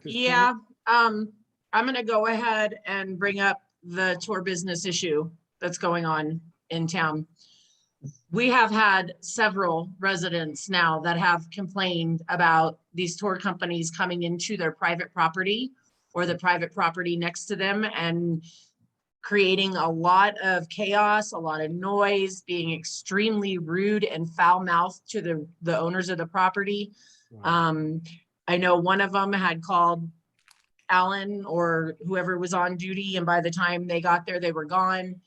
Yeah, I'm going to go ahead and bring up the tour business issue that's going on in town. We have had several residents now that have complained about these tour companies coming into their private property or the private property next to them and creating a lot of chaos, a lot of noise, being extremely rude and foul-mouthed to the owners of the property. Wow. I know one of them had called Alan or whoever was on duty, and by the time they got there, they were gone.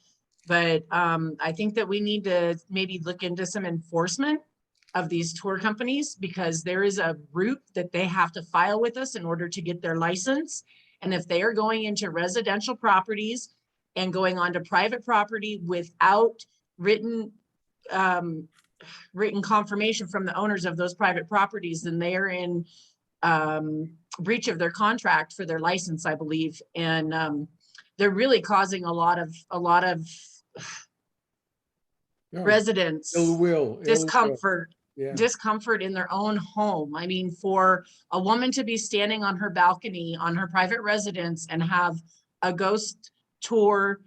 But I think that we need to maybe look into some enforcement of these tour companies, because there is a route that they have to file with us in order to get their license. And if they are going into residential properties and going onto private property without written confirmation from the owners of those private properties, then they are in breach of their contract for their license, I believe. And they're really causing a lot of No, residents ill will. discomfort Yeah. discomfort in their own home. I mean, for a woman to be standing on her balcony on her private residence and have a ghost tour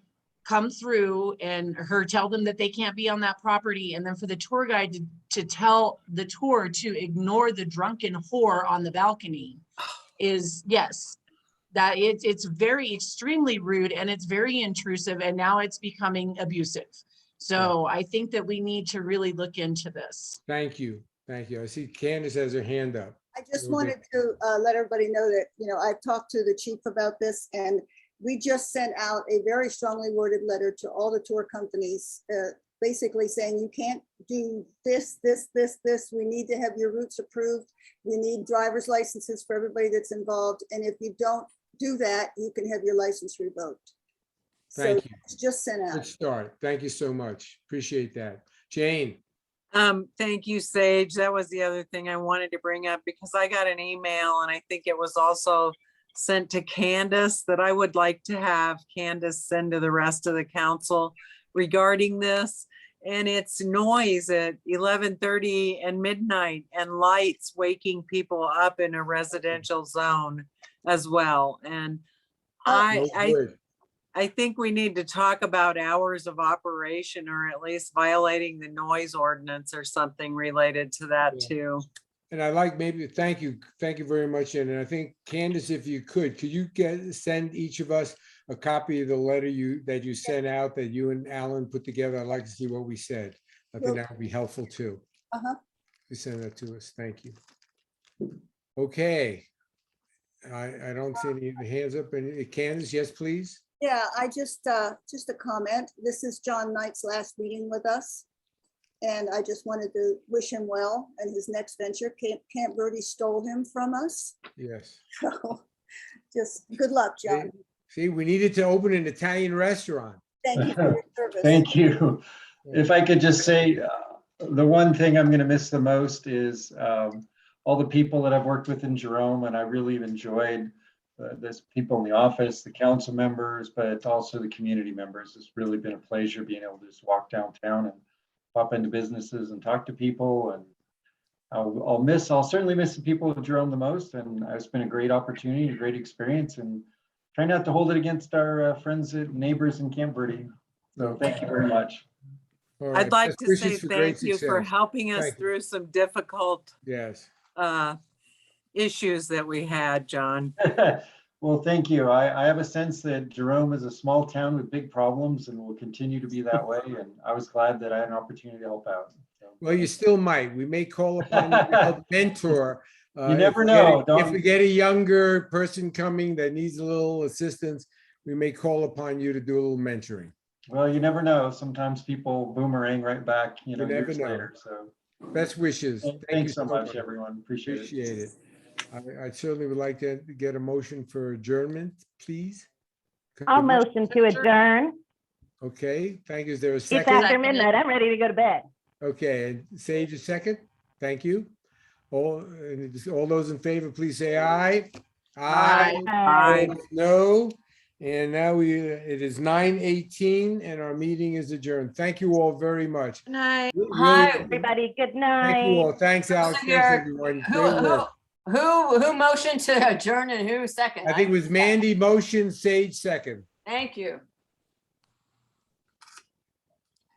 come through and her tell them that they can't be on that property, and then for the tour guide to tell the tour to ignore the drunken whore on the balcony is, yes, that it's very extremely rude, and it's very intrusive, and now it's becoming abusive. So I think that we need to really look into this. Thank you. Thank you. I see Candace has her hand up. I just wanted to let everybody know that, I've talked to the chief about this, and we just sent out a very strongly worded letter to all the tour companies, basically saying you can't do this. We need to have your routes approved. We need driver's licenses for everybody that's involved. And if you don't do that, you can have your license revoked. Thank you. It's just sent Good out. start. Thank you so much. Appreciate that. Jane. Thank you, Sage. That was the other thing I wanted to bring up, because I got an email, and I think it was also sent to Candace, that I would like to have Candace send to the rest of the council regarding this. And it's noise at 11:30 and midnight, and lights waking people up in a residential zone as well. And I think we need to talk about hours of operation, or at least violating the noise ordinance or something related to that too. And I like thank you very much. And I think Candace, if you could you send each of us a copy of the letter that you sent out, that you and Alan put together? I'd like to see what we said. I think that would be helpful too. You send that to us. Thank you. Okay. I don't see any hands up. And Candace, yes, please. Yeah, I just a comment. This is John Knight's last meeting with us. And I just wanted to wish him well in his next venture. Camp Verde stole him from us. Yes. So just good luck, John. See, we needed to open an Italian restaurant. Thank you for your service. Thank you. If I could just say, the one thing I'm going to miss the most is all the people that I've worked with in Jerome, and I really enjoyed this people in the office, the council members, but also the community members. It's really been a pleasure being able to just walk downtown and pop into businesses and talk to people. And I'll certainly miss the people of Jerome the most. And it's been a great opportunity, a great experience, and try not to hold it against our friends and neighbors in Camp Verde. So thank you very much. I'd like to say thank you for helping us through some difficult issues that we had, John. Well, thank you. I have a sense that Jerome is a small town with big problems and will continue to be that way. And I was glad that I had an opportunity to help out. So. Well, you still might. We may call upon you to help mentor. You never know. If we get a younger person coming that needs a little assistance, we may call upon you to do a little mentoring. Well, you never know. Sometimes people boomerang right back, never years know. later. So best wishes. Thanks so much, everyone. Appreciate it. I certainly would like to get a motion for adjournment, please. I'll motion to adjourn. Okay, thank you. Is there a It's second? after midnight. I'm ready to go to bed. Okay, and Sage a second. Thank you. All those in favor, please say aye. Aye. No. And now it is 9:18 and our meeting is adjourned. Thank you all very much. Good night. Hi, everybody. Good night. Thank you all. Thanks, Alex. Thanks, everyone. Great work. Who motioned to adjourn and who second? I think it was Mandy motion, Sage second. Thank you.